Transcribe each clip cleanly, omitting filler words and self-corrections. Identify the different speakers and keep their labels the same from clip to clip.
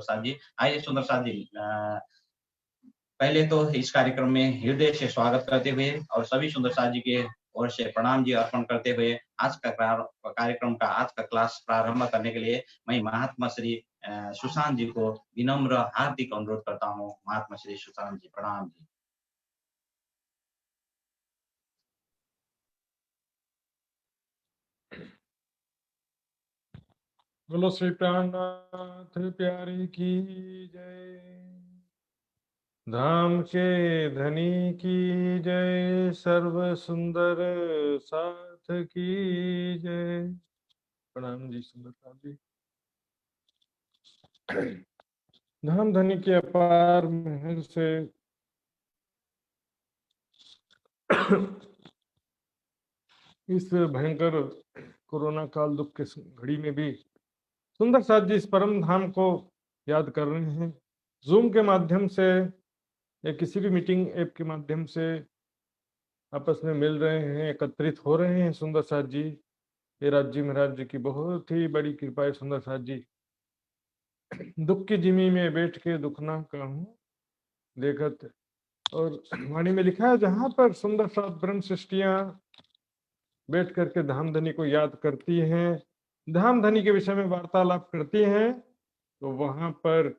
Speaker 1: साथ जी। आइए सुंदर साथ जी, पहले तो इस कार्यक्रम में हृदय से स्वागत करते हुए और सभी सुंदर साथ जी के ओर से प्रणाम जी अर्पण करते हुए आज का कार्यक्रम का आज का क्लास प्रारंभ करने के लिए मैं महात्मा श्री सुशांत जी को विनम्र हार्दिक अनुरोध करता हूँ। महात्मा श्री सुशांत जी, प्रणाम जी।
Speaker 2: बोलो श्री प्राणनाथ प्यारे की जय, धाम के धनी की जय, सर्व सुंदर साथ की जय। प्रणाम जी सुंदर साथ जी। धाम धनी के अपार महल से इस भयंकर कोरोना काल दुख के घड़ी में भी सुंदर साथ जी इस परम धाम को याद कर रहे हैं। जूम के माध्यम से या किसी भी मीटिंग ऐप के माध्यम से आपस में मिल रहे हैं, एकत्रित हो रहे हैं। सुंदर साथ जी, ये राज्य महाराज जी की बहुत ही बड़ी कृपा है। सुंदर साथ जी दुख की जिमी में बैठ के दुख ना कहूं देखत, और वाणी में लिखा है जहां पर सुंदर साथ ब्रह्म सृष्टियां बैठ करके धामधनी को याद करती हैं, धामधनी के विषय में वार्तालाप करती हैं, तो वहां पर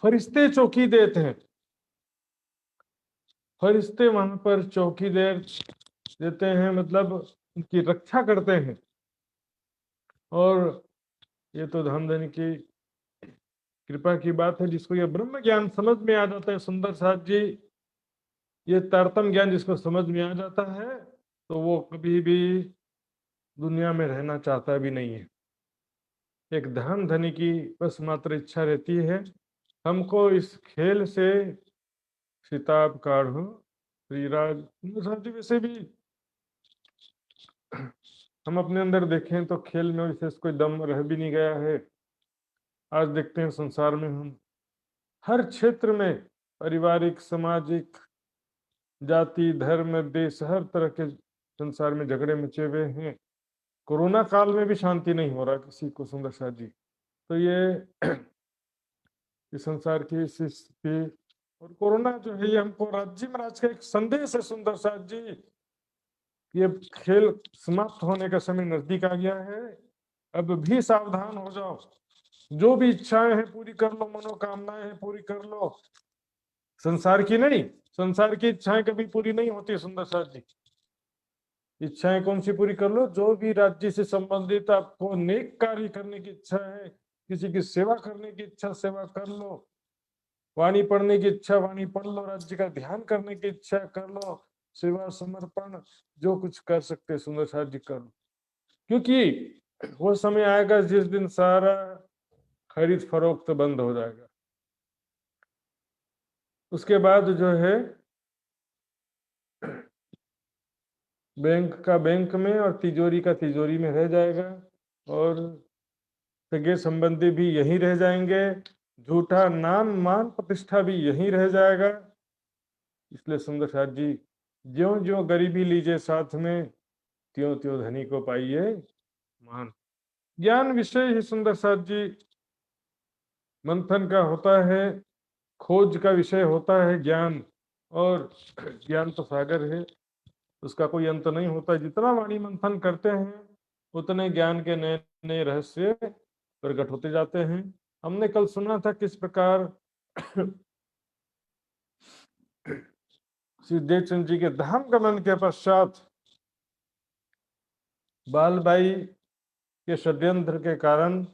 Speaker 2: फरिश्ते चौकी देते हैं। फरिश्ते वहां पर चौकी देते हैं, मतलब उनकी रक्षा करते हैं। और ये तो धामधनी की कृपा की बात है, जिसको ये ब्रह्म ज्ञान समझ में आ जाता है। सुंदर साथ जी, ये तारतम ज्ञान जिसको समझ में आ जाता है तो वो कभी भी दुनिया में रहना चाहता भी नहीं है। एक धन धनी की बस मात्र इच्छा रहती है, हमको इस खेल से सिताब काढ़ो श्रीराज। सुंदर साथ जी, वैसे भी हम अपने अंदर देखें तो खेल में विशेष कोई दम रह भी नहीं गया है। आज देखते हैं संसार में हम हर क्षेत्र में पारिवारिक, सामाजिक, जाति, धर्म, देश, हर तरह के संसार में झगड़े मचे हुए हैं। कोरोना काल में भी शांति नहीं हो रहा किसी को। सुंदर साथ जी, तो ये इस संसार की स्थिति और कोरोना जो है, ये हमको राज्य महाराज का एक संदेश है। सुंदर साथ जी, ये खेल समाप्त होने का समय नजदीक आ गया है, अब भी सावधान हो जाओ। जो भी इच्छाएं हैं पूरी कर लो, मनोकामनाएं हैं पूरी कर लो। संसार की नहीं, संसार की इच्छाएं कभी पूरी नहीं होती। सुंदर साथ जी, इच्छाएं कौन सी पूरी कर लो? जो भी राज्य से संबंधित आपको नेक कार्य करने की इच्छा है, किसी की सेवा करने की इच्छा, सेवा कर लो। वाणी पढ़ने की इच्छा, वाणी पढ़ लो। राज्य का ध्यान करने की इच्छा कर लो। सेवा, समर्पण, जो कुछ कर सकते सुंदर साथ जी कर लो, क्योंकि वो समय आएगा जिस दिन सारा खरीद फरोख्त बंद हो जाएगा। उसके बाद जो है बैंक का बैंक में और तिजोरी का तिजोरी में रह जाएगा, और सगे संबंधी भी यहीं रह जाएंगे, झूठा नाम मान प्रतिष्ठा भी यहीं रह जाएगा। इसलिए सुंदर साथ जी, ज्यो ज्यो गरीबी लीजिए साथ में, त्यों त्यों धनी को पाइए मान। ज्ञान विषय ही सुंदर साथ जी मंथन का होता है, खोज का विषय होता है ज्ञान। और ज्ञान तो सागर है, उसका कोई अंत नहीं होता। जितना वाणी मंथन करते हैं उतने ज्ञान के नए नए रहस्य प्रकट होते जाते हैं। हमने कल सुना था किस प्रकार श्री देवचंद जी के धाम गमन के पश्चात बालबाई के षड्यंत्र के कारण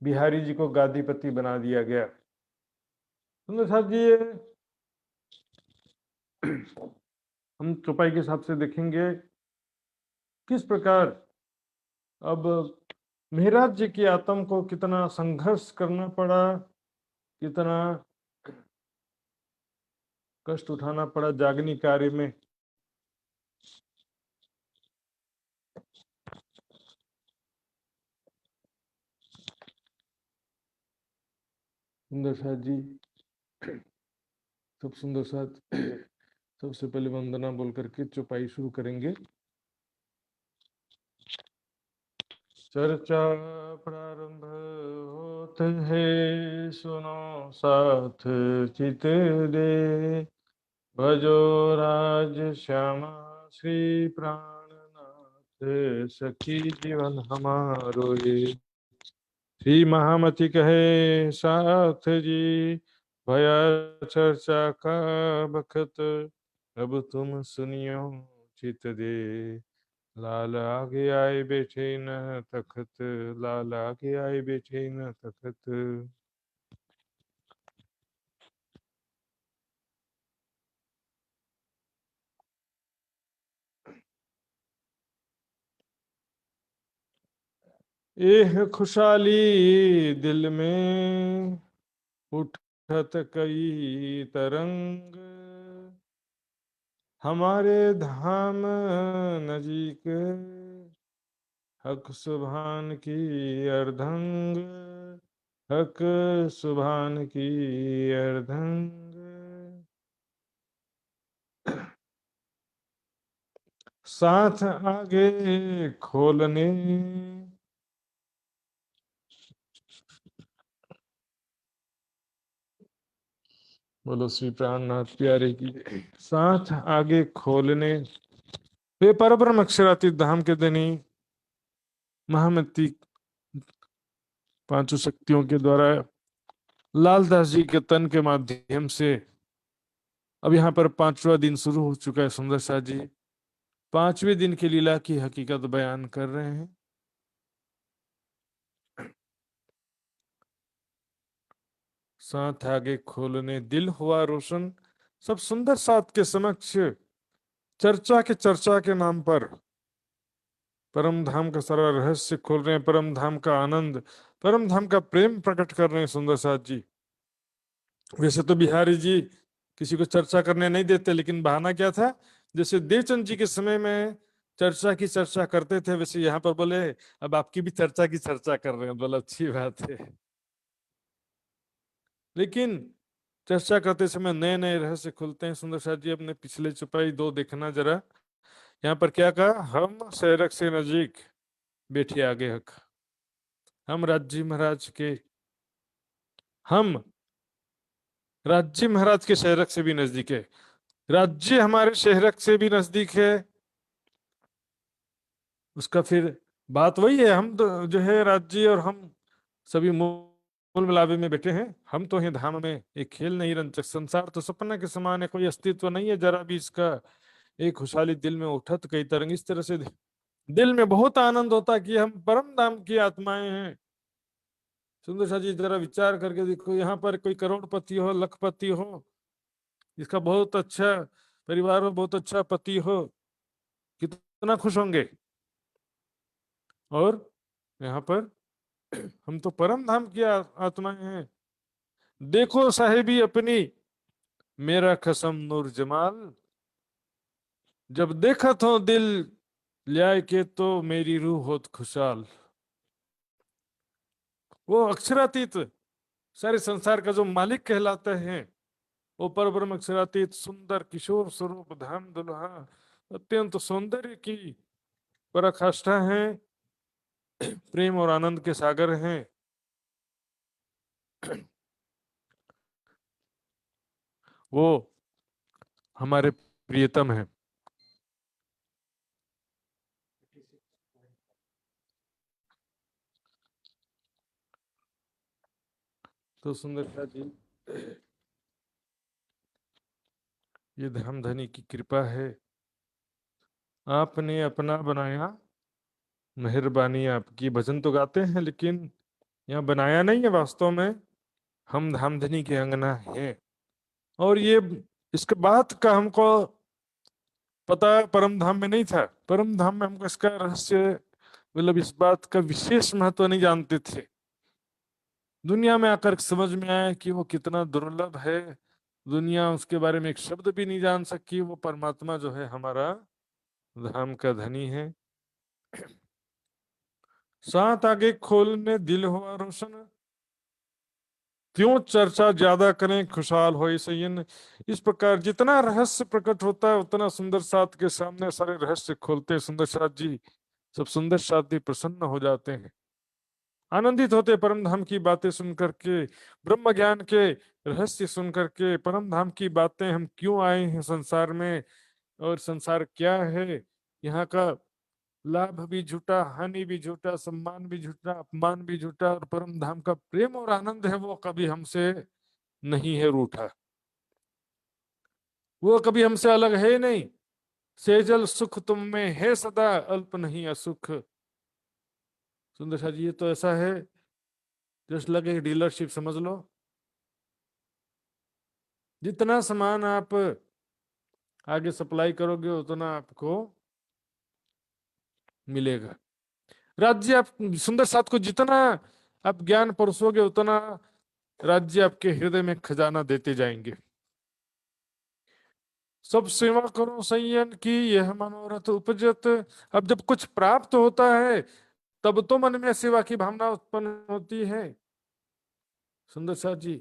Speaker 2: बिहारी जी को गादीपति बना दिया गया। सुंदर साथ जी, हम चौपाई के हिसाब से देखेंगे किस प्रकार अब मेहराज जी की आत्म को कितना संघर्ष करना पड़ा, कितना कष्ट उठाना पड़ा जागनी कार्य में। सुंदर साथ जी, सब सुंदर साथ सबसे पहले वंदना बोल करके चौपाई शुरू करेंगे। चर्चा प्रारंभ होत है, सुनो साथ चित दे। भजो राज श्यामा श्री प्राणनाथ, सखी जीवन हमारो ये। श्री महामति कहे साथ जी, भया चर्चा का बखत, अब तुम सुनियो चित दे। लाल आगे आए बैठे न तखत, लाल आगे आए बैठे न तखत। एह खुशहाली दिल में, उठत कई तरंग। हमारे धाम नजीक, हक सुभान की अर्धंग, हक सुभान की अर्धंग। साथ आगे खोलने, बोलो श्री प्राणनाथ प्यारे की। साथ आगे खोलने, वे परब्रह्म अक्षरातीत धाम के धनी महामती पांचों शक्तियों के द्वारा लालदास जी के तन के माध्यम से अब यहाँ पर पांचवा दिन शुरू हो चुका है। सुंदर साथ जी पांचवें दिन की लीला की हकीकत बयान कर रहे हैं। साथ आगे खोलने, दिल हुआ रोशन। सब सुंदर साथ के समक्ष चर्चा के नाम पर परम धाम का सारा रहस्य खोल रहे हैं, परम धाम का आनंद, परम धाम का प्रेम प्रकट कर रहे हैं सुंदर साथ जी। वैसे तो बिहारी जी किसी को चर्चा करने नहीं देते, लेकिन बहाना क्या था, जैसे देवचंद जी के समय में चर्चा की चर्चा करते थे, वैसे यहाँ पर बोले अब आपकी भी चर्चा की चर्चा कर रहे हैं। बोला अच्छी बात है, लेकिन चर्चा करते समय नए नए रहस्य खुलते हैं। सुंदर साथ जी अपने पिछले चौपाई दो देखना जरा, यहाँ पर क्या कहा, हम शेरक से नजीक बैठे आगे हक। हम राज्य महाराज के, हम राज्य महाराज के शेरक से भी नजदीक है, राज्य हमारे शहरक से भी नजदीक है। उसका फिर बात वही है, हम तो जो है राज्य और हम सभी मूल मिलावे में बैठे हैं। हम तो हैं धाम में, एक खेल नहीं रंचक, संसार तो सपना के समान है, कोई अस्तित्व नहीं है जरा भी इसका। एक खुशहाली दिल में उठत कई तरंग। इस तरह से दिल में बहुत आनंद होता है कि हम परम धाम की आत्माएं हैं। सुंदर सा जी जरा विचार करके देखो, यहाँ पर कोई करोड़पति हो, लखपति हो, इसका बहुत अच्छा परिवार हो, बहुत अच्छा पति हो, कितना खुश होंगे। और यहाँ पर हम तो परम धाम की आत्माएं हैं। देखो साहेबी अपनी, मेरा कसम नूर जमाल, जब देखत हो दिल ल्याय के, तो मेरी रूह होत खुशहाल। वो अक्षरातीत सारे संसार का जो मालिक कहलाते हैं, वो परब्रह्म अक्षरातीत सुंदर किशोर स्वरूप धाम दुल्हा, अत्यंत सौंदर्य की पराकाष्ठा है, प्रेम और आनंद के सागर हैं। वो हमारे प्रियतम है। तो सुंदरता जी, ये धाम धनी की कृपा है, आपने अपना बनाया, मेहरबानी आपकी। भजन तो गाते हैं, लेकिन यहाँ बनाया नहीं है, वास्तव में हम धामधनी के अंगना हैं। और ये इसके बाद का हमको पता परम धाम में नहीं था। परम धाम में हमको इसका रहस्य, मतलब इस बात का विशेष महत्व नहीं जानते थे। दुनिया में आकर समझ में आया कि वो कितना दुर्लभ है। दुनिया उसके बारे में एक शब्द भी नहीं जान सकी। वो परमात्मा जो है हमारा धाम का धनी है। साथ आगे खोलने, दिल हुआ रोशन, त्यों चर्चा ज्यादा करें, खुशहाल हो सयन। इस प्रकार जितना रहस्य प्रकट होता है, उतना सुंदर साथ के सामने सारे रहस्य खोलते हैं सुंदर साथ जी। सब सुंदर साथी प्रसन्न हो जाते हैं, आनंदित होते परम धाम की बातें सुन करके, ब्रह्म ज्ञान के रहस्य सुन करके, परम धाम की बातें, हम क्यों आए हैं संसार में और संसार क्या है, यहाँ का लाभ भी झूठा, हानि भी झूठा, सम्मान भी झूठा, अपमान भी झूठा, और परम धाम का प्रेम और आनंद है वो कभी हमसे नहीं है रूठा, वो कभी हमसे अलग है ही नहीं। सेजल सुख तुम में है सदा, अल्प नहीं असुख। सुंदर सा जी, ये तो ऐसा है जस्ट लगे डीलरशिप समझ लो। जितना सामान आप आगे सप्लाई करोगे उतना आपको मिलेगा। राज्य आप सुंदर साथ को जितना आप ज्ञान परोसोगे उतना राज्य आपके हृदय में खजाना देते जाएंगे। सब सेवा करो संयन की, यह मनोरथ उपजत। अब जब कुछ प्राप्त होता है तब तो मन में सेवा की भावना उत्पन्न होती है। सुंदर साथ जी,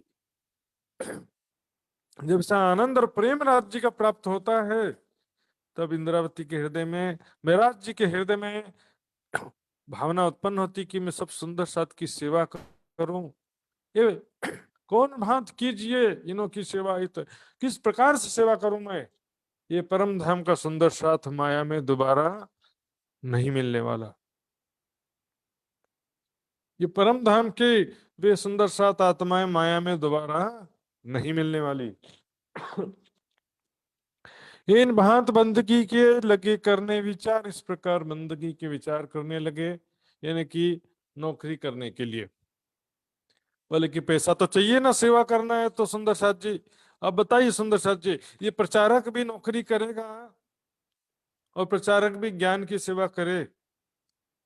Speaker 2: जब से आनंद और प्रेम राज्य का प्राप्त होता है तब इंद्रावती के हृदय में, महराज जी के हृदय में भावना उत्पन्न होती कि मैं सब सुंदर साथ की सेवा करूं। ये कौन भांत कीजिए इन्हों की सेवा, हित किस प्रकार से सेवा करूं मैं। ये परम धाम का सुंदर साथ माया में दोबारा नहीं मिलने वाला। ये परम धाम के वे सुंदर साथ आत्माएं माया में दोबारा नहीं मिलने वाली। इन भांत बंदगी के लगे करने विचार, इस प्रकार बंदगी के विचार करने लगे, यानी कि नौकरी करने के लिए। बोले कि पैसा तो चाहिए ना, सेवा करना है तो। सुंदर साथ जी, अब बताइए सुंदर साथ जी, ये प्रचारक भी नौकरी करेगा और प्रचारक भी ज्ञान की सेवा करे,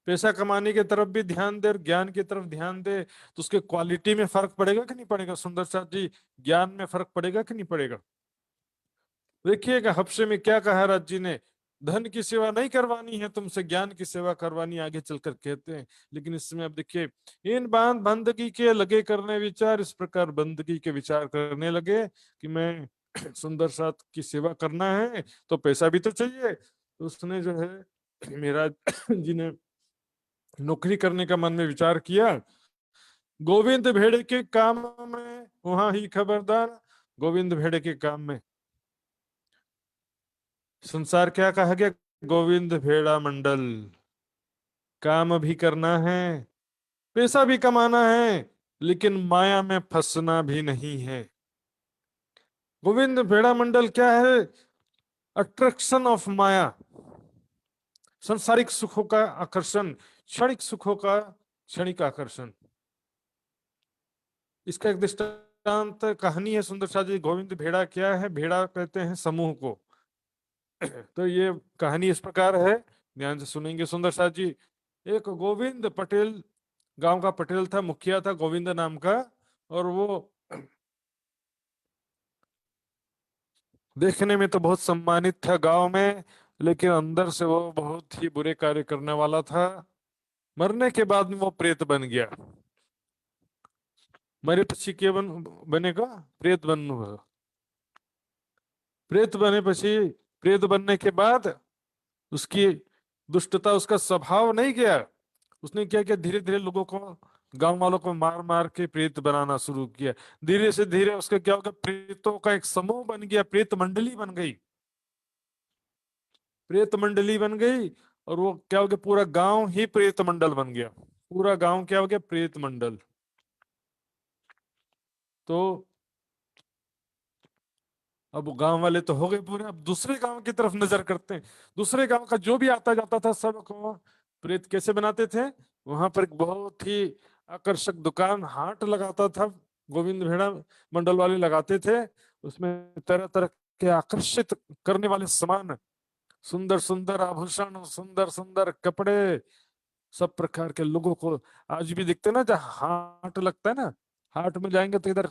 Speaker 2: पैसा कमाने की तरफ भी ध्यान दे और ज्ञान की तरफ ध्यान दे, तो उसके क्वालिटी में फर्क पड़ेगा कि नहीं पड़ेगा सुंदर साथ जी, ज्ञान में फर्क पड़ेगा कि नहीं पड़ेगा। देखिएगा हफ्से में क्या कहा राज जी ने, धन की सेवा नहीं करवानी है तुमसे, ज्ञान की सेवा करवानी, आगे चलकर कहते हैं। लेकिन इसमें अब देखिए, इन बांध बंदगी के लगे करने विचार, इस प्रकार बंदगी के विचार करने लगे कि मैं सुंदर साथ की सेवा करना है तो पैसा भी तो चाहिए। तो उसने जो है मेरा जी ने नौकरी करने का मन में विचार किया। गोविंद भेड़े के काम में वहां ही खबरदार, गोविंद भेड़े के काम में। संसार क्या कहा गया, गोविंद भेड़ा मंडल, काम भी करना है, पैसा भी कमाना है, लेकिन माया में फंसना भी नहीं है। गोविंद भेड़ा मंडल क्या है, अट्रैक्शन ऑफ माया, संसारिक सुखों का आकर्षण, क्षणिक सुखों का क्षणिक आकर्षण। इसका एक दृष्टांत कहानी है सुंदर सा जी। गोविंद भेड़ा क्या है, भेड़ा कहते हैं समूह को। तो ये कहानी इस प्रकार है, ध्यान से सुनेंगे सुंदर सा जी। एक गोविंद पटेल, गांव का पटेल था, मुखिया था गोविंद नाम का, और वो देखने में तो बहुत सम्मानित था गांव में, लेकिन अंदर से वो बहुत ही बुरे कार्य करने वाला था। मरने के बाद में वो प्रेत बन गया। मरे पछी के बनेगा, प्रेत बनूंगा। प्रेत बने पछी, प्रेत बनने के बाद उसकी दुष्टता, उसका स्वभाव नहीं गया। उसने क्या किया, धीरे धीरे लोगों को, गांव वालों को मार मार के प्रेत बनाना शुरू किया। धीरे से धीरे उसका क्या हो गया, प्रेतों का एक समूह बन गया, प्रेत मंडली बन गई, प्रेत मंडली बन गई। और वो क्या हो गया, पूरा गांव ही प्रेत मंडल बन गया, पूरा गांव क्या हो गया, प्रेत मंडल। तो अब वो गांव वाले तो हो गए पूरे, अब दूसरे गांव की तरफ नजर करते हैं। दूसरे गांव का जो भी आता जाता था सबको प्रेत कैसे बनाते थे। वहां पर एक बहुत ही आकर्षक दुकान, हाट लगाता था, गोविंद भेड़ा मंडल वाले लगाते थे। उसमें तरह तरह के आकर्षित करने वाले सामान, सुंदर सुंदर आभूषण, सुंदर सुंदर कपड़े, सब प्रकार के लोगों को आज भी दिखते हैं ना, जहाँ हाट लगता है ना, हाट में जाएंगे तो इधर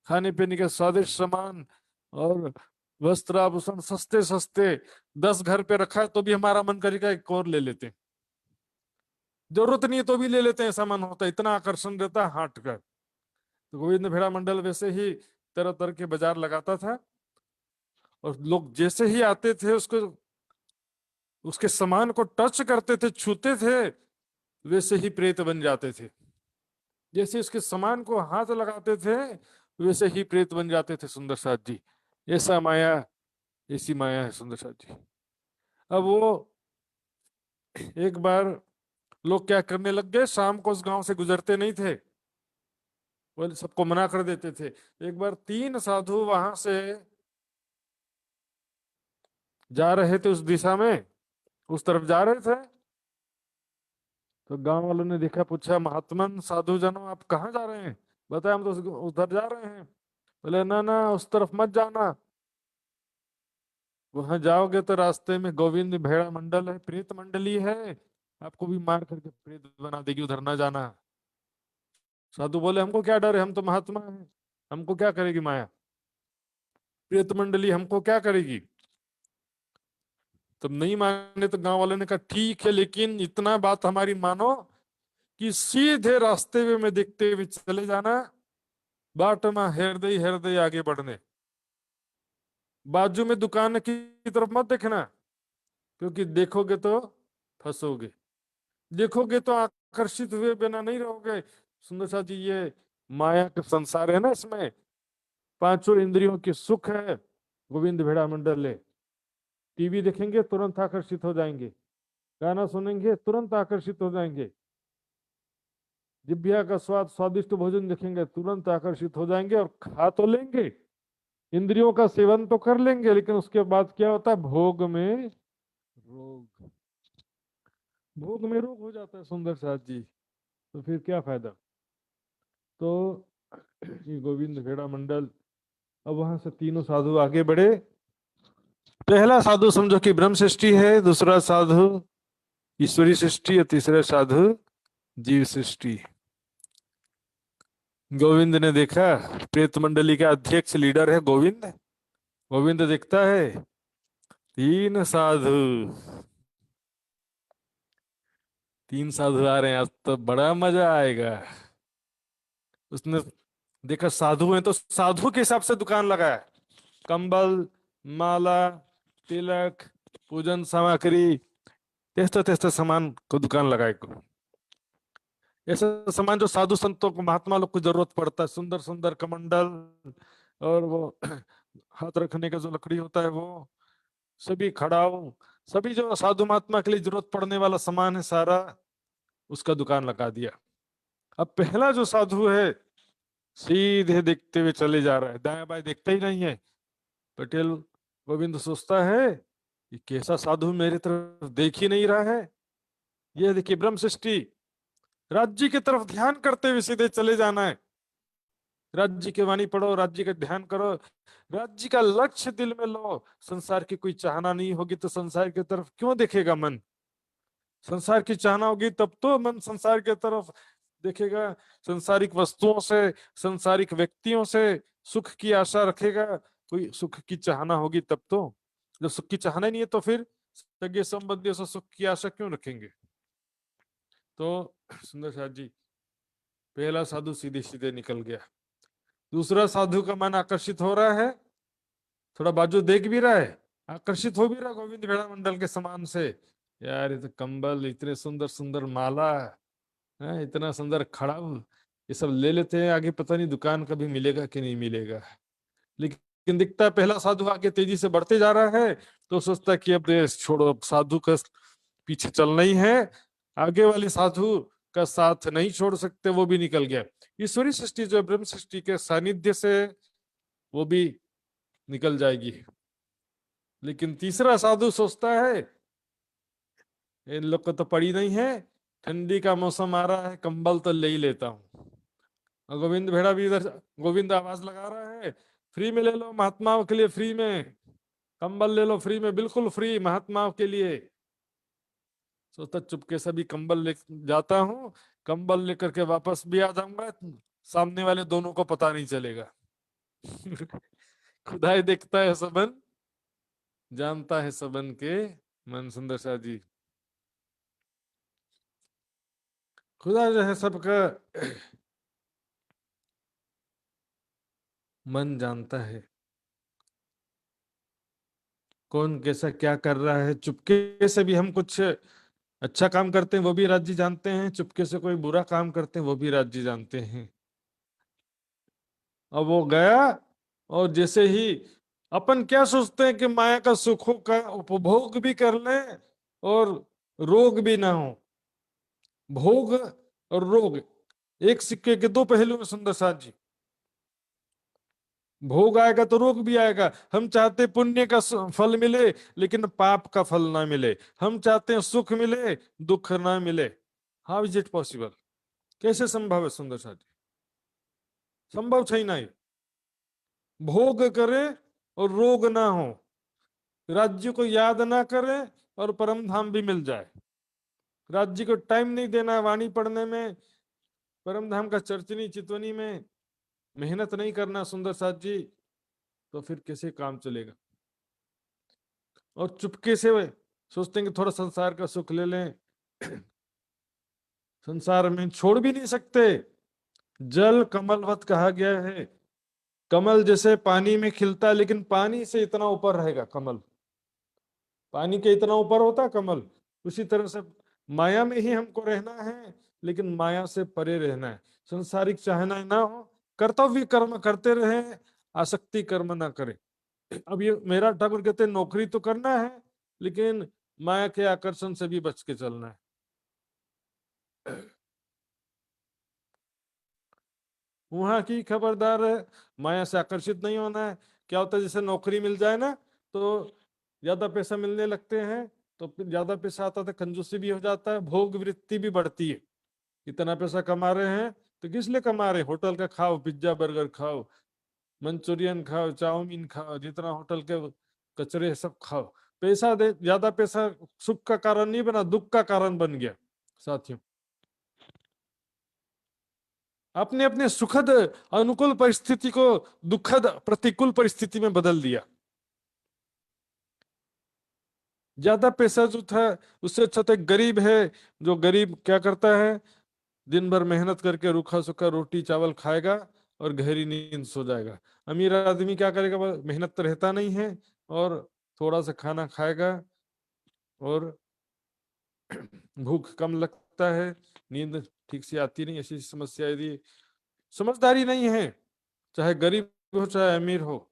Speaker 2: खाने पीने के स्वादिष्ट सामान और वस्त्र आभूषण सस्ते सस्ते, 10 घर पे रखा है तो भी हमारा मन करेगा एक और ले लेते हैं, जरूरत नहीं है तो भी ले लेते हैं, ऐसा मन होता है, इतना आकर्षण रहता है हाट का। तो गोविंद भेड़ा मंडल वैसे ही तरह तरह के बाजार लगाता था, और लोग जैसे ही आते थे उसको उसके सामान को टच करते थे, छूते थे, वैसे ही प्रेत बन जाते थे। जैसे उसके सामान को हाथ लगाते थे वैसे ही प्रेत बन जाते थे सुंदर साथ जी। ऐसा माया, ऐसी माया है सुंदर साथ जी। अब वो एक बार लोग क्या करने लग गए, शाम को उस गांव से गुजरते नहीं थे, वो सबको मना कर देते थे। एक बार 3 साधु वहां से जा रहे थे, उस दिशा में, उस तरफ जा रहे थे, तो गांव वालों ने देखा, पूछा, महात्मन साधु जनों आप कहाँ जा रहे हैं? बताया, हम तो उधर जा रहे हैं। बोले, ना ना, उस तरफ मत जाना, वहां जाओगे तो रास्ते में गोविंद भेड़ा मंडल है, प्रेत मंडली है, आपको भी मार करके प्रेत बना देगी, उधर ना जाना। साधु बोले, हमको क्या डर है, हम तो महात्मा हैं, हमको क्या करेगी माया, प्रेत मंडली हमको क्या करेगी। तब नहीं माने तो गांव वालों ने कहा, ठीक है, लेकिन इतना बात हमारी मानो कि सीधे रास्ते में देखते हुए चले जाना, बाट में हृदय हृदय आगे बढ़ने, बाजू में दुकान की तरफ मत देखना, क्योंकि देखोगे तो फंसोगे, देखोगे तो आकर्षित हुए बिना नहीं रहोगे। सुंदर साथ जी, ये माया का संसार है ना, इसमें 5 इंद्रियों की सुख है, गोविंद भेड़ा मंडल है। टीवी देखेंगे तुरंत आकर्षित हो जाएंगे, गाना सुनेंगे तुरंत आकर्षित हो जाएंगे, जिह्वा का स्वाद, स्वादिष्ट भोजन देखेंगे तुरंत आकर्षित हो जाएंगे, और खा तो लेंगे, इंद्रियों का सेवन तो कर लेंगे, लेकिन उसके बाद क्या होता है, भोग में रोग, भोग में रोग हो जाता है सुंदर साथ जी। तो फिर क्या फायदा। तो ये गोविंद भेड़ा मंडल, अब वहां से तीनों साधु आगे बढ़े। पहला साधु समझो कि ब्रह्म सृष्टि है, दूसरा साधु ईश्वरी सृष्टि, और तीसरा साधु जीव सृष्टि। गोविंद ने देखा, प्रेत मंडली का अध्यक्ष लीडर है गोविंद। गोविंद देखता है 3 साधु, 3 साधु आ रहे हैं, आज तो बड़ा मजा आएगा। उसने देखा साधु हैं तो साधु के हिसाब से दुकान लगाया, कंबल, माला, तिलक, पूजन सामग्री, तेस्ता तेस्ता सामान को दुकान लगाए को, ऐसा सामान जो साधु संतों को, महात्मा लोग को जरूरत पड़ता है, सुंदर सुंदर कमंडल, और वो हाथ रखने का जो लकड़ी होता है वो, सभी खड़ाऊ, सभी जो साधु महात्मा के लिए जरूरत पड़ने वाला सामान है सारा, उसका दुकान लगा दिया। अब पहला जो साधु है सीधे देखते हुए चले जा रहा है, दाएं बाएं देखता ही नहीं है। पटेल गोविंद सोचता है, ये कैसा साधु मेरी तरफ देख ही नहीं रहा है। ये देखिए ब्रह्म सृष्टि, राज्य की तरफ ध्यान करते हुए सीधे चले जाना है। राज्य की वाणी पढ़ो, राज्य का ध्यान करो, राज्य का लक्ष्य दिल में लो। संसार की कोई चाहना नहीं होगी तो संसार की तरफ क्यों देखेगा मन। संसार की चाहना होगी तब तो मन संसार की तरफ देखेगा। संसारिक वस्तुओं से, संसारिक व्यक्तियों से सुख की आशा रखेगा, कोई सुख की चाहना होगी तब तो। जब सुख की चाहना ही नहीं है तो फिर सगे संबंधियों से सुख की आशा क्यों रखेंगे। तो सुंदर साथ जी, पहला साधु सीधे सीधे निकल गया। दूसरा साधु का मन आकर्षित हो रहा है, थोड़ा बाजू देख भी रहा है, आकर्षित हो भी रहा गोविंद भेड़ा मंडल के समान से। यार ये तो कंबल, इतने सुंदर सुंदर माला है, इतना सुंदर खड़ाऊ, ये सब ले लेते हैं, आगे पता नहीं दुकान कभी मिलेगा कि नहीं मिलेगा। लेकिन दिखता है पहला साधु आगे तेजी से बढ़ते जा रहा है, तो सोचता है कि अब देश छोड़ो, अब साधु का पीछे चलना ही है, आगे वाले साधु का साथ नहीं छोड़ सकते। वो भी निकल गया। ईश्वरी सृष्टि जो ब्रह्म सृष्टि के सानिध्य से, वो भी निकल जाएगी। लेकिन तीसरा साधु सोचता है, इन लोग को तो पड़ी नहीं है, ठंडी का मौसम आ रहा है, कंबल तो ले ही लेता हूँ। और गोविंद भेड़ा भी इधर, गोविंद आवाज लगा रहा है, फ्री में ले लो महात्माओं के लिए, फ्री में कंबल ले लो, फ्री में, बिल्कुल फ्री महात्माओं के लिए। सोचता चुपके से भी कंबल ले जाता हूँ, कंबल लेकर के वापस भी आ जाऊंगा, सामने वाले दोनों को पता नहीं चलेगा। खुदाई देखता है सबन, जानता है सबन के मन। सुंदर शाह जी, खुदा जो है सबका मन जानता है। कौन कैसा क्या कर रहा है। चुपके से भी हम कुछ अच्छा काम करते हैं वो भी राज्य जानते हैं, चुपके से कोई बुरा काम करते हैं वो भी राज्य जानते हैं। अब वो गया, और जैसे ही अपन क्या सोचते हैं कि माया का सुखों का उपभोग भी कर लें और रोग भी ना हो। भोग और रोग एक सिक्के के दो पहलू हैं सुंदर साथ जी। भोग आएगा तो रोग भी आएगा। हम चाहते पुण्य का फल मिले लेकिन पाप का फल ना मिले। हम चाहते हैं सुख मिले, दुख ना मिले। How is it possible? कैसे संभव है सुंदर साथ जी? संभव छै नहीं। भोग करे और रोग ना हो, राज्य को याद ना करे और परम धाम भी मिल जाए। राज्य को टाइम नहीं देना है वाणी पढ़ने में, परम धाम का चर्चनी चितवनी में मेहनत नहीं करना सुंदर साथ जी, तो फिर कैसे काम चलेगा? और चुपके से वे सोचते हैं कि थोड़ा संसार का सुख ले लें। संसार में छोड़ भी नहीं सकते। जल कमलवत कहा गया है। कमल जैसे पानी में खिलता है लेकिन पानी से इतना ऊपर रहेगा कमल। पानी के इतना ऊपर होता है कमल। उसी तरह से माया में ही हमको रहना है लेकिन माया से परे रहना है। संसारिक चाहना ना हो, कर्तव्य कर्म करते रहे, आसक्ति कर्म ना करें। अब ये मेरा ठाकुर कहते हैं नौकरी तो करना है लेकिन माया के आकर्षण से भी बच के चलना है। वहां की खबरदार है, माया से आकर्षित नहीं होना है। क्या होता है जैसे नौकरी मिल जाए ना तो ज्यादा पैसा मिलने लगते हैं, तो फिर ज्यादा पैसा आता है कंजूसी भी हो जाता है, भोग वृत्ति भी बढ़ती है। इतना पैसा कमा रहे हैं तो किस लिए कमा रहे हैं? होटल का खाओ, पिज्जा बर्गर खाओ, मंचूरियन खाओ, चाउमीन खाओ, जितना होटल के कचरे सब खाओ। पैसा दे, ज्यादा पैसा सुख का कारण नहीं बना, दुख का कारण बन गया साथियों। अपने अपने सुखद अनुकूल परिस्थिति को दुखद प्रतिकूल परिस्थिति में बदल दिया। ज्यादा पैसा जो था उससे अच्छा तो एक गरीब है, जो गरीब क्या करता है, दिन भर मेहनत करके रूखा सूखा रोटी चावल खाएगा और गहरी नींद सो जाएगा। अमीर आदमी क्या करेगा, मेहनत तो रहता नहीं है और थोड़ा सा खाना खाएगा और भूख कम लगता है, नींद ठीक से आती नहीं। ऐसी समस्या यदि समझदारी नहीं है, चाहे गरीब हो चाहे अमीर हो,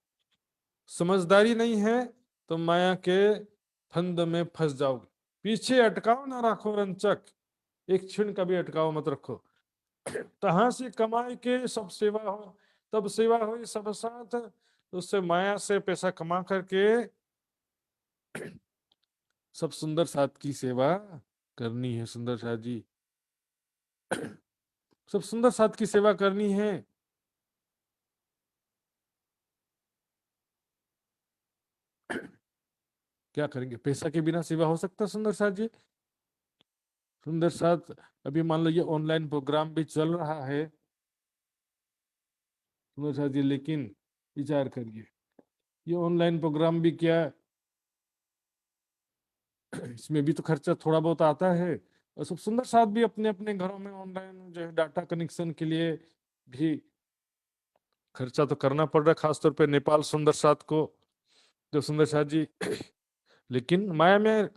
Speaker 2: समझदारी नहीं है तो माया के फंद में फंस जाओगे। पीछे अटकाव ना रखो रंचक, एक क्षण का भी अटकाव मत रखो। तहां से कमाई के सब सेवा हो, तब सेवा हो सब साथ। उससे माया से पैसा कमा करके सब सुंदर साथ की सेवा करनी है सुंदर साथ जी। सब सुंदर साथ की सेवा करनी है। क्या करेंगे? पैसा के बिना सेवा हो सकता है सुंदर साथ जी? सुंदर साथ अभी मान लो ये ऑनलाइन प्रोग्राम भी चल रहा है सुंदर साथ जी, लेकिन विचार करिए ये ऑनलाइन प्रोग्राम भी क्या, इसमें भी तो खर्चा थोड़ा बहुत आता है। और सब सुंदर साथ भी अपने अपने घरों में ऑनलाइन जो है डाटा कनेक्शन के लिए भी खर्चा तो करना पड़ रहा है, खासतौर पे नेपाल सुंदर साथ को, जो सुंदर साथ जी। लेकिन माया में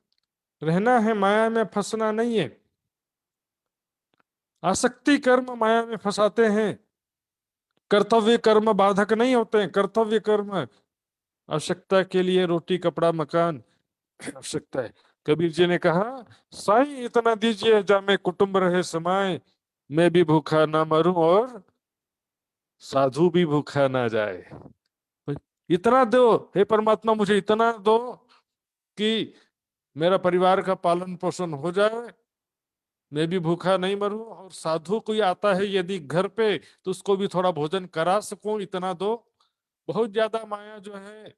Speaker 2: रहना है, माया में फंसना नहीं है। आसक्ति कर्म माया में फंसाते हैं, कर्तव्य कर्म बाधक नहीं होते हैं। कर्तव्य कर्म आवश्यकता के लिए रोटी कपड़ा मकान आवश्यकता है। कबीर जी ने कहा, साईं इतना दीजिए जा मैं कुटुंब रहे समाये, मैं भी भूखा ना मरूं और साधु भी भूखा ना जाए। इतना दो हे परमात्मा, मुझे इतना दो कि मेरा परिवार का पालन पोषण हो जाए, मैं भी भूखा नहीं मरूं और साधु कोई आता है यदि घर पे तो उसको भी थोड़ा भोजन करा सकूं, इतना दो। बहुत ज्यादा माया जो है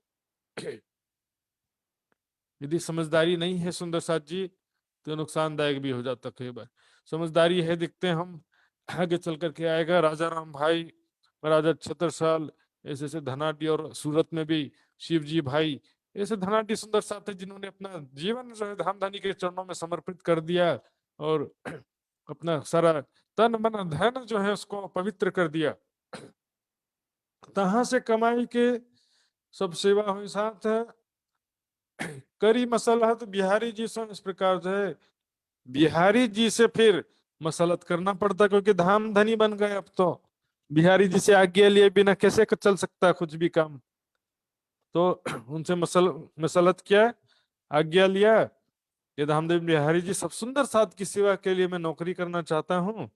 Speaker 2: यदि समझदारी नहीं है सुंदर साथ जी तो नुकसानदायक भी हो जाता कई बार। समझदारी है, दिखते हैं हम आगे चल करके आएगा। राजा राम भाई, राजा छत्रसाल, ऐसे ऐसे धनाढ्य, और सूरत में भी शिवजी भाई, ऐसे धनाढ्य सुंदर साथ है जिन्होंने अपना जीवन जो है धाम धनी के चरणों में समर्पित कर दिया और अपना सारा तन मन धन जो है उसको पवित्र कर दिया। तहां से कमाई के सब सेवा हुई साथ है। करी मसलहत बिहारी जी से इस प्रकार जो है बिहारी जी से फिर मसलत करना पड़ता, क्योंकि धाम धनी बन गए अब तो। बिहारी जी से आज्ञा लिए बिना कैसे चल सकता है कुछ भी काम। तो उनसे मसलत किया, आज्ञा लिया। ये धामदेव बिहारी जी सब सुंदर साथ की सेवा के लिए मैं नौकरी करना चाहता हूँ।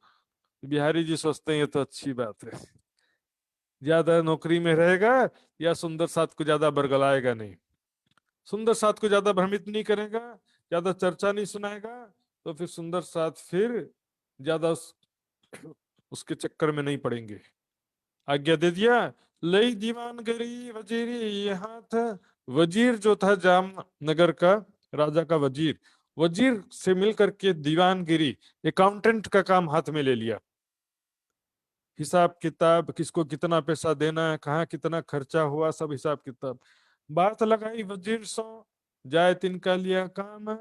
Speaker 2: बिहारी जी सोचते हैं ये तो अच्छी बात है, ज्यादा नौकरी में रहेगा या सुंदर साथ को ज्यादा बरगलाएगा नहीं, सुंदर साथ को ज्यादा भ्रमित नहीं करेगा, ज्यादा चर्चा नहीं सुनाएगा, तो फिर सुंदर साथ फिर ज्यादा उसके चक्कर में नहीं पड़ेंगे। आज्ञा दे दिया। लई दीवानगिरी वजीरी ये हाथ। वजीर जो था जामनगर का राजा का वजीर, वजीर से मिलकर के दीवानगिरी अकाउंटेंट का काम हाथ में ले लिया। हिसाब किताब, किसको कितना पैसा देना है, कहाँ कितना खर्चा हुआ, सब हिसाब किताब। बात लगाई वजीर सो, जाए तिनका लिया काम।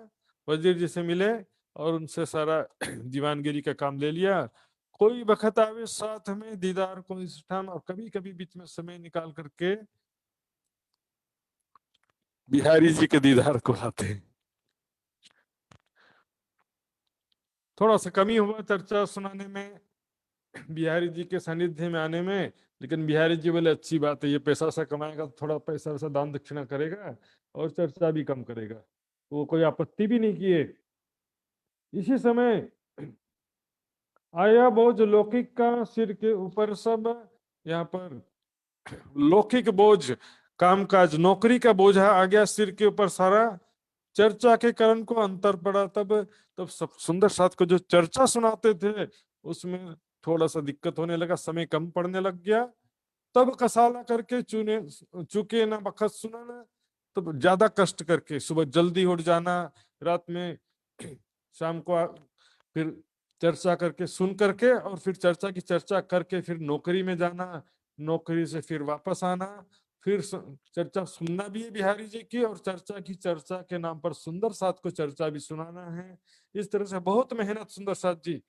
Speaker 2: वजीर जी से मिले और उनसे सारा दीवानगिरी का काम ले लिया। कोई बखत आवे साथ में दीदार को इस ठाम, और कभी कभी बीच में समय निकाल करके बिहारी जी के दीदार को आते हैं। थोड़ा सा कमी हुआ चर्चा सुनाने में, बिहारी जी के सानिध्य में आने में, लेकिन बिहारी जी बोले अच्छी बात है, ये पैसा सा कमाएगा तो थोड़ा पैसा वैसा दान दक्षिणा करेगा और चर्चा भी कम करेगा, तो वो कोई आपत्ति भी नहीं किए। इसी समय आया बोझ लौकिक का सिर के ऊपर सब। यहाँ पर लौकिक बोझ, कामकाज, नौकरी का बोझ आ गया सिर के ऊपर सारा। चर्चा के कारण को अंतर पड़ा तब सब सुंदर साथ को जो चर्चा सुनाते थे उसमें थोड़ा सा दिक्कत होने लगा, समय कम पड़ने लग गया। तब कसाला करके चुने चुके ना बखत सुनाना, तब ज्यादा कष्ट करके सुबह जल्दी उठ जाना, रात में शाम को फिर चर्चा करके सुन करके और फिर चर्चा की चर्चा करके फिर नौकरी में जाना, नौकरी से फिर वापस आना, फिर चर्चा सुनना भी है बिहारी जी की, और चर्चा की चर्चा के नाम पर सुंदर साथ को चर्चा भी सुनाना है। इस तरह से बहुत मेहनत सुंदर साथ जी।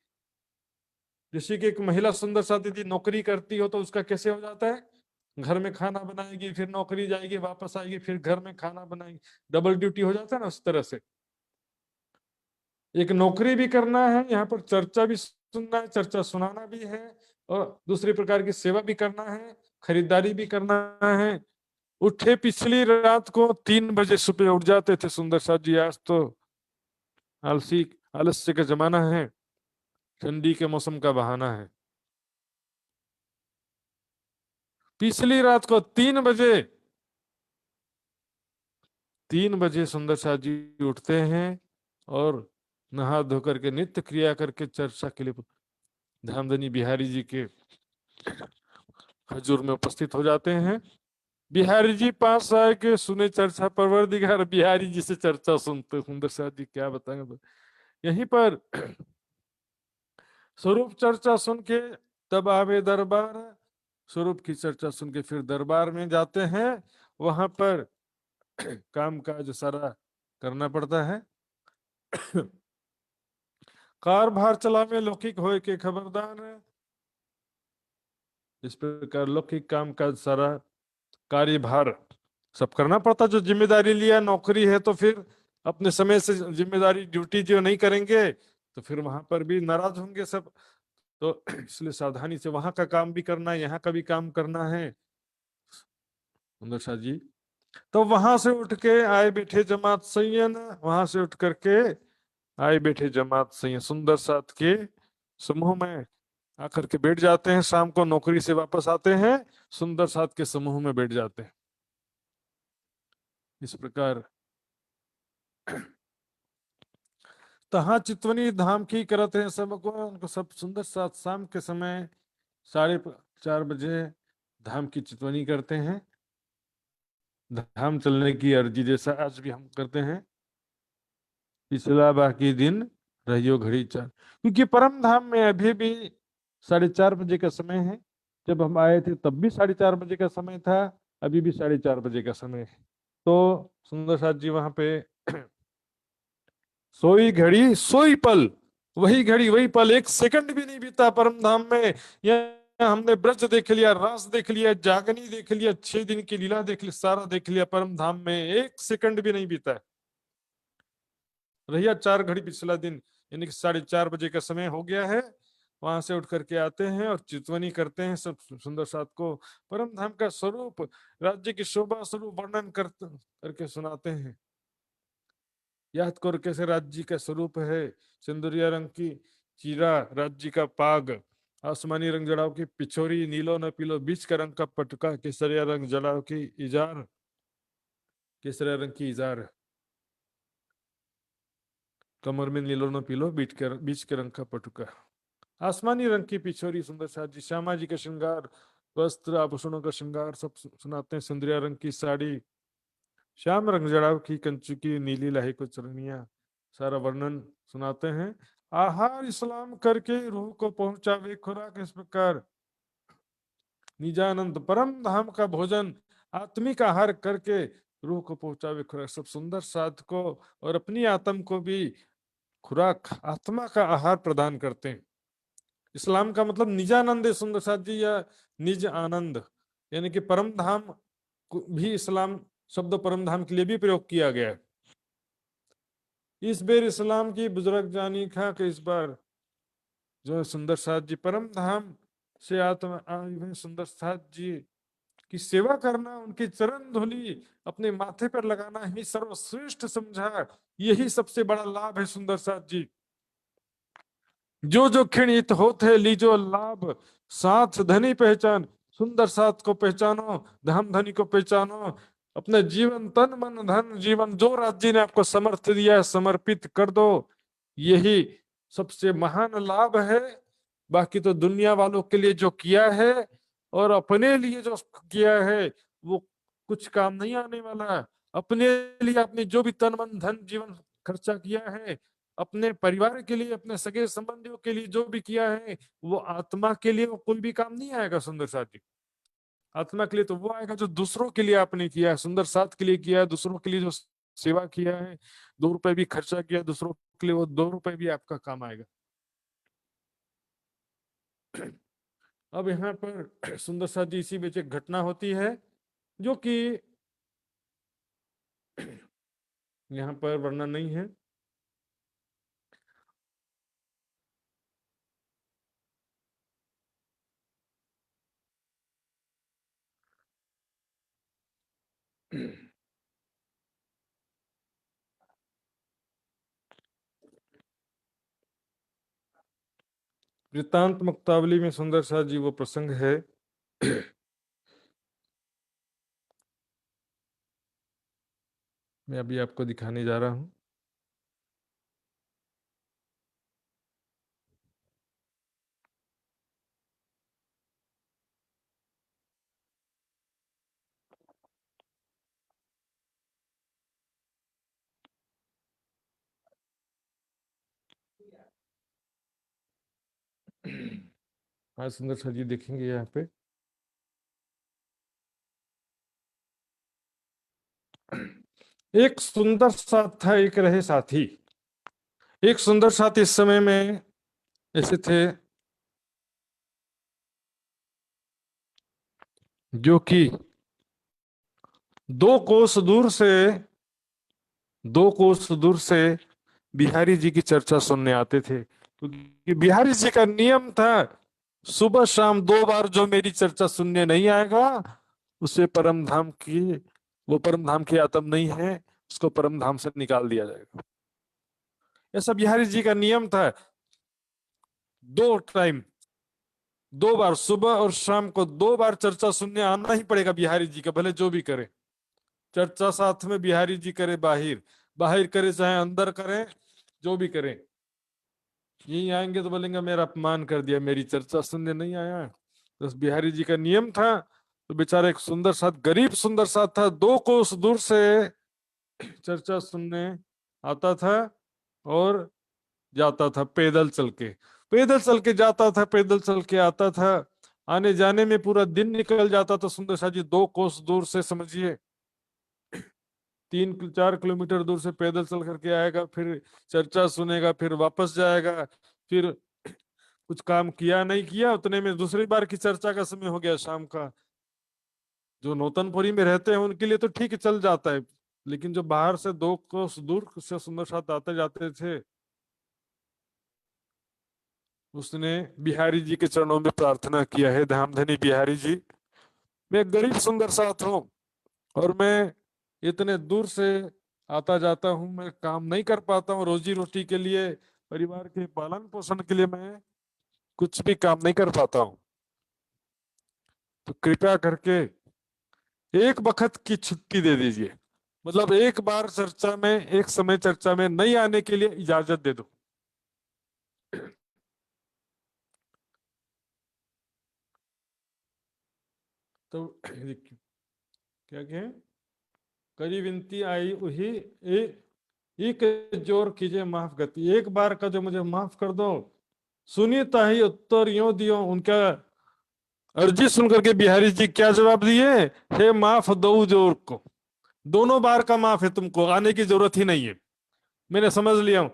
Speaker 2: जैसे कि एक महिला सुंदर साथ यदि नौकरी करती हो तो उसका कैसे हो जाता है, घर में खाना बनाएगी, फिर नौकरी जाएगी, वापस आएगी, फिर घर में खाना बनाएगी, डबल ड्यूटी हो जाता है ना। उस तरह से एक नौकरी भी करना है, यहाँ पर चर्चा भी सुनना है, चर्चा सुनाना भी है, और दूसरी प्रकार की सेवा भी करना है, खरीदारी भी करना है। उठे पिछली रात को 3 बजे सुबह उठ जाते थे सुंदर साथ जी। आज तो आलसी आलस्य का जमाना है, ठंडी के मौसम का बहाना है। पिछली रात को 3 बजे सुंदर साथ जी उठते हैं और नहा धोकर के नित्य क्रिया करके चर्चा के लिए धामधनी बिहारी जी के हजूर में उपस्थित हो जाते हैं। बिहारी जी पास आए के सुने चर्चा, परवरदिगार बिहारी जी से चर्चा सुनते सुंदर साथ जी क्या बताएंगे। तो यहीं पर स्वरूप चर्चा सुन के तब आवे दरबार, स्वरूप की चर्चा सुन के फिर दरबार में जाते हैं। वहां पर काम काज सारा करना पड़ता है। कारभार चलावे लौकिक होए के खबरदार। इस प्रकार लौकिक काम काज सारा कार्यभार सब करना पड़ता। जो जिम्मेदारी लिया, नौकरी है तो फिर अपने समय से जिम्मेदारी ड्यूटी जो नहीं करेंगे तो फिर वहां पर भी नाराज होंगे सब। तो इसलिए सावधानी से वहां का काम भी करना है, यहाँ का भी काम करना है सुंदर शाह जी। तो वहां से उठ के आए बैठे जमात सैयन, वहां से उठ करके आए बैठे जमात सैयन सुंदर साथ के समूह में आकर के बैठ जाते हैं। शाम को नौकरी से वापस आते हैं, सुंदर साथ के समूह में बैठ जाते हैं। इस प्रकार तहा चितवनी धाम की करते हैं सबको, उनको सब सुंदर साथ शाम के समय 4:30 बजे धाम की चितवनी करते हैं। धाम चलने की अर्जी जैसा आज भी हम करते हैं। पिछला बाकी दिन रहियो घड़ी 4, क्योंकि परम धाम में अभी भी 4:30 बजे का समय है। जब हम आए थे तब भी 4:30 बजे का समय था, अभी भी 4:30 बजे का समय है। तो सुंदर साथ जी वहां पे सोई घड़ी सोई पल, वही घड़ी वही पल, एक सेकंड भी नहीं बीता परम धाम में। हमने ब्रज देख लिया, रास देख लिया, जागनी देख लिया, 6 दिन की लीला देख ली, सारा देख लिया। परम धाम में 1 सेकंड भी नहीं बीता है। रहिया 4 घड़ी पिछला दिन, यानी कि 4:30 बजे का समय हो गया है। वहां से उठ करके आते हैं और चितवनी करते हैं सब सुंदर साथ को। परम धाम का स्वरूप, राज्य की शोभा स्वरूप वर्णन करके सुनाते हैं। याद करो कैसे राज्य का स्वरूप है। सिंदूरिया रंग की चीरा, राज्य का पाग, आसमानी रंग जड़ाव की पिछोरी, नीलो न पीलो बीच का रंग का पटका, केसरिया रंग जड़ाव की इजार, केसरिया रंग की इजार, कमर में नीलो न पीलो बीच के रंग का पटुका, आसमानी रंग की पिछोरी, सुंदर साजी, श्यामा जी का श्रृंगार, वस्त्र आभूषणों का श्रृंगार सब सुनाते हैं। सिंदूरिया रंग की साड़ी, श्याम रंग जड़ाव की कंचुकी, नीली लाही को चरनिया, सारा वर्णन सुनाते हैं। आहार इस्लाम करके रूह को पहुंचावे खुराक इस प्रकार, निजानंद परम धाम का भोजन, आत्मिक आहार करके रूह को पहुंचावे खुराक, सब सुंदर साध को और अपनी आत्म को भी खुराक, आत्मा का आहार प्रदान करते हैं। इस्लाम का मतलब निजानंद है सुंदर साथ जी, या निज आनंद, यानी कि परम धाम भी इस्लाम शब्द परम धाम के लिए भी प्रयोग किया गया है। इस बेर इस्लाम की बुजुर्ग जानी खा के इस बार जो सुंदर साथ जी परम धाम से आत्मा आए हुए सुंदर साथ जी की सेवा करना, उनकी चरण धूलि अपने माथे पर लगाना ही सर्वश्रेष्ठ समझा। यही सबसे बड़ा लाभ है सुंदर साथ जी। जो क्षण हित होते लीजो लाभ, साथ धनी पहचान, सुंदर साथ को पहचानो, धाम धनी को पहचानो, अपने जीवन तन मन धन जीवन जो राज्य ने आपको समर्थ दिया है समर्पित कर दो। यही सबसे महान लाभ है। बाकी तो दुनिया वालों के लिए जो किया है और अपने लिए जो किया है वो कुछ काम नहीं आने वाला। अपने लिए आपने जो भी तन मन धन जीवन खर्चा किया है, अपने परिवार के लिए, अपने सगे संबंधियों के लिए जो भी किया है, वो आत्मा के लिए वो कोई भी काम नहीं आएगा सुंदर साथ जी। आत्मा के लिए तो वो आएगा जो दूसरों के लिए आपने किया है, सुंदर साथ के लिए किया है, दूसरों के लिए जो सेवा किया है, 2 रुपए भी खर्चा किया दूसरों के लिए, वो 2 रुपए भी आपका काम आएगा। अब यहाँ पर सुंदर साथ जी इसी बीच एक घटना होती है जो कि यहाँ पर वर्णन नहीं है। वृत्तांत मुक्तावली में सुंदर साथ जी वो प्रसंग है। मैं अभी आपको दिखाने जा रहा हूं। हाँ सुंदर साथ जी देखेंगे यहाँ पे। एक सुंदर साथ था, एक रहे साथी। एक सुंदर साथ इस समय में ऐसे थे जो कि 2 कोस दूर से बिहारी जी की चर्चा सुनने आते थे, क्योंकि बिहारी जी का नियम था सुबह शाम 2 बार जो मेरी चर्चा सुनने नहीं आएगा उसे परम धाम की, वो परम धाम की आत्म नहीं है, उसको परम धाम से निकाल दिया जाएगा। ऐसा बिहारी जी का नियम था। 2 टाइम, 2 बार सुबह और शाम को 2 बार चर्चा सुनने आना ही पड़ेगा बिहारी जी का, भले जो भी करे। चर्चा साथ में बिहारी जी करे बाहर, बाहर करे चाहे अंदर करे, जो भी करे। यही आएंगे तो बोलेंगे मेरा अपमान कर दिया, मेरी चर्चा सुनने नहीं आया। तो बिहारी जी का नियम था। तो बेचारा एक सुंदर साथ, गरीब सुंदर साथ था, 2 कोस दूर से चर्चा सुनने आता था और जाता था पैदल चल के। पैदल चल के जाता था, पैदल चल के आता था। आने जाने में पूरा दिन निकल जाता था सुंदर साथ जी। 2 कोस दूर से समझिए 3-4 किलोमीटर दूर से पैदल चल करके आएगा, फिर चर्चा सुनेगा, फिर वापस जाएगा, फिर कुछ काम किया नहीं किया, उतने में दूसरी बार की चर्चा का समय हो गया शाम का। जो नौतनपुरी में रहते हैं उनके लिए तो ठीक चल जाता है, लेकिन जो बाहर से 2 कोस दूर से सुंदर साथ आते जाते थे, उसने बिहारी जी के चरणों में प्रार्थना किया है, धामधनी बिहारी जी, मैं एक गरीब सुंदर साथ हूँ और मैं इतने दूर से आता जाता हूँ, मैं काम नहीं कर पाता हूँ रोजी रोटी के लिए, परिवार के पालन पोषण के लिए मैं कुछ भी काम नहीं कर पाता हूँ। तो कृपया करके एक वक्त की छुट्टी दे दीजिए, मतलब एक बार चर्चा में, एक समय चर्चा में नहीं आने के लिए इजाजत दे दो। तो क्या कहें, करी विनती आई वही एक जोर कीजिए माफ गति, एक बार का जो मुझे माफ कर दो। सुनी ताही उत्तर यूं दियो, उनका अर्जी सुन करके बिहारी जी क्या जवाब दिए, हे माफ दो जोर को, दोनों बार का माफ है, तुमको आने की जरूरत ही नहीं है, मैंने समझ लिया हूं,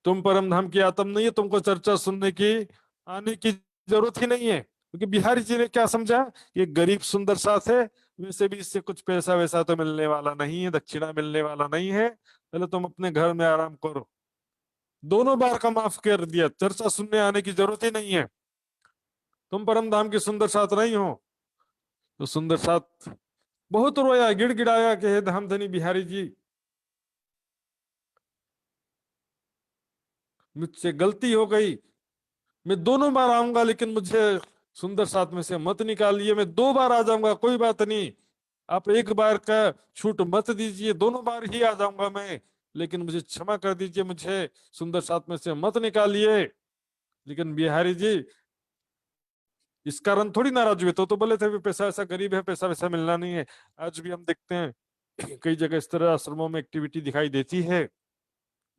Speaker 2: तुम परम धाम की आत्म नहीं है, तुमको चर्चा सुनने की आने की जरूरत ही नहीं है। क्योंकि बिहारी जी ने क्या समझा, ये गरीब सुंदर साथ है, वैसे भी इससे कुछ पैसा वैसा तो मिलने वाला नहीं है, दक्षिणा मिलने वाला नहीं है, पहले तुम अपने घर में आराम करो। दोनों बार का माफ कर दिया, चर्चा सुनने आने की जरूरत ही नहीं है, तुम परम धाम के सुंदर साथ नहीं हो। तो सुंदर साथ बहुत रोया, गिड़गिड़ाया कि हे धामधनी बिहारी जी, मुझसे गलती हो गई, मैं दोनों बार आऊंगा, लेकिन मुझे सुंदर साथ में से मत निकालिए, मैं 2 बार आ जाऊंगा कोई बात नहीं, आप एक बार का छूट मत दीजिए, दोनों बार ही आ जाऊंगा मैं, लेकिन मुझे क्षमा कर दीजिए, मुझे सुंदर साथ में से मत निकालिए। लेकिन बिहारी जी इस कारण थोड़ी नाराज हुए, तो बोले थे भी पैसा ऐसा गरीब है, पैसा वैसा मिलना नहीं है। आज भी हम देखते हैं कई जगह इस तरह आश्रमों में एक्टिविटी दिखाई देती है,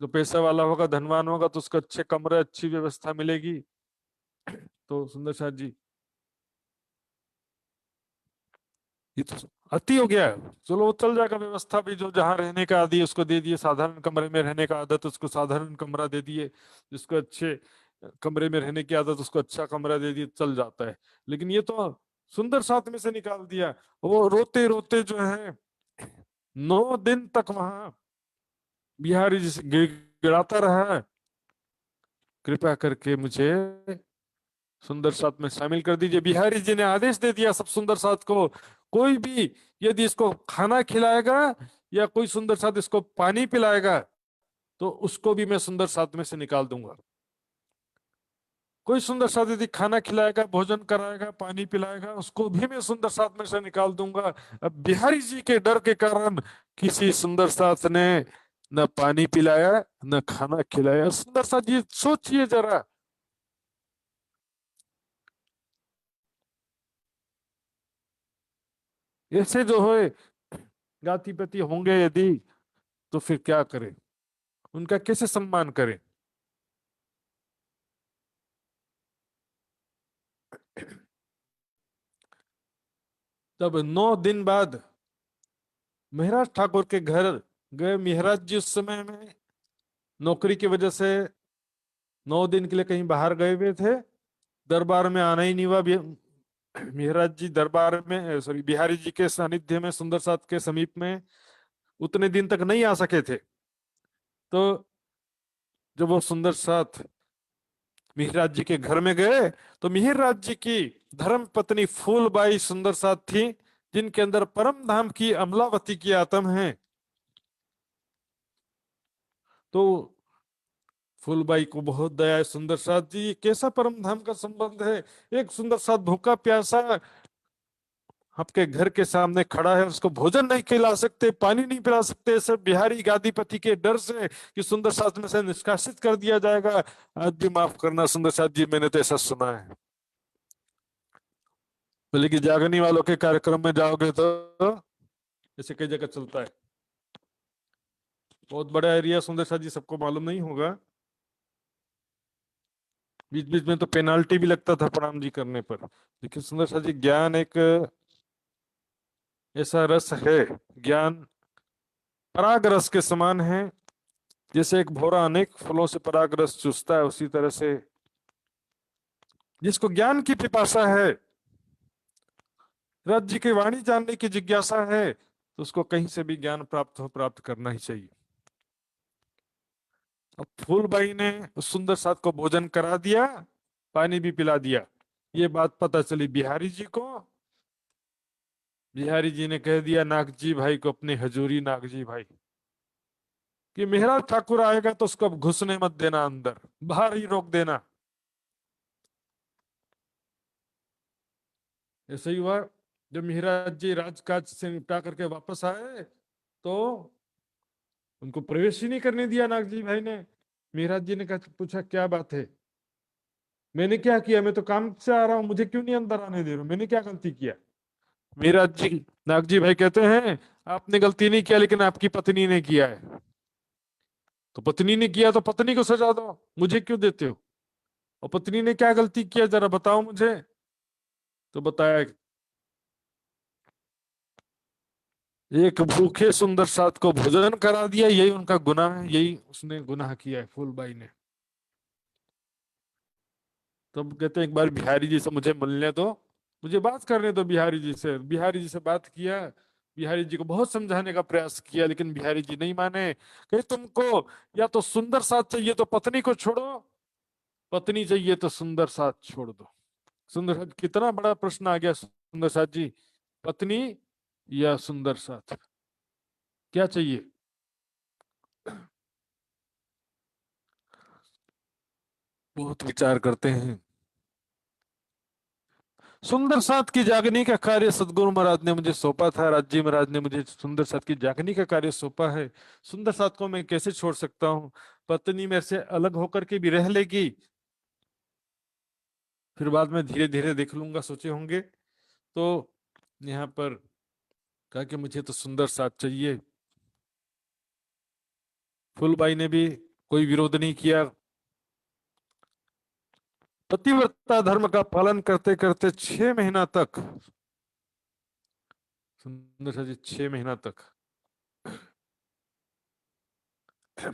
Speaker 2: जो पैसा वाला होगा, धनवान होगा, तो उसको अच्छे कमरे, अच्छी व्यवस्था मिलेगी। तो सुंदर साथ जी, ये तो अति हो गया है। चलो वो चल जाएगा, व्यवस्था भी जो जहाँ रहने का आदि है उसको दे दिए, साधारण कमरे में रहने का आदत उसको साधारण कमरा दे दिए, जिसको अच्छे कमरे में रहने की आदत उसको अच्छा कमरा दे दिए, चल जाता है। लेकिन ये तो सुंदर साथ में से निकाल दिया, वो रोते रोते जो है 9 दिन तक वहां बिहारी जी से गिड़गिड़ाता रहा, कृपया करके मुझे सुंदर साथ में शामिल कर दीजिए। बिहारी जी ने आदेश दे दिया सब सुंदर साथ को, कोई भी यदि इसको खाना खिलाएगा या कोई सुंदर साथ इसको पानी पिलाएगा तो उसको भी मैं सुंदर साथ में से निकाल दूंगा। कोई सुंदर साथ यदि खाना खिलाएगा, भोजन कराएगा, पानी पिलाएगा, उसको भी मैं सुंदर साथ में से निकाल दूंगा। अब बिहारी जी के डर के कारण किसी सुंदर साथ ने न पानी पिलाया न खाना खिलाया। सुंदर साथ जी सोचिए जरा, ऐसे जो है जाति पति होंगे यदि, तो फिर क्या करें, उनका कैसे सम्मान करें। तब 9 दिन बाद महाराज ठाकुर के घर गए। महाराज जी उस समय में नौकरी की वजह से 9 दिन के लिए कहीं बाहर गए हुए थे, दरबार में आना ही नहीं हुआ। महाराज जी दरबार में, सॉरी, बिहारी जी के सानिध्य में, सुंदर साथ के समीप में उतने दिन तक नहीं आ सके थे। तो जब वो सुंदर साथ मिहिराज जी के घर में गए तो मिहिराज जी की धर्म पत्नी फूलबाई सुंदर साथ थी, जिनके अंदर परम धाम की अमलावती की आत्म है। तो फूलबाई को बहुत दया है, सुंदर साथ जी ये कैसा परम धाम का संबंध है, एक सुंदर साथ भूखा प्यासा आपके घर के सामने खड़ा है, उसको भोजन नहीं खिला सकते, पानी नहीं पिला सकते, सब बिहारी गादीपति के डर से कि सुंदर साथ में से निष्कासित कर दिया जाएगा। आज भी माफ करना सुंदर साथ जी, मैंने तो ऐसा सुना है। बोले कि जागनी वालों के कार्यक्रम में जाओगे तो ऐसे कई जगह चलता है। बहुत बड़ा एरिया सुंदर साथ जी, सबको मालूम नहीं होगा। बीच बीच में तो पेनाल्टी भी लगता था प्रणाम जी करने पर। लेकिन सुंदर साथ जी, ज्ञान एक ऐसा रस है, ज्ञान पराग रस के समान है। जैसे एक भौरा अनेक फलों से पराग रस चूसता है, उसी तरह से जिसको ज्ञान की पिपासा है, राज्य की वाणी जानने की जिज्ञासा है, तो उसको कहीं से भी ज्ञान प्राप्त करना ही चाहिए। अब फूलबाई ने उस सुंदर साथ को भोजन करा दिया, पानी भी पिला दिया। ये बात पता चली बिहारी जी को। बिहारी जी ने कह दिया नागजी भाई को, अपनी हजूरी नागजी भाई, कि मेहरा ठाकुर आएगा तो उसको अब घुसने मत देना, अंदर बाहर ही रोक देना। ऐसे ही हुआ। जब मिहराज जी राजकाज से निपटा करके वापस आए तो उनको प्रवेश ही नहीं करने दिया नागजी भाई ने। मिहराज जी ने कहा, पूछा क्या बात है? मैंने क्या किया? मैं तो काम से आ रहा हूं, मुझे क्यों नहीं अंदर आने दे रहे हो? मैंने क्या गलती किया? मिहराज जी, नागजी भाई कहते हैं, आपने गलती नहीं किया, लेकिन आपकी पत्नी ने किया है। तो पत्नी ने किया तो पत्नी को सजा दो, मुझे क्यों देते हो? और पत्नी ने क्या गलती किया, जरा बताओ मुझे। तो बताया, एक भूखे सुंदर साथ को भोजन करा दिया, यही उनका गुनाह है, यही उसने गुनाह किया है फूलबाई ने। तब कहते हैं एक बार बिहारी जी से मुझे मिलने दो, मुझे बात करने दो बिहारी जी से। बिहारी जी से बात किया, बिहारी जी को बहुत समझाने का प्रयास किया, लेकिन बिहारी जी नहीं माने। कहे तुमको या तो सुंदर साथ चाहिए तो पत्नी को छोड़ो, पत्नी चाहिए तो सुंदर साथ छोड़ दो। सुंदर साथ, कितना बड़ा प्रश्न आ गया सुंदर साथ जी, पत्नी या सुंदर साथ, क्या चाहिए? बहुत विचार करते हैं। सुंदर साथ की जागनी का कार्य सदगुरु महाराज ने मुझे सौंपा था, राजी महाराज ने मुझे सुंदर साथ की जागनी का कार्य सौंपा है। सुंदर साथ को मैं कैसे छोड़ सकता हूँ? पत्नी मेरे से अलग होकर के भी रह लेगी, फिर बाद में धीरे धीरे देख लूंगा, सोचे होंगे। तो यहाँ पर कहा कि मुझे तो सुंदर साथ चाहिए। फूलबाई ने भी कोई विरोध नहीं किया। पतिव्रता धर्म का पालन करते करते 6 महीना तक, सुंदर साथ जी 6 महीना तक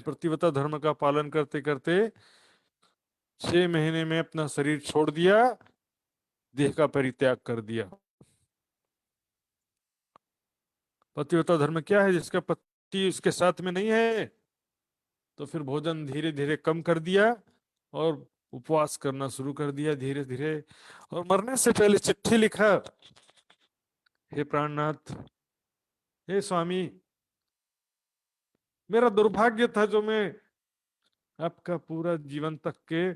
Speaker 2: पतिव्रता धर्म का पालन करते करते 6 महीने में अपना शरीर छोड़ दिया, देह का परित्याग कर दिया। पतिव्रता धर्म क्या है? जिसका पति उसके साथ में नहीं है, तो फिर भोजन धीरे धीरे कम कर दिया और उपवास करना शुरू कर दिया धीरे धीरे। और मरने से पहले चिट्ठी लिखा, हे प्राणनाथ, हे स्वामी, मेरा दुर्भाग्य था जो मैं आपका पूरा जीवन तक के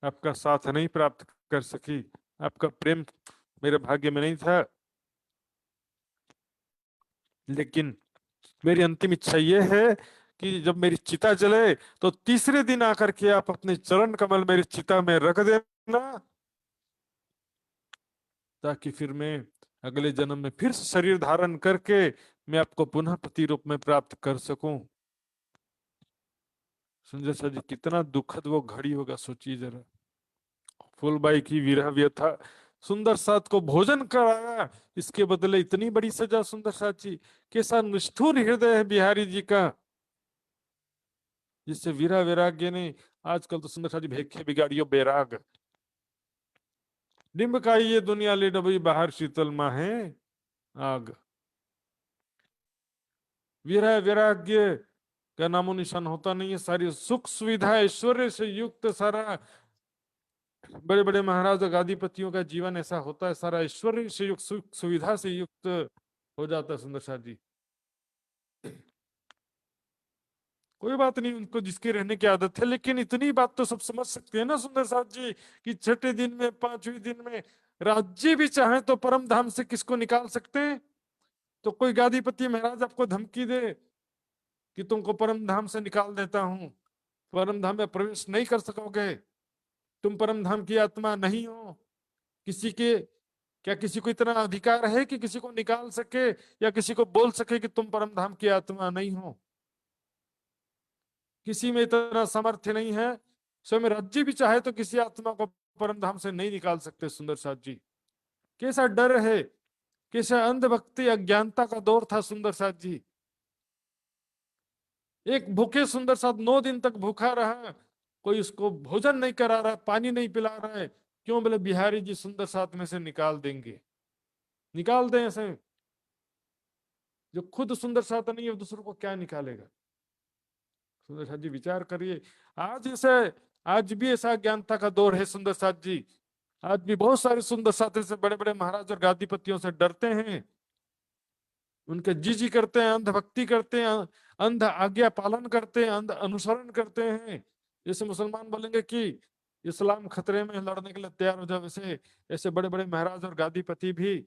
Speaker 2: आपका साथ नहीं प्राप्त कर सकी, आपका प्रेम मेरे भाग्य में नहीं था। लेकिन मेरी अंतिम इच्छा यह है कि जब मेरी चिता जले तो तीसरे दिन आकर के आप अपने चरण कमल मेरी चिता में रख देना, ताकि फिर मैं अगले जन्म में फिर से शरीर धारण करके मैं आपको पुनः पति रूप में प्राप्त कर सकूं। संजय सर जी, कितना दुखद वो घड़ी होगा, सोचिए जरा। फूलबाई की विरह व्यथा, सुंदर साथ को भोजन कराया, इसके बदले इतनी बड़ी सजा। सुंदर साथ जी, कैसा निष्ठुर हृदय है बिहारी जी का, जिससे वीरा वैराग्य ने, आजकल तो सुंदर साथ जी भेखे बिगाड़ियो बैराग, डिम्ब का ये दुनिया ले डबई, बाहर शीतल माँ है आग। वीरा वैराग्य का नामो निशान होता नहीं है। सारी सुख सुविधा ऐश्वर्य से युक्त सारा, बड़े बड़े महाराज गादीपतियों का जीवन ऐसा होता है, सारा ऐश्वर्य से युक्त, सुख सुविधा से युक्त हो जाता है सुंदर साथ जी। कोई बात नहीं, उनको जिसके रहने की आदत है, लेकिन इतनी बात तो सब समझ सकते हैं ना सुंदर साथ जी, कि छठे दिन में, पांचवें दिन में राज्य भी चाहे तो परम धाम से किसको निकाल सकते हैं। तो कोई गादीपति महाराज आपको धमकी दे कि तुमको परम धाम से निकाल देता हूं, परम धाम में प्रवेश नहीं कर सकोगे, तुम परम धाम की आत्मा नहीं हो, किसी के, क्या किसी को इतना अधिकार है कि किसी को निकाल सके या किसी को बोल सके कि तुम परम धाम की आत्मा नहीं हो? किसी में इतना सामर्थ्य नहीं है। स्वयं राज्य भी चाहे तो किसी आत्मा को परम धाम से नहीं निकाल सकते। सुंदर साथ जी, कैसा डर है, कैसा अंधभक्ति अज्ञानता का दौर था सुंदर साथ जी। एक भूखे सुंदर साथ 9 दिन तक भूखा रहा, कोई उसको भोजन नहीं करा रहा, पानी नहीं पिला रहा है, क्यों? बोले बिहारी जी सुंदर साथ में से निकाल देंगे। निकाल दें ऐसे? जो खुद सुंदर साथ नहीं है दूसरों को क्या निकालेगा? सुंदर साथ जी विचार करिए। आज ऐसे, आज भी ऐसा ज्ञानता का दौर है सुंदर साथ जी। आज भी बहुत सारे सुंदर साथ से बड़े बड़े महाराज और गादीपतियों से डरते हैं, उनके जी करते हैं, अंध भक्ति करते हैं, अंध आज्ञा पालन करते हैं, अंध अनुसरण करते हैं। जैसे मुसलमान बोलेंगे कि इस्लाम खतरे में, लड़ने के लिए तैयार हो जाए, वैसे ऐसे बड़े बड़े महाराज और गादीपति भी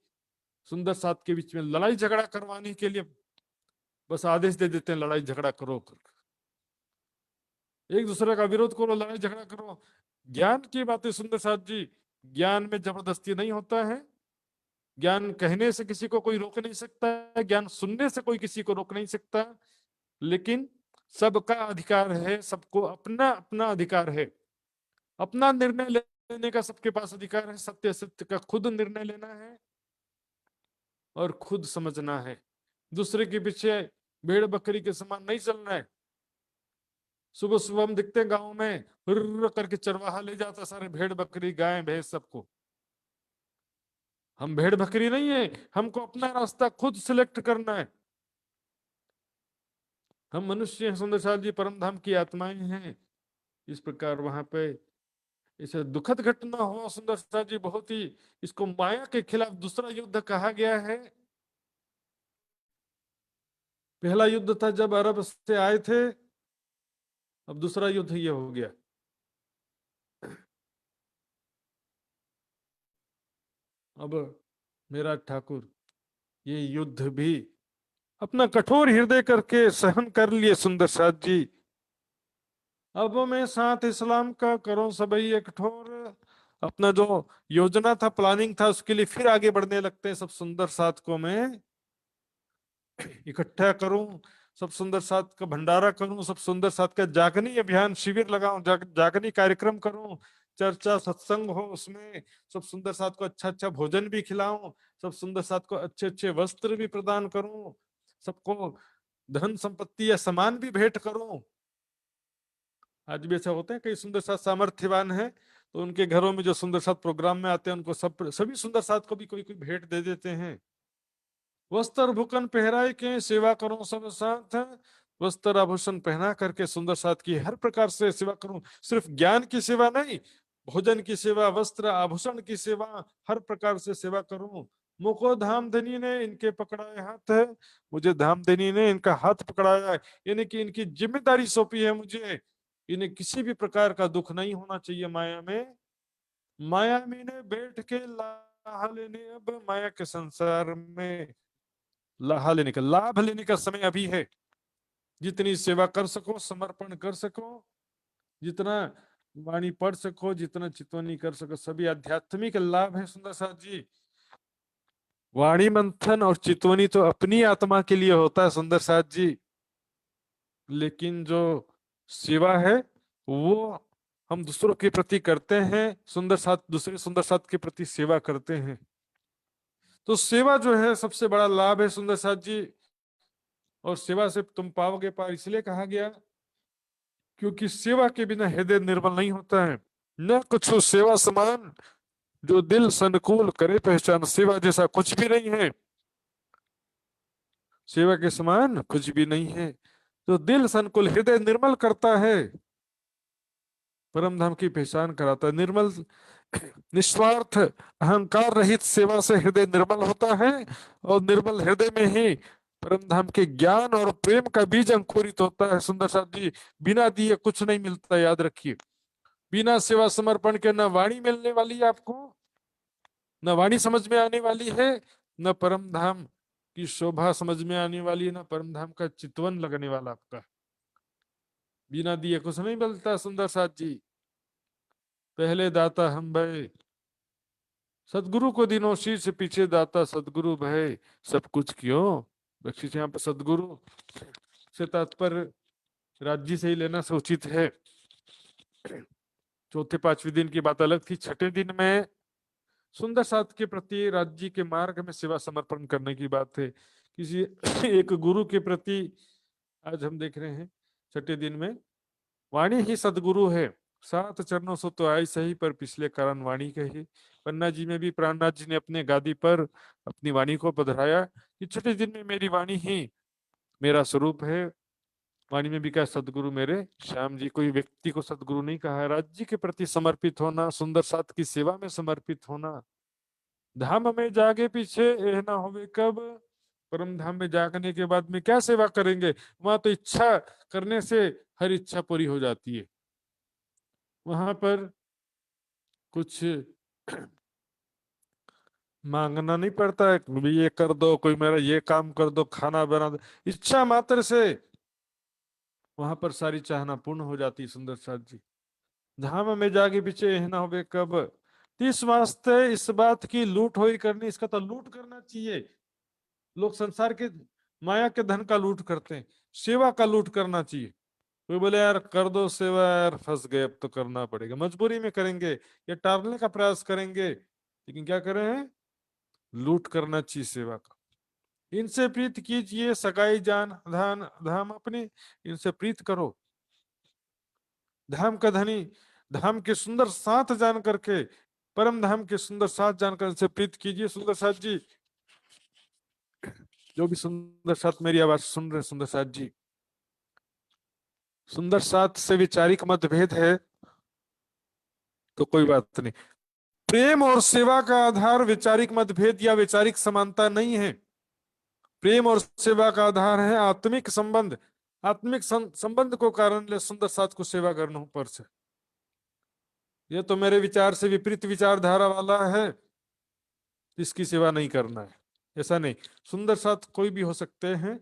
Speaker 2: सुंदर साथ के बीच में लड़ाई झगड़ा करवाने के लिए बस आदेश दे देते हैं, लड़ाई झगड़ा करो, एक दूसरे का विरोध करो, लड़ाई झगड़ा करो। ज्ञान की बात है सुंदर साथ जी, ज्ञान में जबरदस्ती नहीं होता है। ज्ञान कहने से किसी को कोई रोक नहीं सकता है, ज्ञान सुनने से कोई किसी को रोक नहीं सकता। लेकिन सबका अधिकार है, सबको अपना अपना अधिकार है, अपना निर्णय लेने का सबके पास अधिकार है। सत्य सत्य का खुद निर्णय लेना है और खुद समझना है। दूसरे के पीछे भेड़ बकरी के समान नहीं चलना है। सुबह सुबह हम दिखते हैं गाँव में, हुर्र करके चरवाहा ले जाता सारे भेड़ बकरी गाय भैंस सबको। हम भेड़ बकरी नहीं है, हमको अपना रास्ता खुद सिलेक्ट करना है। हम मनुष्य हैं सुंदर साथ जी, परम धाम की आत्माएं हैं। इस प्रकार वहां पे इसे दुखद घटना हुआ सुंदर साथ जी, बहुत ही। इसको माया के खिलाफ दूसरा युद्ध कहा गया है। पहला युद्ध था जब अरब से आए थे, अब दूसरा युद्ध ये हो गया। अब मेरा ठाकुर ये युद्ध भी अपना कठोर हृदय करके सहन कर लिए सुंदर साथ जी। अब मैं साथ इस्लाम का करो सबई ये कठोर, अपना जो योजना था, प्लानिंग था, उसके लिए फिर आगे बढ़ने लगते हैं। सब सुंदर साथ को मैं इकट्ठा करूं, सब सुंदर साथ का भंडारा करूं, सब सुंदर साथ का जागनी अभियान शिविर लगाऊं, जागनी कार्यक्रम करूं, चर्चा सत्संग हो उसमें, सब सुंदर साथ को अच्छा अच्छा भोजन भी खिलाऊं, सब सुंदर साथ को अच्छे अच्छे वस्त्र भी प्रदान करूं, सबको धन संपत्ति या सामान भी भेंट करूं। आज भी ऐसा होता है, कई सुंदर साथ सामर्थ्यवान है तो उनके घरों में जो सुंदर साथ प्रोग्राम में आते हैं उनको सभी सुंदर साथ को भी कोई कोई भेंट दे देते हैं। वस्त्र भूषण पहराए के सेवा करो सब साथ, वस्त्र आभूषण पहना करके सुंदर साथ की हर प्रकार से सेवा करूं। सिर्फ ज्ञान की सेवा नहीं, भोजन की सेवा, वस्त्र आभूषण की सेवा, हर प्रकार से सेवा करूं। मुको धामधनी ने इनके पकड़ाए हाथ है, मुझे धामधनी ने इनका हाथ पकड़ाया है, यानी कि इनकी जिम्मेदारी सौंपी है मुझे। इन्हें किसी भी प्रकार का दुख नहीं होना चाहिए माया में। माया में ने बैठ के लाहा लेने, अब माया के संसार में लाहा लेने का, लाभ लेने का समय अभी है। जितनी सेवा कर सको, समर्पण कर सको, जितना वाणी पढ़ सको, जितना चितवनी कर सको, सभी आध्यात्मिक लाभ है सुंदर साथ जी। वाणी मंथन और चितवनी तो अपनी आत्मा के लिए होता है सुंदर साथ जी, लेकिन जो सेवा है वो हम दूसरों के प्रति करते हैं। सुंदर साथ दूसरे सुंदर साथ के प्रति सेवा करते हैं, तो सेवा जो है सबसे बड़ा लाभ है सुंदर साथ जी। और सेवा से तुम पाओगे पार इसलिए कहा गया क्योंकि सेवा के बिना हृदय निर्मल नहीं होता है। न कुछ सेवा समान जो दिल संकुल करे पहचान, सेवा जैसा कुछ भी नहीं है, सेवा के समान कुछ भी नहीं है। जो दिल संकुल हृदय निर्मल करता है, परम धाम की पहचान कराता है। निर्मल निस्वार्थ अहंकार रहित सेवा से हृदय निर्मल होता है, और निर्मल हृदय में ही परम धाम के ज्ञान और प्रेम का बीज अंकुरित होता है सुंदर साथ जी। बिना दिए कुछ नहीं मिलता, याद रखिए। बिना सेवा समर्पण के न वाणी मिलने वाली है आपको, न वाणी समझ में आने वाली है, न परम धाम की शोभा समझ में आने वाली है, न परम धाम का चितवन लगने वाला आपका। बिना दिए कुछ नहीं मिलता सुंदर साथ जी। पहले दाता हम भय सदगुरु को दिनों शीश पीछे दाता सदगुरु भय, सब कुछ क्यों बख्शिश। यहाँ पर सदगुरु से तात्पर्य राज्य से ही लेना सोचित है। चौथे पांचवें दिन की बात अलग थी, छठे दिन में सुंदर साथ के प्रति राज्य के मार्ग में सेवा समर्पण करने की बात है। किसी एक गुरु के प्रति आज हम देख रहे हैं छठे दिन में वाणी ही सदगुरु है। सात चरणों से तो आई सही, पर पिछले कारण वाणी कही। पन्ना जी में भी प्राणनाथ जी ने अपने गादी पर अपनी वाणी को पधराया कि छठे दिन में मेरी वाणी ही मेरा स्वरूप है। वाणी में भी क्या, सदगुरु मेरे श्याम जी। कोई व्यक्ति को सदगुरु नहीं कहा है। राज्य के प्रति समर्पित होना, सुंदर साथ की सेवा में समर्पित होना। धाम में जागे पीछे यह ना होवे कब। परम धाम में जागने के बाद में क्या सेवा करेंगे? वहां तो इच्छा करने से हर इच्छा पूरी हो जाती है। वहां पर कुछ मांगना नहीं पड़ता है, भी ये कर दो, कोई मेरा ये काम कर दो, खाना बना दो। इच्छा मात्र से वहां पर सारी चाहना पूर्ण हो जाती है। सुंदर साथ जी, धाम में जागे पीछे यह ना होवे कब। तो इस वास्ते इस बात की लूट होई करनी, इसका तो लूट करना चाहिए। लोग संसार के माया के धन का लूट करते हैं, सेवा का लूट करना चाहिए। कोई बोले यार कर दो सेवा, यार फंस गए अब तो करना पड़ेगा, मजबूरी में करेंगे या टालने का प्रयास करेंगे, लेकिन क्या करें हैं, लूट करना चाहिए सेवा का। इनसे प्रीत कीजिए सगाई जान धान धाम अपने, इनसे प्रीत करो। धाम का धनी, धाम के सुंदर साथ जान करके, परम धाम के सुंदर साथ जानकर इनसे प्रीत कीजिए। सुंदर साथ जी, जो भी सुंदर साथ मेरी आवाज सुन रहे, सुंदर साथ जी, सुंदर साथ से वैचारिक मतभेद है तो कोई बात नहीं। प्रेम और सेवा का आधार वैचारिक मतभेद या वैचारिक समानता नहीं है। प्रेम और सेवा का आधार है आत्मिक संबंध। आत्मिक संबंध को कारण ले सुंदर साथ को सेवा करना ऊपर से। ये तो मेरे विचार से विपरीत विचारधारा वाला है, इसकी सेवा नहीं करना है, ऐसा नहीं। सुंदर साथ कोई भी हो सकते हैं,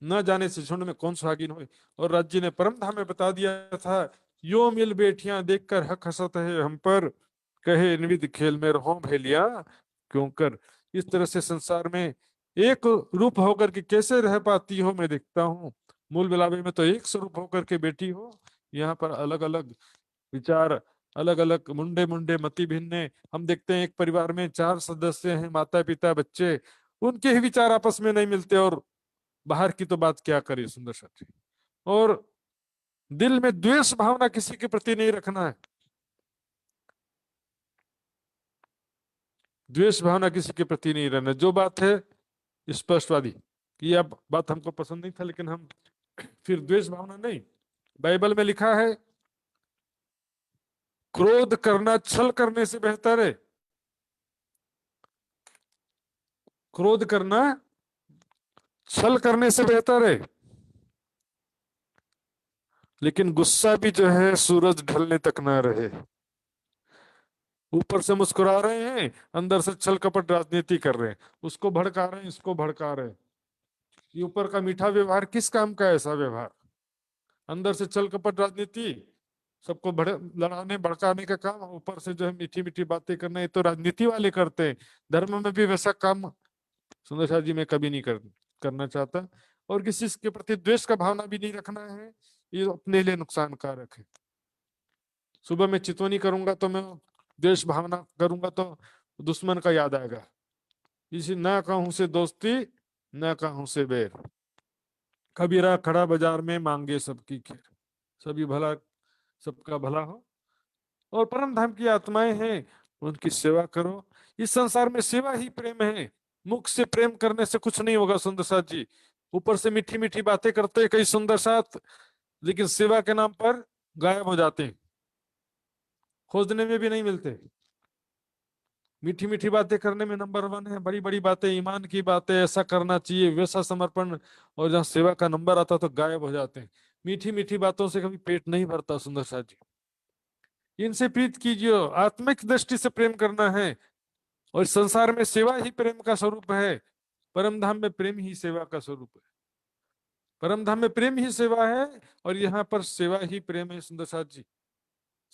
Speaker 2: न जाने से झुंड में कौन सुहागिन हो। और राज्य ने परम धाम में बता दिया था, यो मिल बेटियां देखकर हक हसत है हम पर, कहे निविद खेल में रहो भेलिया क्यों कर। इस तरह से संसार में एक रूप होकर के कैसे रह पाती हो, मैं देखता हूँ। मूल बिलावे में तो एक स्वरूप होकर के बेटी हो, यहाँ पर अलग अलग विचार, अलग अलग मुंडे मुंडे मति भिन्न। हम देखते हैं एक परिवार में 4 सदस्य हैं, माता पिता बच्चे, उनके ही विचार आपस में नहीं मिलते, और बाहर की तो बात क्या करे सुंदर साथी। और दिल में द्वेष भावना किसी के प्रति नहीं रखना है, द्वेष भावना किसी के प्रति नहीं रहना। जो बात है स्पष्टवादी कि यह बात हमको पसंद नहीं था, लेकिन हम फिर द्वेष भावना नहीं। बाइबल में लिखा है, क्रोध करना छल करने से बेहतर है। क्रोध करना छल करने से बेहतर है। लेकिन गुस्सा भी जो है सूरज ढलने तक ना रहे। ऊपर से मुस्कुरा रहे हैं, अंदर से छल कपट राजनीति कर रहे हैं, उसको भड़का रहे हैं, इसको भड़का रहे हैं। ये ऊपर का मीठा व्यवहार किस काम का है? ऐसा व्यवहार अंदर से छल कपट राजनीति, सबको लड़ाने भड़काने का काम, ऊपर से जो है मीठी मीठी बातें करना, ये तो राजनीति वाले करते हैं। धर्म में भी वैसा काम सुंदर शाह जी मैं कभी नहीं करना चाहता। और किसी के प्रति द्वेष का भावना भी नहीं रखना है, ये अपने लिए नुकसानकारक है। सुबह में चितवनी करूंगा तो मैं द्वेष भावना करूंगा तो दुश्मन का याद आएगा। इसी ना कहूं से दोस्ती, ना कहूं से बैर, कबीरा खड़ा बाजार में मांगे सबकी खैर। सभी भला, सबका भला हो। और परम धाम की आत्माएं हैं, उनकी सेवा करो। इस संसार में सेवा ही प्रेम है। मुख से प्रेम करने से कुछ नहीं होगा सुंदर साथ जी। ऊपर से मीठी मीठी बातें करते हैं कई सुंदर साथ, लेकिन सेवा के नाम पर गायब हो जाते हैं, खोजने में भी नहीं मिलते। मीठी मीठी बातें करने में नंबर 1 है, बड़ी बड़ी बातें, ईमान की बातें, ऐसा करना चाहिए, वैसा समर्पण, और जहाँ सेवा का नंबर आता तो गायब हो जाते हैं। मीठी मीठी बातों से कभी पेट नहीं भरता सुंदर साथ जी। इनसे प्रीत कीजिए, आत्मिक दृष्टि से प्रेम करना है। और संसार में सेवा ही प्रेम का स्वरूप है, परम धाम में प्रेम ही सेवा का स्वरूप है। परम धाम में प्रेम ही सेवा है, और यहाँ पर सेवा ही प्रेम है सुंदर साथ जी।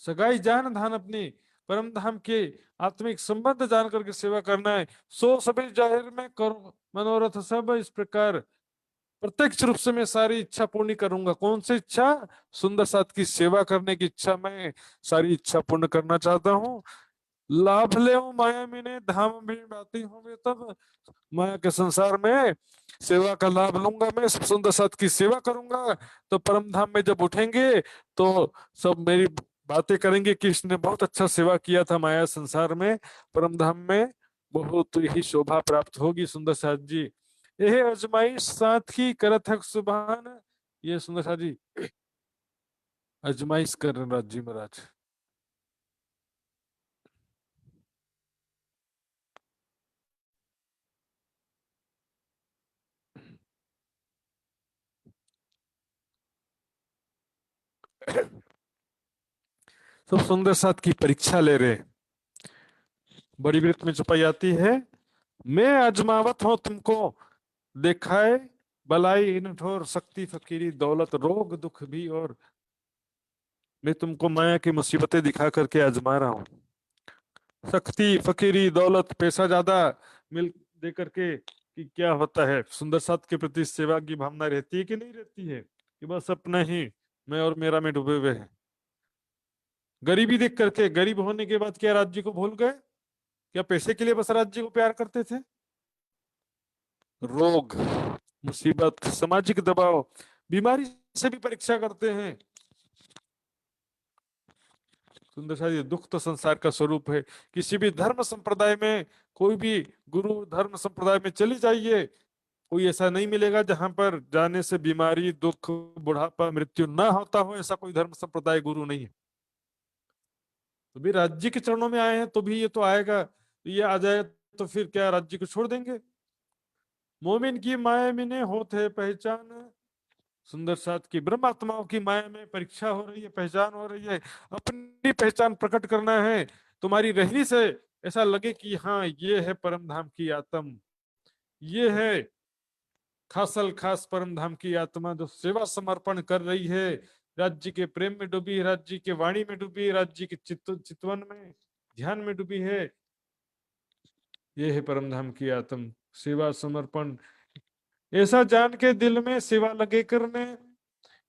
Speaker 2: सगाई जान धान अपनी, परम धाम के आत्मिक संबंध जान करके सेवा करना है। सो सभी जाहिर में करो मनोरथ सब इस प्रकार, प्रत्यक्ष रूप से मैं सारी इच्छा पूर्ण करूंगा। कौन सी इच्छा? सुंदर साथ की सेवा करने की इच्छा, मैं सारी इच्छा पूर्ण करना चाहता हूँ। लाभ ले माया मिने धाम में बातें होंगे तब। माया के संसार में सेवा का लाभ लूंगा, मैं सब सुंदर साथ की सेवा करूंगा, तो परम धाम में जब उठेंगे तो सब मेरी बातें करेंगे कि इसने बहुत अच्छा सेवा किया था माया संसार में। परम धाम में बहुत ही शोभा प्राप्त होगी सुंदर साथ जी। यह अजमाइश साथ ही करत है सुभान। ये सुंदर साथ जी अजमाइश कर रहे राज जी महाराज। सब सुंदर साथ की परीक्षा ले रहे हैं। बड़ी वृत्त में छुपाई आती है, मैं अजमावत हूं तुमको दिखाए भलाई इन ठोर शक्ति फकीरी दौलत रोग दुख भी, और मैं तुमको माया की मुसीबतें दिखा करके आजमा रहा हूँ। शक्ति फकीरी दौलत पैसा ज्यादा मिल दे करके कि क्या होता है, सुंदर साथ के प्रति सेवा की भावना रहती है कि नहीं रहती है, कि बस अपना ही मैं और मेरा में डूबे हुए हैं। गरीबी देख करके, गरीब होने के बाद क्या राज्य को भूल गए? क्या पैसे के लिए बस राज्य को प्यार करते थे? रोग मुसीबत सामाजिक दबाव बीमारी से भी परीक्षा करते हैं। सुंदर सा ये दुख तो संसार का स्वरूप है। किसी भी धर्म संप्रदाय में, कोई भी गुरु धर्म संप्रदाय में चली जाइए, कोई ऐसा नहीं मिलेगा जहां पर जाने से बीमारी दुख बुढ़ापा मृत्यु ना होता हो। ऐसा कोई धर्म संप्रदाय गुरु नहीं है। तो भी राज्य के चरणों में आए हैं तो भी ये तो आएगा, ये आ जाए तो फिर क्या राज्य को छोड़ देंगे? मोमिन की माया में होते है पहचान। सुंदर साथ की ब्रह्मात्माओं की माया में परीक्षा हो रही है, पहचान हो रही है। अपनी पहचान प्रकट करना है। तुम्हारी रहनी से ऐसा लगे कि हाँ ये है परम धाम की आत्म, ये है खासल खास परम धाम की आत्मा जो सेवा समर्पण कर रही है, राज्य के प्रेम में डूबी है, राज्य के वाणी में डूबी है, राज्य के चितवन में ध्यान में डूबी है। ये है परम धाम की आत्म सेवा समर्पण। ऐसा जान के दिल में सेवा लगे करने,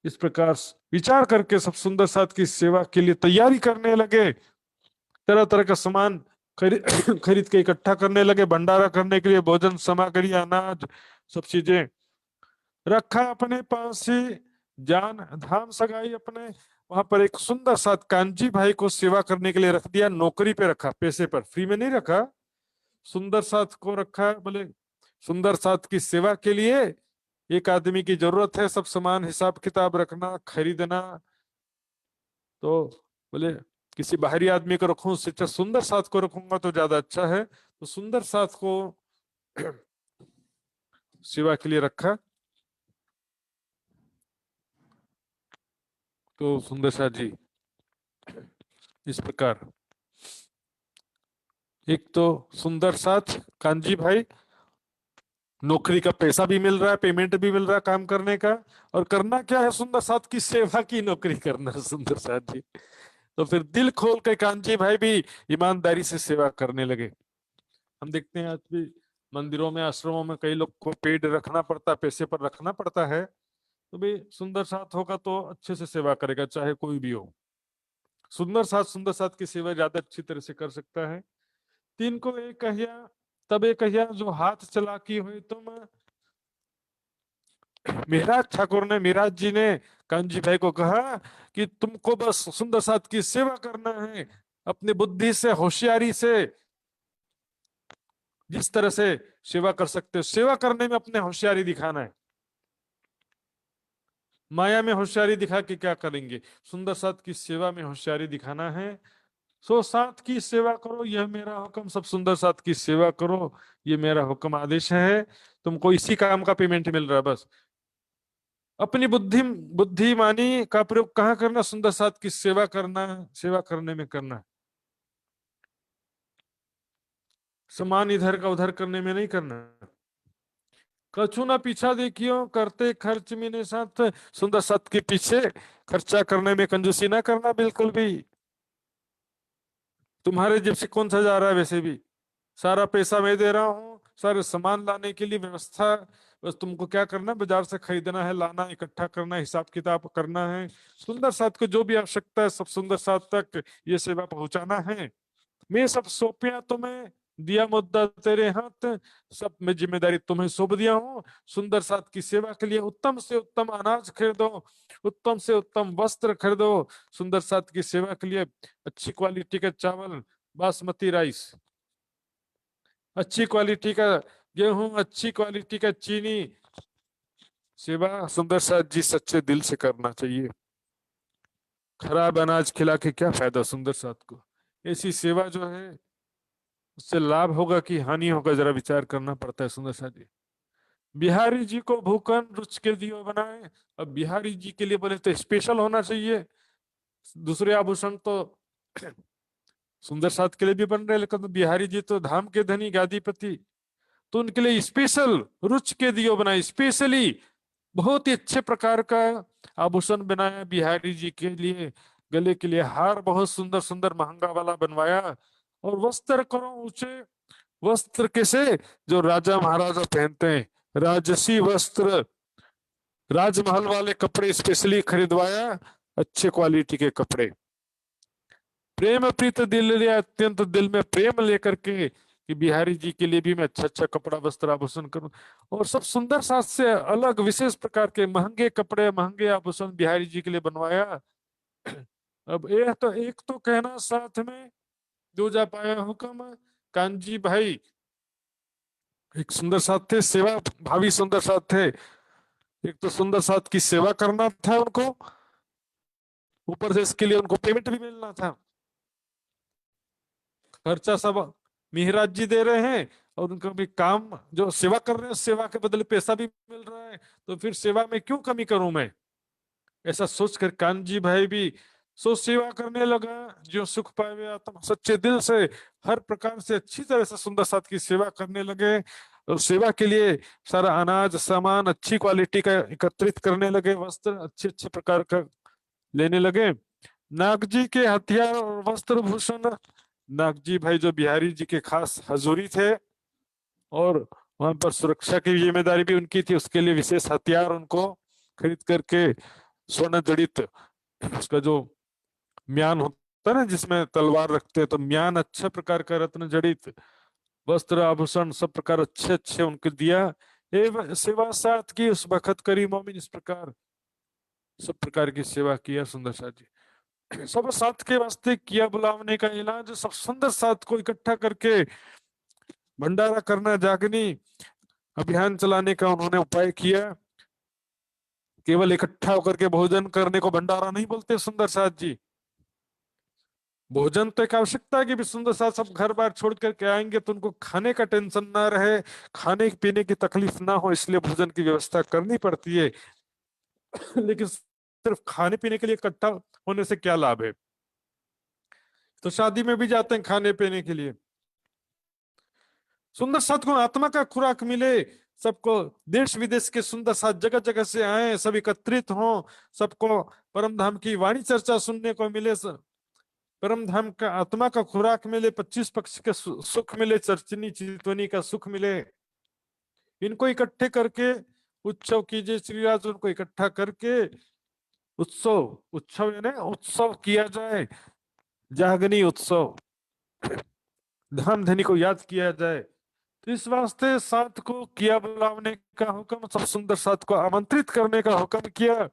Speaker 2: इस प्रकार विचार करके सब सुंदर साथ की सेवा के लिए तैयारी करने लगे। तरह तरह का सामान खरीद खरीद के इकट्ठा करने लगे, भंडारा करने के लिए भोजन सामग्री अनाज सब चीजें रखा अपने पास ही। जान धाम सगाई अपने वहां पर एक सुंदर साथ कांजी भाई को सेवा करने के लिए रख दिया, नौकरी पे रखा, पैसे पर, फ्री में नहीं रखा। सुंदर साथ को रखा, बोले सुंदर साथ की सेवा के लिए एक आदमी की जरूरत है, सब सामान हिसाब किताब रखना खरीदना। तो बोले किसी बाहरी आदमी को रखूं उससे अच्छा सुंदर साथ को रखूंगा तो ज्यादा अच्छा है। तो सुंदर साथ को सेवा के लिए रखा। तो सुंदर साथ जी इस प्रकार, एक तो सुंदर साथ कांजी भाई, नौकरी का पैसा भी मिल रहा है, पेमेंट भी मिल रहा है काम करने का, और करना क्या है सुंदर साथ की सेवा की नौकरी करना है सुंदर साथ जी। तो फिर दिल खोल के कांजी भाई भी ईमानदारी से सेवा करने लगे। हम देखते हैं आज भी मंदिरों में आश्रमों में कई लोग को पेड रखना पड़ता है, पैसे पर रखना पड़ता है। तो भी सुंदर साथ होगा तो अच्छे से सेवा करेगा चाहे कोई भी हो। सुंदर साथ की सेवा ज्यादा अच्छी तरह से कर सकता है। तीन को एक कहिया तब एक कहिया जो हाथ चलाकी हुई तुम। मेहराज ठाकुर ने, मेहराज जी ने कांजी भाई को कहा कि तुमको बस सुंदर साथ की सेवा करना है, अपनी बुद्धि से होशियारी से जिस तरह से सेवा कर सकते हो सेवा करने में अपने होशियारी दिखाना है। माया में होशियारी दिखा के क्या करेंगे, सुंदर साथ की सेवा में होशियारी दिखाना है। सो साथ की सेवा करो यह मेरा हुक्म, सब सुंदर साथ की सेवा करो ये मेरा हुक्म आदेश है। तुमको इसी काम का पेमेंट मिल रहा है बस। अपनी बुद्धिमानी का प्रयोग कहाँ करना, सुंदर साथ की सेवा करना, सेवा करने में करना। सामान इधर का उधर करने में नहीं करना। कछु ना पीछा देखियो करते खर्च मेरे साथ, सुंदर साथ के पीछे खर्चा करने में कंजूसी ना करना बिल्कुल भी। तुम्हारे जेब से कौन सा जा रहा है, वैसे भी सारा पैसा मैं दे रहा हूँ, सारे सामान लाने के लिए व्यवस्था बस तुमको क्या करना, बाजार से खरीदना है, लाना, इकट्ठा करना, हिसाब किताब करना है। सुंदर साथ को जो भी आवश्यकता है सब सुंदर साथ तक ये सेवा पहुंचाना है। मैं सब सौंपिया तुम्हें, दिया मुद्दा तेरे हाथ, सब में जिम्मेदारी तुम्हें सौंप दिया हूँ। सुंदर साथ की सेवा के लिए उत्तम से उत्तम अनाज खरीदो, उत्तम से उत्तम वस्त्र खरीदो। सुंदर साथ की सेवा के लिए अच्छी क्वालिटी का चावल, बासमती राइस, अच्छी क्वालिटी का गेहूं, अच्छी क्वालिटी का चीनी। सेवा सुंदर साथ जी सच्चे दिल से करना चाहिए। खराब अनाज खिला के क्या फायदा सुंदर साथ को। ऐसी सेवा जो है उससे लाभ होगा कि हानि होगा, जरा विचार करना पड़ता है सुंदर साथ जी। बिहारी जी को भूखन रुच के दियो बनाए। अब बिहारी जी के लिए बोले तो स्पेशल होना चाहिए। दूसरे आभूषण तो सुंदर साथ के लिए भी बन रहे, लेकिन तो बिहारी जी तो धाम के धनी गादीपति, तो उनके लिए स्पेशल रुच के दियो बनाए, स्पेशली बहुत ही अच्छे प्रकार का आभूषण बनाया बिहारी जी के लिए। गले के लिए हार बहुत सुंदर सुंदर महंगा वाला बनवाया। और वस्त्र करो ऊंचे, वस्त्र कैसे, जो राजा महाराजा पहनते हैं, राजसी वस्त्र, राजमहल वाले कपड़े स्पेशली खरीदवाया, अच्छे क्वालिटी के कपड़े। प्रेम प्रीत दिल लिया, अत्यंत दिल में प्रेम लेकर के कि बिहारी जी के लिए भी मैं अच्छा अच्छा कपड़ा वस्त्र आभूषण करूं। और सब सुंदर साज से अलग विशेष प्रकार के महंगे कपड़े महंगे आभूषण बिहारी जी के लिए बनवाया। अब एक तो कहना साथ में, दूजा पाया हुक्म। कांजी भाई एक सुंदर साथ थे, सेवा भावी सुंदर साथ थे। एक तो सुंदर साथ की सेवा करना था उनको, ऊपर से इसके लिए उनको पेमेंट भी मिलना था। खर्चा सब मिहराज जी दे रहे हैं, और उनका भी काम जो सेवा कर रहे हैं सेवा के बदले पैसा भी मिल रहा है, तो फिर सेवा में क्यों कमी करूं मैं। ऐसा सोचकर कानजी भाई भी सो सेवा करने लगा। जो सुख पावे आत्मा, सच्चे दिल से हर प्रकार से अच्छी तरह से सुंदर साथ की सेवा करने लगे। और सेवा के लिए सारा अनाज सामान अच्छी क्वालिटी का एकत्रित करने लगे, वस्त्र अच्छे अच्छे प्रकार का लेने लगे। नाग जी के हथियार और वस्त्र भूषण, नागजी भाई जो बिहारी जी के खास हजूरी थे, और वहां पर सुरक्षा की जिम्मेदारी भी उनकी थी, उसके लिए विशेष हथियार उनको खरीद करके, स्वर्ण जड़ित उसका जो म्यान होता है ना जिसमें तलवार रखते हैं, तो म्यान अच्छा प्रकार का रत्न जड़ित वस्त्र आभूषण सब प्रकार अच्छे अच्छे उनको दिया। एवं सेवा साथ की उस बखत करी मोमिन, इस प्रकार सब प्रकार की सेवा किया सुंदर साथ जी। सब साथ के वास्ते किया बुलावने का इलाज, सब सुंदर साथ को इकट्ठा करके भंडारा करना, जागनी अभियान चलाने का उन्होंने उपाय किया। केवल इकट्ठा होकर के भोजन करने को भंडारा नहीं बोलते सुंदर साथ जी। भोजन तो एक आवश्यकता है कि भी सुंदर साथ सब घर बार छोड़ करके आएंगे तो उनको खाने का टेंशन ना रहे, खाने पीने की तकलीफ ना हो, इसलिए भोजन की व्यवस्था करनी पड़ती है। लेकिन सिर्फ खाने पीने के लिए इकट्ठा होने से क्या लाभ है। तो शादी में भी जाते हैं खाने पीने के लिए। सुंदर साथ को आत्मा का खुराक मिले, सबको देश विदेश के सुंदर साथ जगह जगह से आए, सब एकत्रित हों, सबको परम धाम की वाणी चर्चा सुनने को मिले, परम धाम का आत्मा का खुराक मिले, 25 पक्ष के सुख मिले, चर्चनी चितवनी का सुख मिले। इनको इकट्ठे करके उत्सव कीजिए श्री राज, उनको इकट्ठा करके उत्सव, उत्सव यानी उत्सव किया जाए, जागनी उत्सव, धाम धनी को याद किया जाए। तो इस वास्ते साथ को किया बुलावने का हुक्म, सब सुंदर साथ को आमंत्रित करने का हुक्म किया।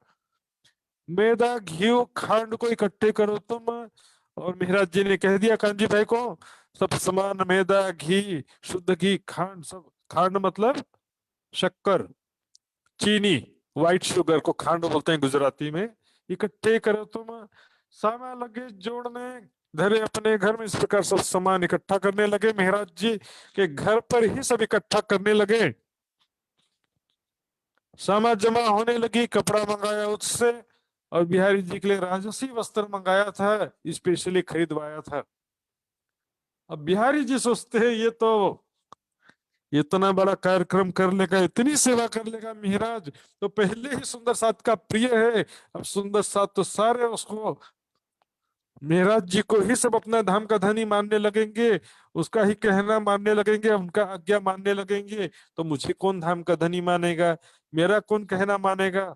Speaker 2: मैदा घी खांड को इकट्ठे करो तुम। और महाराज जी ने कह दिया कांजी भाई को, सब सामान मैदा घी शुद्ध घी खांड, सब खांड मतलब शक्कर, चीनी, व्हाइट शुगर को खांड बोलते हैं गुजराती में, इकट्ठे करो तुम। सामा लगे जोड़ने, धरे अपने घर में, इस प्रकार सब सामान इकट्ठा करने लगे। महाराज जी के घर पर ही सब इकट्ठा करने लगे। सामा जमा होने लगी, कपड़ा मंगाया उससे, और बिहारी जी के लिए राजसी वस्त्र मंगाया था, स्पेशली खरीदवाया था। अब बिहारी जी सोचते हैं ये तो इतना बड़ा कार्यक्रम कर लेगा, इतनी सेवा कर लेगा महाराज, तो पहले ही सुंदर साथ का प्रिय है। अब सुंदर साथ तो सारे उसको, महाराज जी को ही सब अपना धाम का धनी मानने लगेंगे, उसका ही कहना मानने लगेंगे, उनका आज्ञा मानने लगेंगे, तो मुझे कौन धाम का धनी मानेगा, मेरा कौन कहना मानेगा।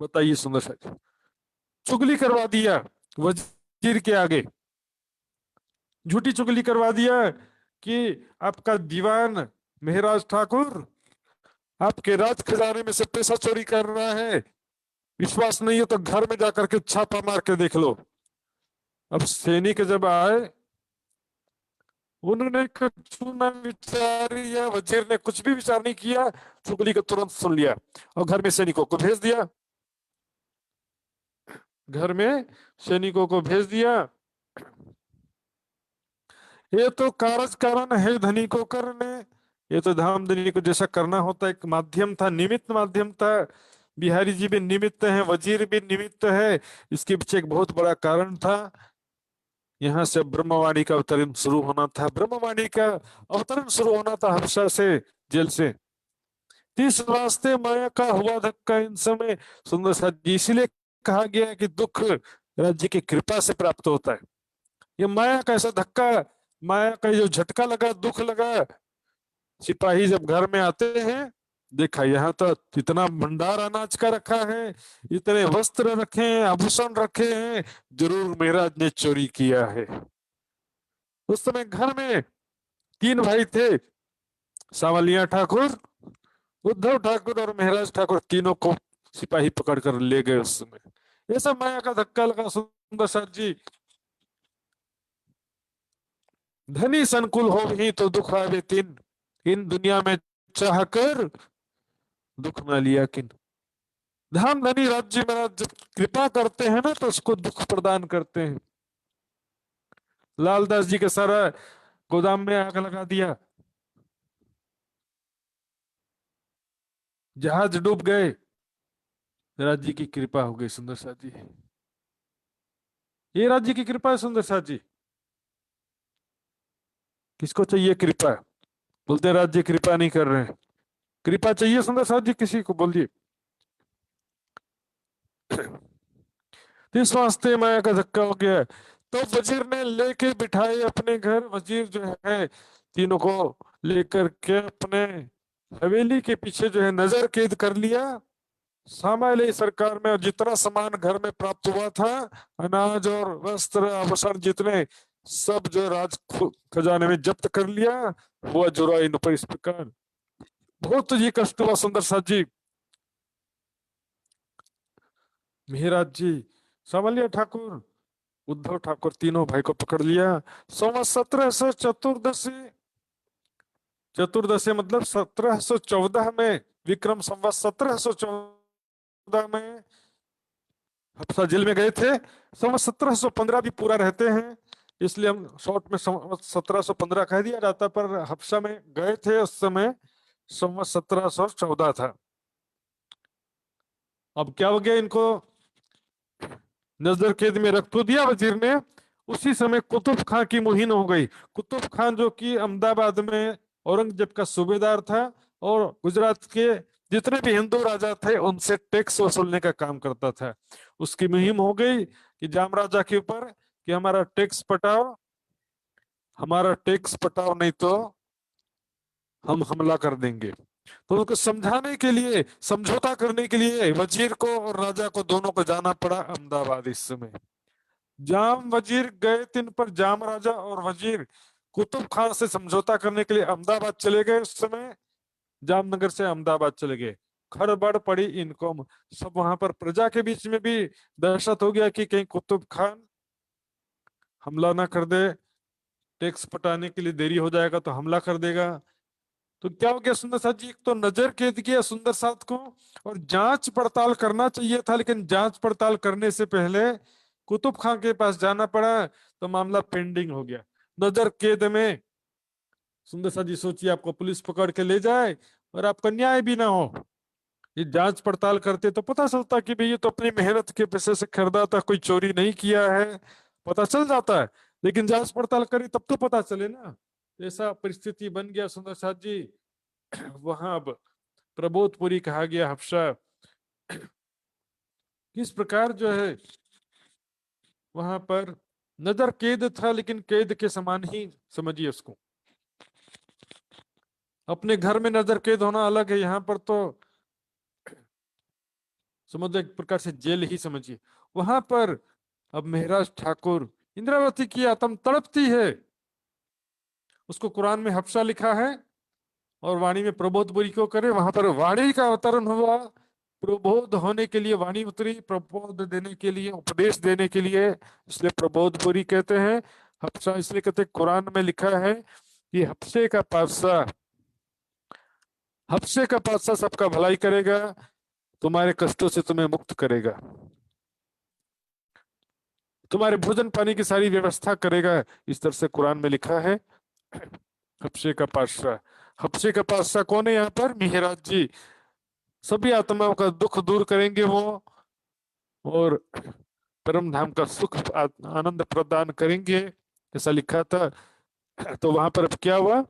Speaker 2: बताइए सुंदर साथ, चुगली करवा दिया वजीर के आगे। झूठी चुगली करवा दिया कि आपका दीवान मेहराज ठाकुर आपके राज खजाने में से पैसा चोरी कर रहा है। विश्वास नहीं है तो घर में जाकर के छापा मार के देख लो। अब सैनिक जब आए, उन्होंने कुछ ना विचार या वजीर ने कुछ भी विचार नहीं किया, चुगली को तुरंत सुन लिया और घर में सैनिकों को भेज दिया। घर में सैनिकों को भेज दिया। ये तो कारज कारण है धनी को करने, ये तो धामधनी को जैसा करना होता, एक माध्यम था, निमित्त माध्यम था। बिहारी जी भी निमित्त है, वजीर भी निमित्त है, इसके पीछे एक बहुत बड़ा कारण था। यहाँ से ब्रह्मवाणी का अवतरण शुरू होना था, ब्रह्मवाणी का अवतरण शुरू होना था हबशा से, जेल से। तीस वास्ते माया का हुआ धक्का इन समय सुंदर सा जी, इसीलिए कहा गया है कि दुख राज्य की कृपा से प्राप्त होता है। ये माया का ऐसा धक्का, माया का जो झटका लगा, दुख लगा। सिपाही जब घर में आते हैं, देखा यहाँ तो इतना भंडार अनाज का रखा है, इतने वस्त्र रखे हैं, आभूषण रखे हैं, जरूर महाराज ने चोरी किया है। उस समय घर में तीन भाई थे, सांवलिया ठाकुर, उद्धव ठाकुर और महाराज ठाकुर, तीनों को सिपाही पकड़ कर ले गए उस समय। ऐसा माया का धक्का लगा सुंदर साथ जी। धनी संकुल हो ही तो दुख आवे तीन, इन दुनिया में चाह कर दुख न लिया किन। धाम धनी राज्य महाराज जब कृपा करते हैं ना तो उसको दुख प्रदान करते हैं। लालदास जी के सारा गोदाम में आग लगा दिया, जहाज डूब गए, राज्य की कृपा हो गई सुंदर साथ जी। ये राज्य की कृपा है सुंदर साथ जी। किसको चाहिए कृपा? बोलते राज्य कृपा नहीं कर रहे हैं। कृपा चाहिए सुंदर साथ जी, किसी को बोलिए। इस वास्ते माया का धक्का हो गया। तो वजीर ने लेके बिठाए अपने घर, वजीर जो है तीनों को लेकर के अपने हवेली के पीछे जो है नजर कैद कर लिया। सामान्य सरकार में जितना सामान घर में प्राप्त हुआ था, अनाज और वस्त्र आभूषण जितने, सब जो खजाने में जब्त कर लिया। हुआ जुरा इन पर इस प्रकार। बहुत जी कष्ट हुआ सुंदर साथ जी। मेहराज जी, सांवलिया ठाकुर, उद्धव ठाकुर, तीनों भाई को पकड़ लिया। संवत 1714, चतुर्दशी मतलब 1714 में, विक्रम संवत 1714 में हफ्सा जेल में गए थे। संवत 1715 भी पूरा रहते हैं, इसलिए हम शॉर्ट में संवत 1715 कह दिया जाता, पर हफ्सा में गए थे उस समय संवत 1714 था। अब क्या हो गया, इनको नजर कैद में रख तो दिया वजीर ने। उसी समय कुतुब खां की मुहिम हो गई। कुतुब खां जो कि अहमदाबाद में औरंगजेब का सूबेदार था और गुजरात के जितने भी हिंदू राजा थे उनसे टैक्स वसूलने का काम करता था। उसकी मुहिम हो गई कि जाम राजा के ऊपर कि हमारा टैक्स पटाओ, हमारा टैक्स पटाओ, नहीं तो हम हमला कर देंगे। तो उनको समझाने के लिए, समझौता करने के लिए वजीर को और राजा को दोनों को जाना पड़ा अहमदाबाद। इस समय जाम वजीर गए, तीन पर जाम राजा और वजीर कुतुब खान से समझौता करने के लिए अहमदाबाद चले गए। उस समय जामनगर से अहमदाबाद चले गए। खड़बड़ पड़ी इनको, सब वहां पर प्रजा के बीच में भी दहशत हो गया कि कहीं कुतुब खान हमला ना कर दे, टैक्स पटाने के लिए देरी हो जाएगा तो हमला कर देगा। तो क्या हो गया सुंदर साथ जी, एक तो नजर कैद किया सुंदर साथ को, और जांच पड़ताल करना चाहिए था, लेकिन जांच पड़ताल करने से पहले कुतुब खां के पास जाना पड़ा, तो मामला पेंडिंग हो गया। नजर कैद में सुंदर साथ जी सोचिए, आपको पुलिस पकड़ के ले जाए और आपका न्याय भी ना हो। ये जांच पड़ताल करते तो पता चलता कि भाई ये तो अपनी मेहनत के पैसे से खरीदा था, कोई चोरी नहीं किया है, पता चल जाता है। लेकिन जांच पड़ताल करी तब तो पता चले ना। ऐसा परिस्थिति बन गया सुंदर साथ जी। वहां अब प्रबोधपुरी कहा गया हफ्सा, किस प्रकार जो है वहां पर नजर कैद था, लेकिन कैद के समान ही समझिए उसको। अपने घर में नजर कैद होना अलग है, यहाँ पर तो समझो एक प्रकार से जेल ही समझिए। वहां पर अब महाराज ठाकुर, इंद्रावती की आत्म तड़पती है, उसको कुरान में हफ्सा लिखा है और वाणी में प्रबोधपुरी को करे, वहां पर वाणी का अवतरण हुआ, प्रबोध होने के लिए वाणी उतरी, प्रबोध देने के लिए, उपदेश देने के लिए, इसलिए प्रबोधपुरी कहते हैं। हफ्सा इसलिए कहते हैं, कुरान में लिखा है कि हफ्से का पातशाह सबका भलाई करेगा, तुम्हारे कष्टों से तुम्हें मुक्त करेगा, तुम्हारे भोजन पानी की सारी व्यवस्था करेगा, इस तरह से कुरान में लिखा है। हफ्से का पातशाह, हफ्से का पातशाह कौन है यहाँ पर? मिहराज जी। सभी आत्माओं का दुख दूर करेंगे वो, और परम धाम का सुख आनंद प्रदान करेंगे, ऐसा लिखा था। तो वहां पर अब क्या हुआ?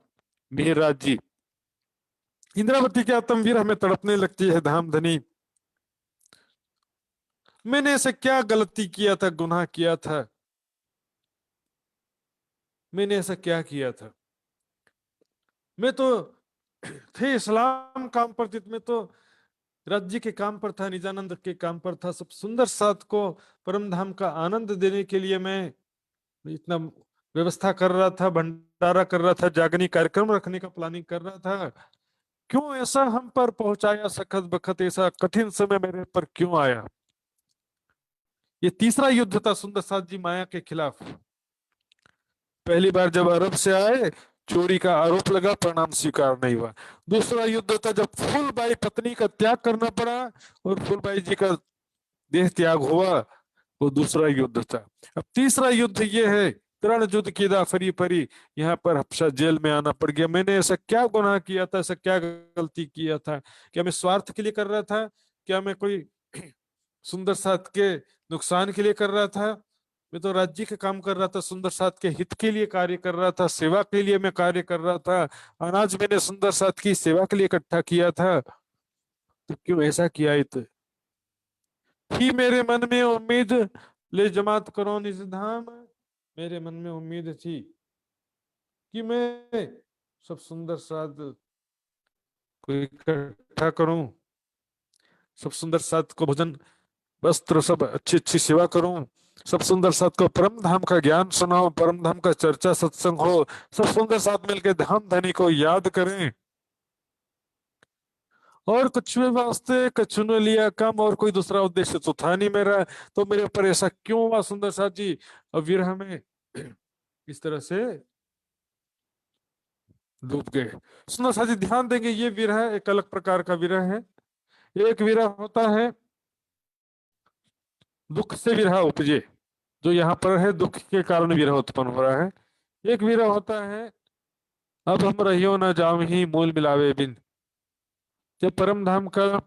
Speaker 2: मिहराज जी, इंद्रावती के आत्म विरह में तड़पने लगती है धाम धनी, मैंने ऐसा क्या गलती किया था, गुनाह किया था, मैंने ऐसा क्या किया था? मैं तो थे इस्लाम काम पर, जितने तो राज्य के काम पर था, निजानंद के काम पर था, सब सुंदर साथ को परम धाम का आनंद देने के लिए मैं इतना व्यवस्था कर रहा था, भंडारा कर रहा था, जागनी कार्यक्रम रखने का प्लानिंग कर रहा था। क्यों ऐसा हम पर पहुंचाया सखत बखत, ऐसा कठिन समय मेरे पर क्यों आया? ये तीसरा युद्ध था सुंदर साथ जी माया के खिलाफ। पहली बार जब अरब से आए, चोरी का आरोप लगा, परिणाम स्वीकार नहीं हुआ। दूसरा युद्ध था जब फूलबाई पत्नी का त्याग करना पड़ा और फूलबाई जी का देह त्याग हुआ, वो दूसरा युद्ध था। अब तीसरा युद्ध ये है, तरण युद्ध की फरी फरी, यहाँ पर हफ्सा जेल में आना पड़ गया। मैंने ऐसा क्या गुनाह किया था, ऐसा क्या गलती किया था? क्या मैं स्वार्थ के लिए कर रहा था? क्या मैं कोई सुंदर साथ के नुकसान के लिए कर रहा था? मैं तो राज्य के काम कर रहा था, सुंदर साथ के हित के लिए कार्य कर रहा था, सेवा के लिए मैं कार्य कर रहा था। अनाज मैंने सुंदर साथ की सेवा के लिए इकट्ठा किया था, तो क्यों ऐसा किया? ही मेरे मन में उम्मीद ले जमात करो निज धाम, मेरे मन में उम्मीद थी कि मैं सब सुंदर साथ को इकट्ठा करूं, सब सुंदर साथ को भोजन वस्त्र सब अच्छी अच्छी सेवा करूं, सब सुंदर साथ को परम धाम का ज्ञान सुनाओ, परम धाम का चर्चा सत्संग हो, सब सुंदर साथ मिलकर धाम धनी को याद करें, और कुछ भी वास्ते कछु न लिया कम, और कोई दूसरा उद्देश्य तो था नहीं मेरा। तो मेरे ऊपर ऐसा क्यों हुआ सुंदर साथ जी? अब विरह में इस तरह से डूब गए। सुंदर साथ जी ध्यान देंगे, ये विरह एक अलग प्रकार का विरह है। एक विरह होता है दुख से विरह उपजे, जो यहाँ पर है दुख के कारण विरह उत्पन्न हो रहा है। एक विरह होता है अब हम रहियो न जाम ही मूल मिलावे बिन, जब परम धाम का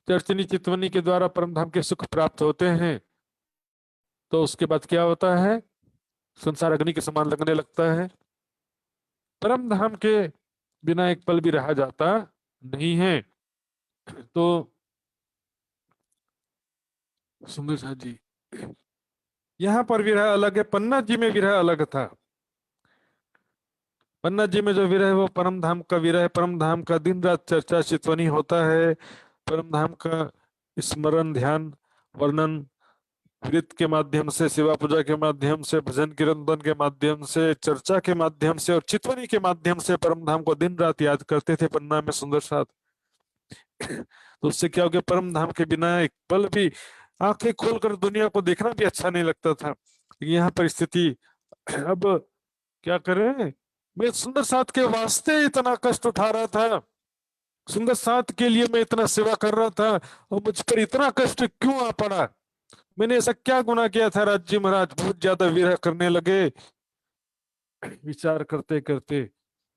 Speaker 2: चर्चनी चितवनी के द्वारा परम धाम के सुख प्राप्त होते हैं, तो उसके बाद क्या होता है? संसार अग्नि के समान लगने लगता है। परम धाम के बिना एक पल भी रहा जाता नहीं है। तो सुंदर साथ जी, यहाँ पर विरह अलग है, पन्ना जी में विरह अलग था। पन्ना जी में जो विरह है वो परम धाम का विरह है। परम धाम का दिन रात चर्चा चितवनी होता है, परम धाम का स्मरण ध्यान वर्णन वृत्त के माध्यम से, सेवा पूजा के माध्यम से, भजन कीर्तन के माध्यम से, चर्चा के माध्यम से और चितवनी के माध्यम से परम धाम को दिन रात याद करते थे पन्ना में सुंदर साथ। तो उससे क्या हो गया? परम धाम के बिना एक पल भी आंखें खोलकर दुनिया को देखना भी अच्छा नहीं लगता था। यहाँ पर स्थिति अब क्या करें? मैं सुंदर साथ के वास्ते इतना कष्ट उठा रहा था, सुंदर साथ के लिए मैं इतना सेवा कर रहा था, और मुझ पर इतना कष्ट क्यों आ पड़ा? मैंने ऐसा क्या गुनाह किया था? राज्य महाराज बहुत ज्यादा विरह करने लगे। विचार करते करते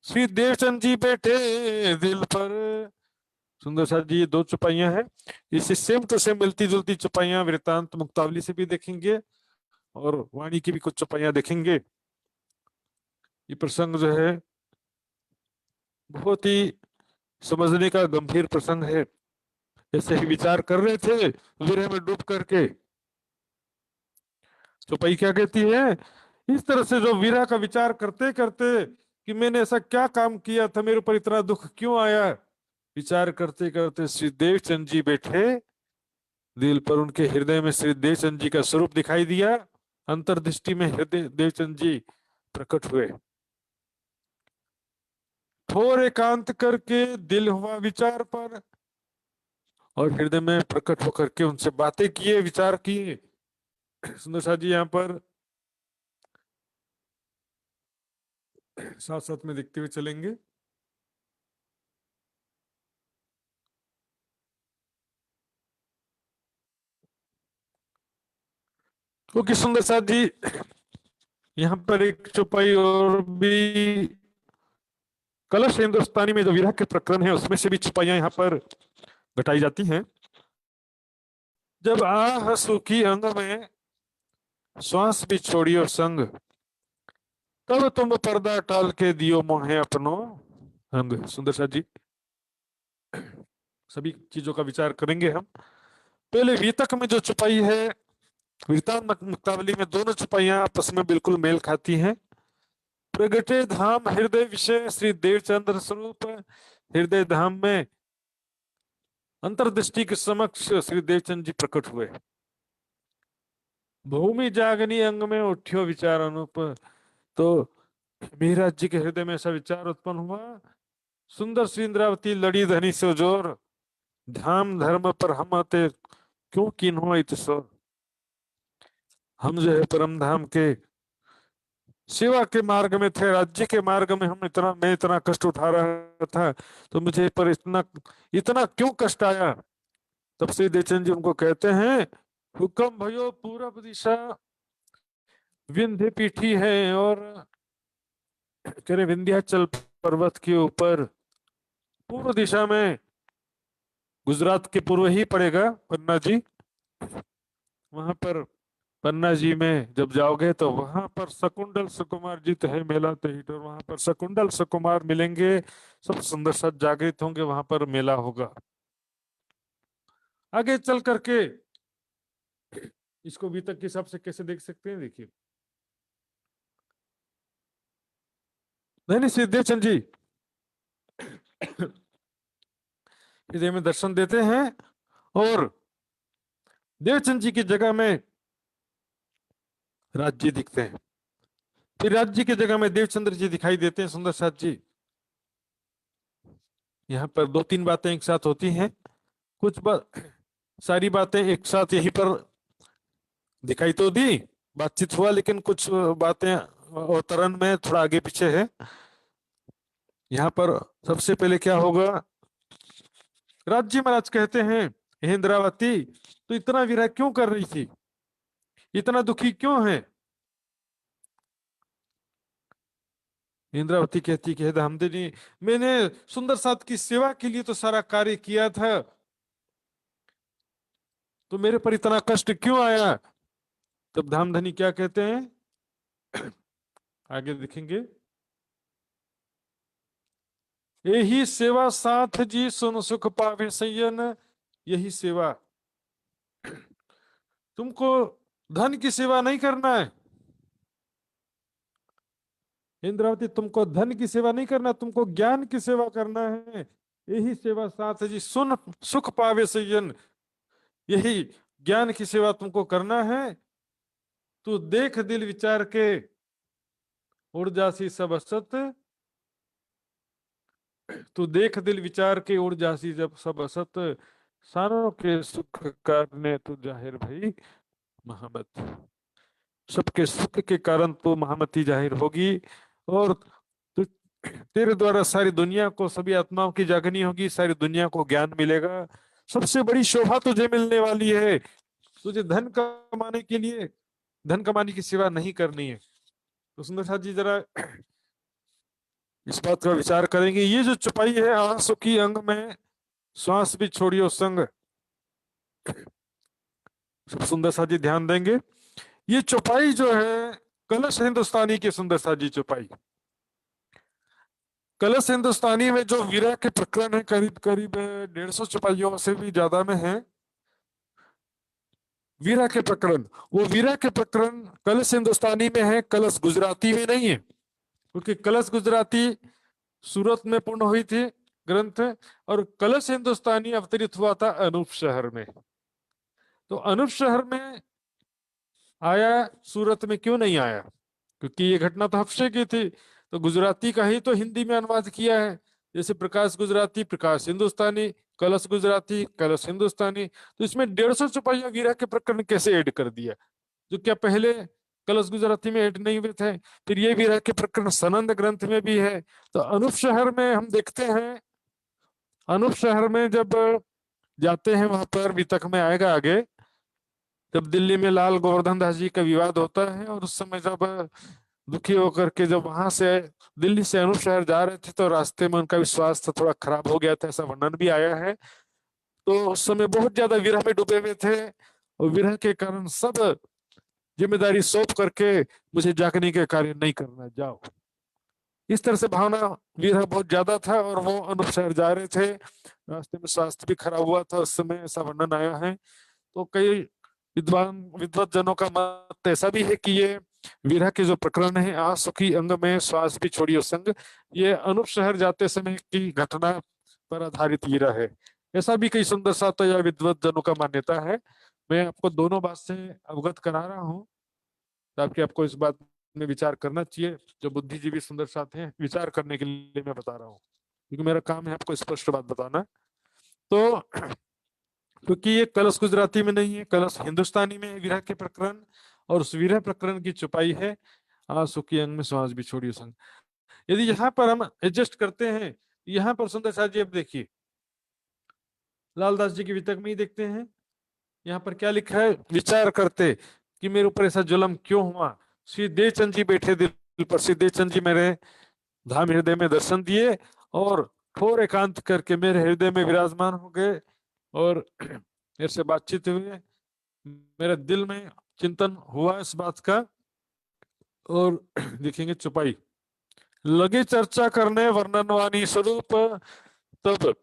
Speaker 2: श्री देवचंद जी बैठे दिल पर। सुंदर साथ जी, ये दो चौपाइयां हैं, इसे सेम टू सेम मिलती जुलती चौपाइयां वृतांत मुक्तावली से भी देखेंगे और वाणी की भी कुछ चौपाइयां देखेंगे। ये प्रसंग जो है बहुत ही समझने का गंभीर प्रसंग है। ऐसे ही विचार कर रहे थे विरह में डूब करके। चौपाई क्या कहती है? इस तरह से जो विरह का विचार करते करते कि मैंने ऐसा क्या काम किया था, मेरे ऊपर इतना दुख क्यों आया, विचार करते करते श्री देवचंद जी बैठे दिल पर। उनके हृदय में श्री देवचंद जी का स्वरूप दिखाई दिया, अंतर्दृष्टि में हृदय देवचंद जी प्रकट हुए। ठोर एकांत करके दिल हुआ विचार पर, और हृदय में प्रकट होकर के उनसे बातें किए, विचार किए। सुंदर साथ जी यहाँ पर साथ साथ में देखते हुए चलेंगे। क्योंकि सुंदर साथ जी यहाँ पर एक चौपाई और भी, कलश हिंदुस्तानी में जो विरह के प्रकरण है उसमें से भी चौपाइयां यहाँ पर घटाई जाती हैं। जब आह सूखी अंग में श्वास भी छोड़ियो संग, तब तुम पर्दा टाल के दियो मोहे अपनो अंग। सुंदर साथ जी सभी चीजों का विचार करेंगे हम। पहले वीतक में जो चौपाई है, वीरतान मुक्तावली में दोनों चौपाइयां आपस में बिल्कुल मेल खाती हैं। प्रगटे धाम हृदय विषय श्री देवचंद्र स्वरूप, हृदय धाम में अंतर्दृष्टि के समक्ष श्री देवचंद जी प्रकट हुए। भूमि जागनी अंग में उठ्यो विचार अनुप, तो मेहराज जी के हृदय में ऐसा विचार उत्पन्न हुआ, सुंदर श्री इंद्रावती लड़ी धनी से जोर, धाम धर्म पर हम आते क्यों किन्हो इतसोर। हम जो है परम धाम के सेवा के मार्ग में थे, राज्य के मार्ग में मैं इतना कष्ट उठा रहा था, तो मुझे पर इतना इतना क्यों कष्ट आया। तब श्री देवचंद जी उनको कहते हैं, हुक्म भयो पूरब दिशा विंध्य पीठी है, और कह रहे विंध्याचल पर्वत के ऊपर पूर्व दिशा में, गुजरात के पूर्व ही पड़ेगा पन्ना जी, वहां पर पन्ना जी में जब जाओगे तो वहां पर शकुंडल सुकुमार जी तो है मेला तहिट, और वहां पर शकुंडल सुकुमार मिलेंगे, सब सुंदर साथ जागृत होंगे, वहां पर मेला होगा। आगे चल करके इसको बीतक के हिसाब से कैसे देख सकते हैं, देखिए। नहीं नहीं, श्री देवचंद जी हृदय में दर्शन देते हैं, और देवचंद जी की जगह में राज्य दिखते हैं, फिर राज्य की जगह में देवचंद्र जी दिखाई देते हैं। सुंदर साथ जी यहाँ पर दो तीन बातें एक साथ होती हैं, कुछ सारी बातें एक साथ यहीं पर दिखाई तो दी, बातचीत हुआ, लेकिन कुछ बातें अवतरण में थोड़ा आगे पीछे है। यहाँ पर सबसे पहले क्या होगा, राज्य महाराज कहते हैं, हे इंद्रावती तो इतना विरह क्यों कर रही थी, इतना दुखी क्यों है। इंद्रावती कहती कि हे धामदेवी, मैंने सुंदर साथ की सेवा के लिए तो सारा कार्य किया था, तो मेरे पर इतना कष्ट क्यों आया। तब धामधनी क्या कहते हैं, आगे देखेंगे, यही सेवा साथ जी सुन सुख पावे सयन, यही सेवा, तुमको धन की सेवा नहीं करना है इंद्रावती, तुमको धन की सेवा नहीं करना, तुमको ज्ञान की सेवा करना है। यही सेवा साथ जी सुन सुख पावे सयन, यही ज्ञान की सेवा तुमको करना है। तू देख दिल विचार के उड़ जासी सब असत, तू देख दिल विचार के उड़ जासी जब सब असत, सारों के सुख करने तू जाहिर भई महामत। सबके सुख के कारण तू महामती जाहिर होगी, और तू तेरे द्वारा सारी दुनिया को, सभी आत्माओं की जागनी होगी, सारी दुनिया को ज्ञान मिलेगा। सबसे बड़ी शोभा तुझे मिलने वाली है। तुझे धन कमाने के लिए धन कमाने की सेवा नहीं करनी है। तो सुंदर साथ जी जरा इस बात का विचार करेंगे। ये जो चौपाई है, आंसू की अंग में श्वास भी छोड़ियो संग, सब सुंदर साथ जी ध्यान देंगे। ये चौपाई जो है कलश हिंदुस्तानी की सुंदर साथ जी चौपाई, कलश हिंदुस्तानी में जो वीरा के प्रकरण है करीब करीब 150 चौपाइयों से भी ज्यादा में है वीरा के प्रकरण। वो वीरा के प्रकरण कलश हिंदुस्तानी में है, कलश गुजराती में नहीं है, क्योंकि कलश गुजराती सूरत में पूर्ण हुई थी ग्रंथ, और कलश हिंदुस्तानी अवतरित हुआ था अनूप शहर में। तो अनूप शहर में आया, सूरत में क्यों नहीं आया, क्योंकि ये घटना तो हफ्शे की थी। तो गुजराती का ही तो हिंदी में अनुवाद किया है। जैसे प्रकाश गुजराती, प्रकाश हिंदुस्तानी, कलश गुजराती, कलश हिंदुस्तानी। तो इसमें 150 चौपाइयां विरह के प्रकरण कैसे ऐड कर दिया, जो क्या पहले कलश गुजराती में ऐड नहीं हुए थे। फिर ये विरह के प्रकरण सनंद ग्रंथ में भी है। तो अनूप शहर में हम देखते हैं, अनूप शहर में जब जाते हैं वहां पर, वितक में आएगा आगे, जब दिल्ली में लाल गोवर्धन दास जी का विवाद होता है, और उस समय जब दुखी होकर के जब वहां से दिल्ली से अनूप शहर जा रहे थे, तो रास्ते में उनका विश्वास था थोड़ा खराब हो गया था, ऐसा वर्णन भी आया है। तो उस समय बहुत ज्यादा विरह में डूबे हुए थे, और विरह के कारण सब जिम्मेदारी सौंप करके मुझे जागने के कार्य नहीं करना, जाओ, इस तरह से भावना विरह बहुत ज्यादा था। और वो अनूप शहर जा रहे थे, रास्ते में स्वास्थ्य भी खराब हुआ था, उस समय ऐसा वर्णन आया है। तो कई विद्वान जनों का मत ऐसा भी है कि ये विरह के जो प्रकरण है, आ सुखी अंग में श्वास भी छोड़ियो संग, ये अनूप शहर जाते समय की घटना पर आधारित विरह है। ऐसा भी कई सुंदर सात या विद्वत जनों का मान्यता है। मैं आपको दोनों बात से अवगत करा रहा हूँ, ताकि आपको इस बात में विचार करना चाहिए। जो बुद्धिजीवी सुंदर साथ हैं, विचार करने के लिए मैं बता रहा हूँ, क्योंकि मेरा काम है आपको स्पष्ट बात बताना। तो क्योंकि ये कलश गुजराती में नहीं है, कलश हिंदुस्तानी में है विरह के प्रकरण, और उस विरह प्रकरण की चुपाई है आ सुखी अंग में श्वास भी छोड़ियो संग। यदि यहाँ पर हम एडजस्ट करते हैं, यहाँ पर सुंदर साथ जी, अब देखिए लालदास जी के वितक में ही देखते हैं, यहाँ पर क्या लिखा है, विचार करते कि मेरे ऊपर ऐसा जुल्म क्यों हुआ। श्री देवचंद जी बैठे दिल पर, श्री देवचंद जी मेरे धाम हृदय में दर्शन दिए, और ठोर एकांत करके मेरे हृदय में विराजमान हो गए, और मेरे से बातचीत हुए, मेरे दिल में चिंतन हुआ इस बात का। और देखेंगे चुपाई, लगे चर्चा करने वर्णनवानी स्वरूप, तब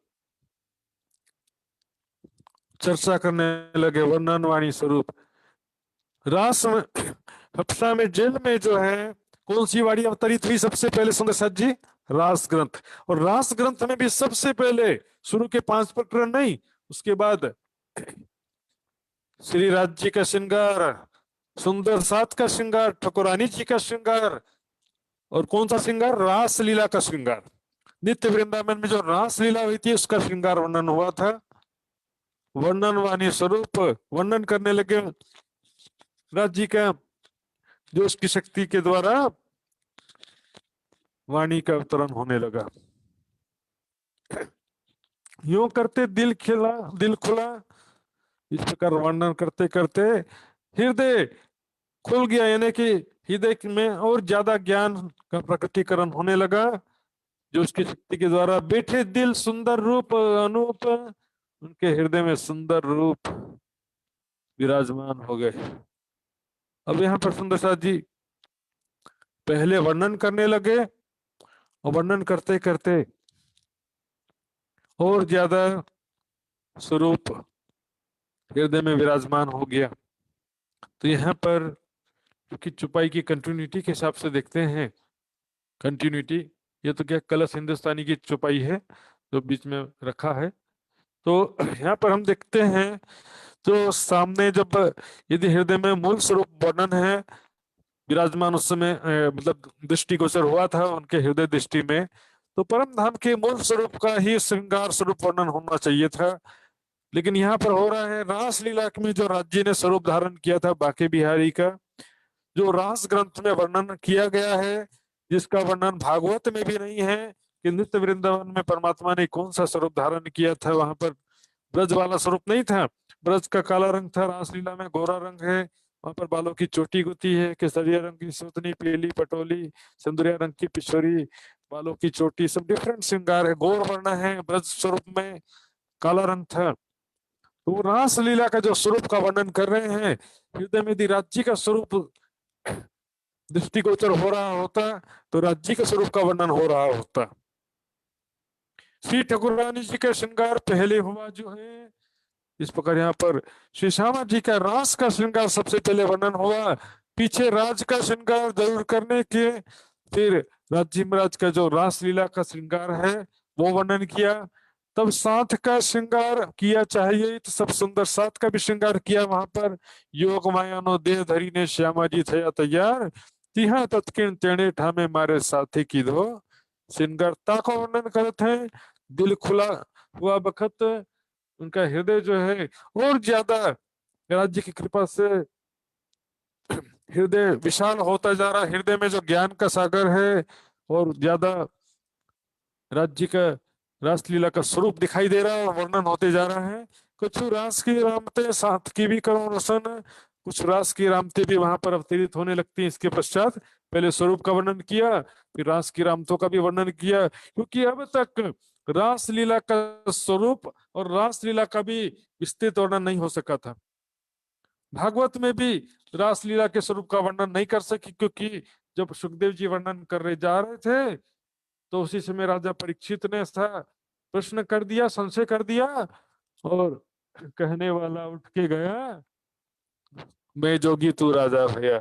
Speaker 2: चर्चा करने लगे वर्णनवाणी स्वरूप। रास में, हफ्सा में, जेल में जो है, कौन सी वाणी अवतरित हुई सबसे पहले सुंदर साथ जी, रास ग्रंथ। और रास ग्रंथ में भी सबसे पहले शुरू के 5 प्रकरण नहीं, उसके बाद श्री राज जी का श्रृंगार, सुंदर साथ का श्रृंगार, ठकुरानी जी का श्रृंगार, और कौन सा श्रृंगार, रास लीला का श्रृंगार। नित्य वृंदावन में जो रास लीला हुई थी उसका श्रृंगार वर्णन हुआ था। वर्णन वाणी स्वरूप वर्णन करने लगे राज जी का, जो उसकी शक्ति के द्वारा वाणी का अवतरण होने लगा। यूं करते दिल खिला, दिल खुला, इस प्रकार वर्णन करते करते हृदय खुल गया, यानी कि हृदय में और ज्यादा ज्ञान का प्रकटीकरण होने लगा, जो उसकी शक्ति के द्वारा बैठे दिल सुंदर रूप अनूप, उनके हृदय में सुंदर रूप विराजमान हो गए। अब यहाँ पर सुंदर साथ जी पहले वर्णन करने लगे, और वर्णन करते करते और ज्यादा स्वरूप हृदय में विराजमान हो गया। तो यहाँ पर क्योंकि चुपाई की कंटिन्यूटी के हिसाब से देखते हैं, कंटिन्यूटी, ये तो क्या कलश हिंदुस्तानी की चुपाई है जो बीच में रखा है। तो यहाँ पर हम देखते हैं, तो सामने जब यदि हृदय में मूल स्वरूप वर्णन है विराजमान, उस समय मतलब दृष्टिगोचर हुआ था उनके हृदय दृष्टि में, तो परम धाम के मूल स्वरूप का ही श्रृंगार स्वरूप वर्णन होना चाहिए था। लेकिन यहाँ पर हो रहा है रास लीला में जो राज्य ने स्वरूप धारण किया था बांके बिहारी का, जो रास ग्रंथ में वर्णन किया गया है, जिसका वर्णन भागवत में भी नहीं है कि नित्य वृंदावन में परमात्मा ने कौन सा स्वरूप धारण किया था। वहां पर ब्रज वाला स्वरूप नहीं था, ब्रज का काला रंग था, रासलीला में गोरा रंग है, वहां पर बालों की चोटी गुती है, केसरिया रंग की सुतनी, पीली पटोली, सिंदूरिया रंग की पिछोरी, बालों की चोटी, सब डिफरेंट श्रृंगार है, गौर वर्ण है, ब्रज स्वरूप में काला रंग था। तो वो रासलीला का जो स्वरूप का वर्णन कर रहे हैं, हृदय में यदि राज्य का स्वरूप दृष्टिगोचर हो रहा होता तो राज्य के स्वरूप का वर्णन हो रहा होता। श्री ठाकुरानी जी का श्रृंगार पहले हुआ जो है, इस प्रकार यहाँ पर श्री श्यामा जी का रास का श्रृंगार सबसे पहले वर्णन हुआ, पीछे राज का श्रृंगार जरूर करने के, फिर राज्य महाराज का जो रास लीला का श्रृंगार है वो वर्णन किया, तब साथ का श्रृंगार किया चाहिए, तो सब सुंदर साथ का भी श्रृंगार किया। वहां पर योग मायानो देह धरी ने श्यामा जी थया तैयार,
Speaker 3: तिहा तत्किन तेणे ठामे मारे साथी की दो सिनगरता को वर्णन करते हैं। दिल खुला हुआ बखत उनका हृदय जो है और ज्यादा राज्य की कृपा से हृदय विशाल होता जा रहा है। हृदय में जो ज्ञान का सागर है और ज्यादा राज्य का रासलीला का स्वरूप दिखाई दे रहा है और वर्णन होते जा रहा है। कुछ रास की रामते साथ की भी करो रसन, कुछ रास की रामते भी वहां पर अवतरित होने लगती है। इसके पश्चात पहले स्वरूप का वर्णन किया, फिर रास की रामतों का भी वर्णन किया, क्योंकि अब तक रासलीला का स्वरूप और रासलीला का भी विस्तृत वर्णन नहीं हो सका था। भागवत में भी रासलीला के स्वरूप का वर्णन नहीं कर सकी, क्योंकि जब सुखदेव जी वर्णन कर रहे जा रहे थे तो उसी समय राजा परीक्षित ने ऐसा प्रश्न कर दिया, संशय कर दिया, और कहने वाला उठ के गया, मैं जोगी तू राजा भैया,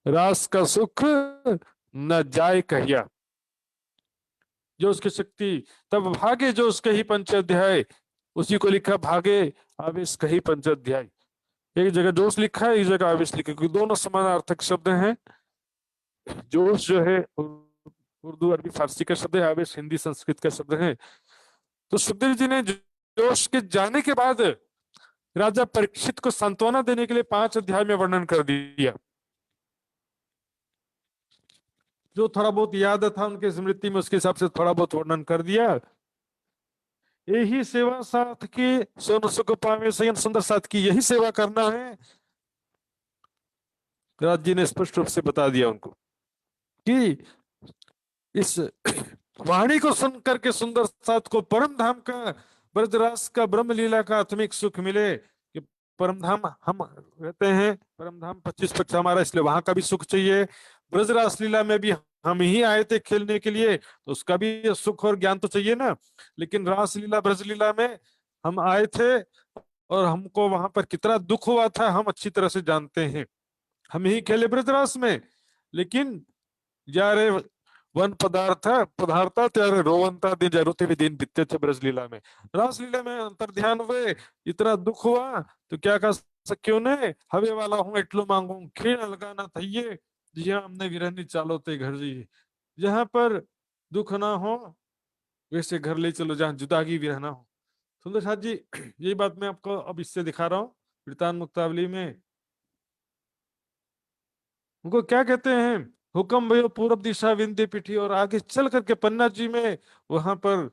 Speaker 3: रास का सुख न जाए कहिया। जो उसकी शक्ति तब भागे जो उसके ही पंचाध्याय, उसी को लिखा भागे आवेश कही पंचाध्याय। एक जगह जोश लिखा है, एक जगह आवेश लिखा है, क्योंकि दोनों समानार्थक शब्द हैं। जोश जो है उर्दू अरबी फारसी का शब्द है, आवेश हिंदी संस्कृत का शब्द है। तो सुखदेव जी ने जोश के जाने के बाद राजा परीक्षित को सांत्वना देने के लिए 5 अध्याय में वर्णन कर दिया। जो थोड़ा बहुत याद था उनके स्मृति में, उसके हिसाब से थोड़ा बहुत वर्णन कर दिया। यही सेवा साथ की सोन सुख पावे सयन सुंदर साथ की, यही सेवा करना है। राज जी ने स्पष्ट रूप से बता दिया उनको कि इस वाणी को सुन करके सुंदर साथ को परम धाम का, ब्रजरास का, ब्रह्म लीला का आत्मिक सुख मिले। कि परम धाम हम रहते हैं, परम धाम 25 हमारा, इसलिए वहां का भी सुख चाहिए। ब्रजरास लीला में भी हम ही आए थे खेलने के लिए, तो उसका भी सुख और ज्ञान तो चाहिए ना। लेकिन रास लीला ब्रज लीला में हम आए थे और हमको वहां पर कितना दुख हुआ था हम अच्छी तरह से जानते हैं। हम ही खेले ब्रजरास में, लेकिन जारे वन पदार्था त्यारे रोवंता दिन जरूरते भी दिन बीतते थे ब्रजलीला में। रासलीला में अंतर ध्यान हुए, इतना दुख हुआ तो क्या कह सक्यो ने, हवे वाला हूं एटलो मांगू खीण लगाना थइये, जिया हमने विरहनी चालो ते घर जी। जहां पर दुख ना हो वैसे घर ले चलो, जहां जुदागी भी रहना हो। सुंदर साथ जी यही बात मैं आपको अब इससे दिखा रहा हूँ वृतान मुक्तावली में। उनको क्या कहते हैं, हुक्म भयो पूर्व दिशा विंध्य पीठी, और आगे चल करके पन्ना जी में वहां पर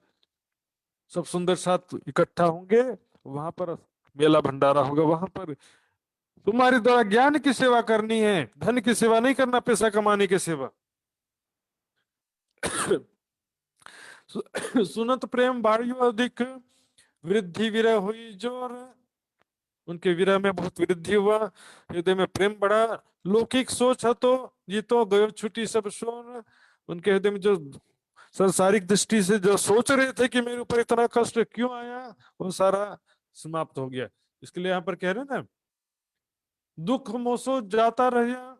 Speaker 3: सब सुंदर साथ इकट्ठा होंगे, वहां पर मेला भंडारा होगा। वहां पर तुम्हारे द्वारा ज्ञान की सेवा करनी है, धन की सेवा नहीं करना, पैसा कमाने की सेवा। सुनत प्रेम बाढ़ियो अधिक, वृद्धि विरह हुई जोर। उनके विरह में बहुत वृद्धि हुआ, हृदय में प्रेम बढ़ा। लौकिक सोच है तो ये तो गयो छुट्टी सब शोर। उनके हृदय में जो संसारिक दृष्टि से जो सोच रहे थे कि मेरे ऊपर इतना कष्ट क्यों आया, वो सारा समाप्त हो गया। इसके लिए यहाँ पर कह रहे ना, दुख मोसो जाता रहा,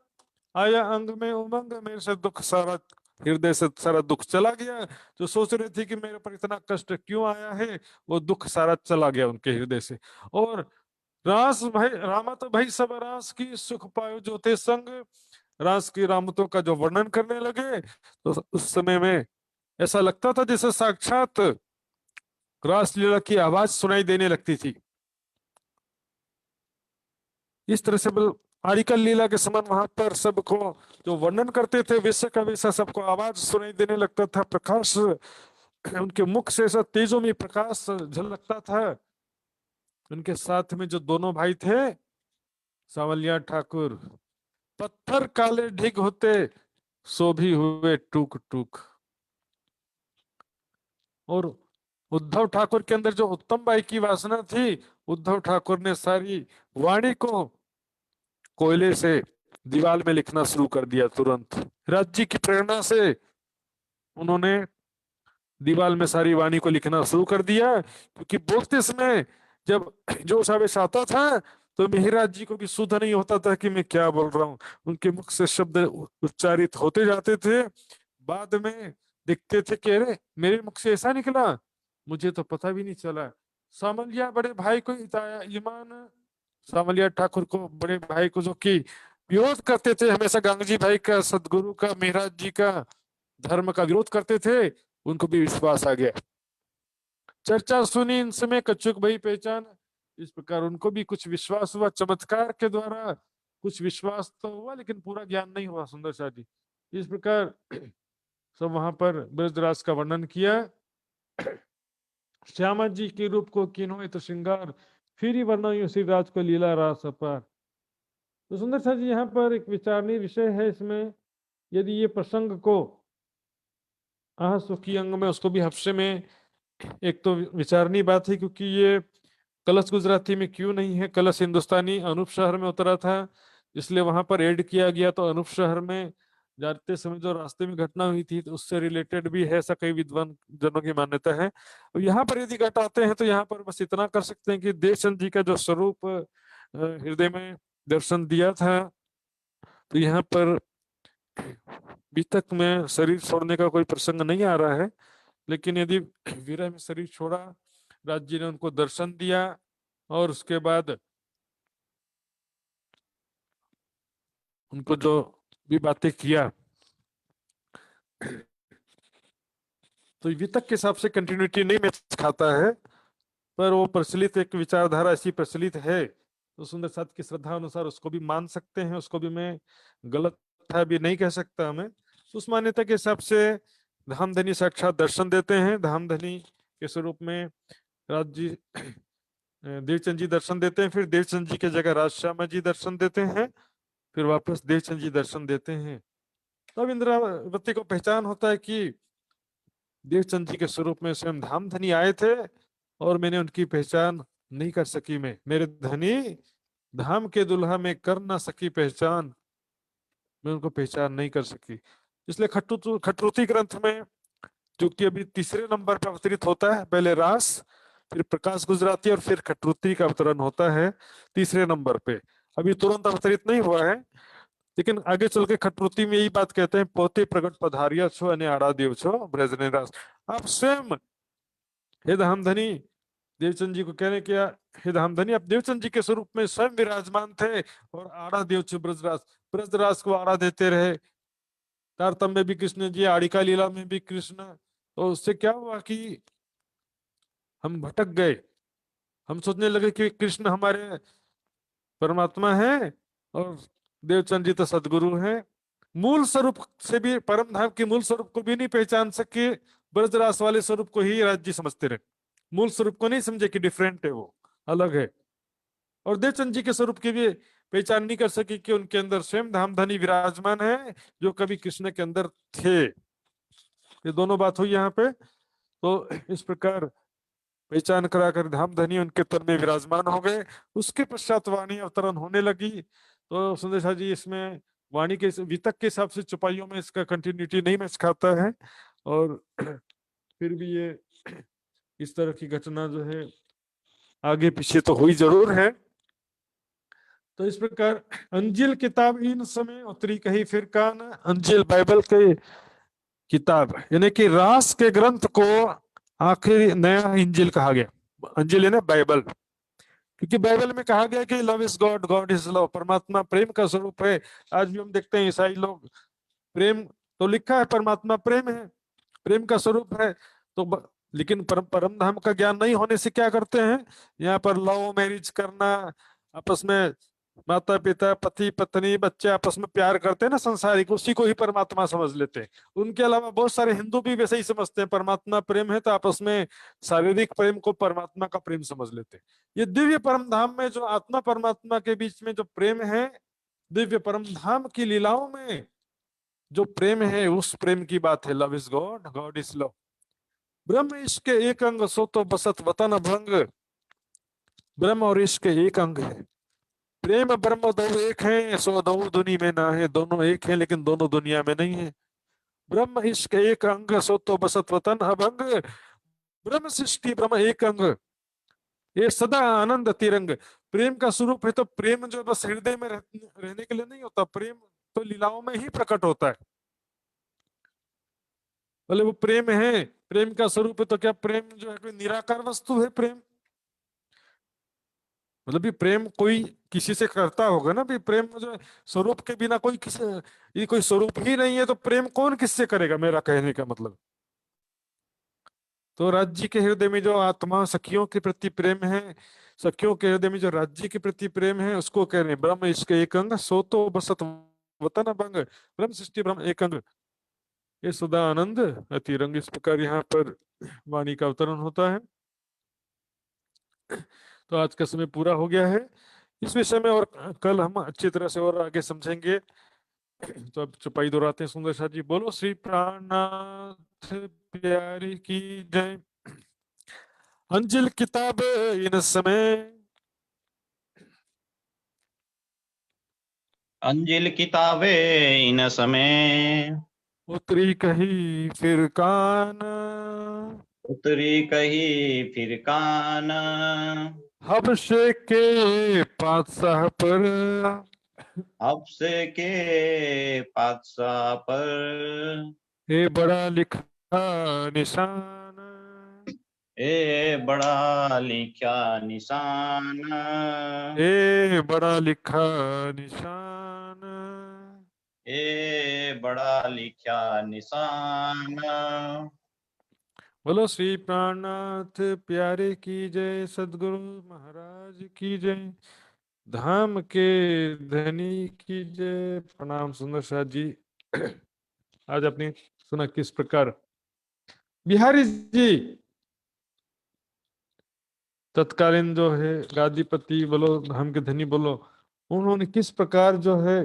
Speaker 3: आया अंग में उमंग, मेरे से दुख सारा, हृदय से सारा दुख चला गया। जो सोच रहे थे कि मेरे पर इतना कष्ट क्यों आया है, वो दुख सारा चला गया उनके हृदय से। और रास भाई रामत भाई सब रास की सुख पायो जो ते संग, रास की रामतों का जो वर्णन करने लगे तो उस समय में ऐसा लगता था जैसे साक्षात रासलीला की आवाज सुनाई देने लगती थी। इस तरह से आरिकल लीला के समान वहां पर सबको जो वर्णन करते थे वैसे का वैसा सबको आवाज सुनाई देने लगता था। प्रकाश उनके मुख से ऐसा तेजों में प्रकाश झलकता था। उनके साथ में जो दोनों भाई थे सांवलिया ठाकुर, पत्थर काले ढिग होते सो भी हुए टूक टूक। और उद्धव ठाकुर के अंदर जो उत्तम बाई की वासना थी, उद्धव ठाकुर ने सारी वाणी को कोयले से दीवार में लिखना शुरू कर दिया तुरंत। राज्य की प्रेरणा से उन्होंने दीवार में सारी वाणी को लिखना शुरू कर दिया, क्योंकि बोलते समय जब जोश आवेश आता था तो मेहराज जी को भी शुद्ध नहीं होता था कि मैं क्या बोल रहा हूँ। उनके मुख से शब्द उच्चारित होते जाते थे, बाद में दिखते थे कि अरे मेरे मुख से ऐसा निकला, मुझे तो पता भी नहीं चला। सामलिया बड़े भाई को इताया ईमान, सामलिया ठाकुर को बड़े भाई को जो कि विरोध करते थे हमेशा, गांधी भाई का, सदगुरु का, महाराज जी का धर्म का विरोध करते थे, उनको भी विश्वास आ गया। चर्चा सुनी इन समय कच्छुक भाई पहचान, इस प्रकार उनको भी कुछ विश्वास हुआ, चमत्कार के द्वारा कुछ विश्वास तो हुआ, लेकिन पूरा ज्ञान नहीं हुआ सुंदर शाह जी। इस प्रकार सब वहां पर ब्रजराज का वर्णन किया। श्यामा जी के रूप को किन्हों तो श्रृंगार, फिर ही वर्णन श्री राज को लीला रास अपार। तो सुंदर शाह जी यहाँ पर एक विचारणीय विषय है इसमें, यदि ये प्रसंग को आह सुखी अंग में, उसको भी हफ्से में, एक तो विचारणीय बात है क्योंकि ये कलश गुजराती में क्यों नहीं है, कलश हिंदुस्तानी अनूप शहर में उतरा था, इसलिए वहां पर ऐड किया गया। तो अनूप शहर में जाते समय जो रास्ते में घटना हुई थी तो उससे रिलेटेड भी है, ऐसा कई विद्वान जनों की मान्यता है। और यहाँ पर यदि घटाते हैं तो यहाँ पर बस इतना कर सकते हैं कि देवचंद जी का जो स्वरूप हृदय में दर्शन दिया था, तो यहाँ पर वितक में शरीर छोड़ने का कोई प्रसंग नहीं आ रहा है, लेकिन यदि विरह में शरीर छोड़ा, राज जी ने उनको दर्शन दिया और उसके बाद उनको जो भी बातें किया, तो वितक के हिसाब से कंटिन्यूटी नहीं मैच खाता है, पर वो प्रचलित एक विचारधारा ऐसी प्रचलित है, तो सुंदर साथ की श्रद्धा अनुसार उसको भी मान सकते हैं, उसको भी मैं गलत था भी नहीं कह सकता। हमें उस मान्यता के हिसाब से धामधनी साक्षात दर्शन देते हैं, धामधनी के स्वरूप में राज जी देवचंद जी दर्शन देते हैं, फिर देवचंद जी के जगह राजश्यामा जी दर्शन देते हैं, फिर वापस देवचंद जी दर्शन देते हैं। तब इंद्रावती को पहचान होता है कि देवचंद जी के स्वरूप में स्वयं धामधनी आए थे और मैंने उनकी पहचान नहीं कर सकी। मैं, मेरे धनी धाम के दुल्हा में कर ना सकी पहचान, मैं उनको पहचान नहीं कर सकी। इसलिए खटरुती ग्रंथ में, जो कि अभी तीसरे नंबर पर अवतरित होता है, पहले रास, फिर प्रकाश गुजराती और फिर खटरुती का अवतरण होता है तीसरे नंबर पे। अभी तुरंत अवतरित नहीं हुआ है, लेकिन आगे चल के खटरुती में यही बात कहते हैं, पोते प्रगट पधारिया छो अने आड़ा देव छो ब्रजने रास। आप स्वयं हे धामधनी देवचंद जी को कहने किया, हे धामधनी आप देवचंद जी के स्वरूप में स्वयं विराजमान थे और आड़ा देव छो ब्रजराज, ब्रजराज को आड़ा देते रहे। तारतम्य में भी कृष्ण जी, आड़िका लीला में भी कृष्ण। तो उससे क्या हुआ कि हम भटक गए, हम सोचने लगे कि कृष्ण हमारे परमात्मा है और देवचंद जी तो सदगुरु हैं। मूल स्वरूप से भी, परम धाम के मूल स्वरूप को भी नहीं पहचान सके, ब्रजरास वाले स्वरूप को ही राज जी समझते रहे, मूल स्वरूप को नहीं समझे कि डिफरेंट है, वो अलग है। और देवचंद जी के स्वरूप की भी पहचान नहीं कर सकी कि उनके अंदर स्वयं धामधनी विराजमान है जो कभी कृष्ण के अंदर थे। ये दोनों बात हुई यहाँ पे। तो इस प्रकार पहचान कराकर धामधनी उनके तन में विराजमान हो गए। उसके पश्चात वाणी अवतरण होने लगी। तो सुंदर शाह जी इसमें वाणी के वितक के हिसाब से चौपाइयों में इसका कंटिन्यूटी नहीं मैच खाता है, और फिर भी ये इस तरह की घटना जो है आगे पीछे तो हुई जरूर है। तो इस प्रकार अंजिल किताब इन समय उतरी कही फिर कान, अंजिल बाइबल के किताब यानी कि रास के ग्रंथ को आखिरी नया इंजिल कहा गया। अंजिल यानी बाइबल, क्योंकि बाइबल में कहा गया कि love is God, God is love, परमात्मा प्रेम का स्वरूप है। आज भी हम देखते हैं ईसाई लोग, प्रेम तो लिखा है, परमात्मा प्रेम है, प्रेम का स्वरूप है। तो लेकिन परम धाम का ज्ञान नहीं होने से क्या करते हैं, यहाँ पर लव मैरिज करना, आपस में माता पिता पति पत्नी बच्चे आपस में प्यार करते हैं ना संसारिक, उसी को ही परमात्मा समझ लेते हैं। उनके अलावा बहुत सारे हिंदू भी वैसे ही समझते हैं, परमात्मा प्रेम है तो आपस में शारीरिक प्रेम को परमात्मा का प्रेम समझ लेते हैं। ये दिव्य परम धाम में जो आत्मा परमात्मा के बीच में जो प्रेम है, दिव्य परम धाम की लीलाओं में जो प्रेम है, उस प्रेम की बात है। Love is God, God is love. ब्रह्म इश्क के एक अंग सो तो बसत वतन भंग, ब्रह्म और इश्क के एक अंग है। प्रेम ब्रह्म दो एक है, सो दो दुनी में ना है, दोनों एक है लेकिन दोनों दुनिया में नहीं है। ब्रह्म इश्क एक अंग सो तो बसत वतन अभंग, ब्रह्म सृष्टि ब्रह्म एक अंग, ये सदा आनंद तिरंग। प्रेम का स्वरूप है तो प्रेम जो बस हृदय में रहने के लिए नहीं होता, प्रेम तो लीलाओं में ही प्रकट होता है। बोले वो प्रेम है, प्रेम का स्वरूप है, तो क्या प्रेम जो है कोई निराकार वस्तु है? प्रेम मतलब ये प्रेम कोई किसी से करता होगा ना, भी प्रेम जो है, स्वरूप के बिना कोई किसी, ये कोई स्वरूप ही नहीं है तो प्रेम कौन किससे करेगा, मेरा कहने का मतलब। तो राज्य के हृदय में जो आत्मा सखियों के प्रति प्रेम है, सखियों के हृदय में जो राज्य के प्रति प्रेम है, उसको कह रहे हैं ब्रह्म इसके एक अंग, सो तो बसत वतन भंग, ब्रह्म सृष्टि ब्रह्म एक अंग, ये सदा आनंद अतिरंग। इस प्रकार यहाँ पर वाणी का अवतरण होता है। तो आज का समय पूरा हो गया है। इस विषय में और कल हम अच्छी तरह से और आगे समझेंगे। तो अब चौपाई दोहराते हैं। सुंदर शाह जी बोलो श्री प्राणनाथ प्यारी की जय। अंजिल किताब इन समय,
Speaker 1: अंजिल किताबे इन समय,
Speaker 3: उतरी कही फिर कान,
Speaker 1: उतरी कही फिर कान।
Speaker 3: हबशे के पातशाह पर,
Speaker 1: अब से के पातशाह पर,
Speaker 3: ये बड़ा लिखा निशान,
Speaker 1: ए बड़ा लिखा निशान।
Speaker 3: ये बड़ा लिखा निशान।
Speaker 1: ए बड़ा लिखा निशान।
Speaker 3: बोलो श्री प्राणनाथ प्यारे की जय, सदगुरु महाराज की जय, धाम के धनी की जय। प्रणाम सुंदर शाह जी। आज आपने सुना किस प्रकार बिहारी जी तत्कालीन जो है गादीपति बोलो, धाम के धनी बोलो, उन्होंने किस प्रकार जो है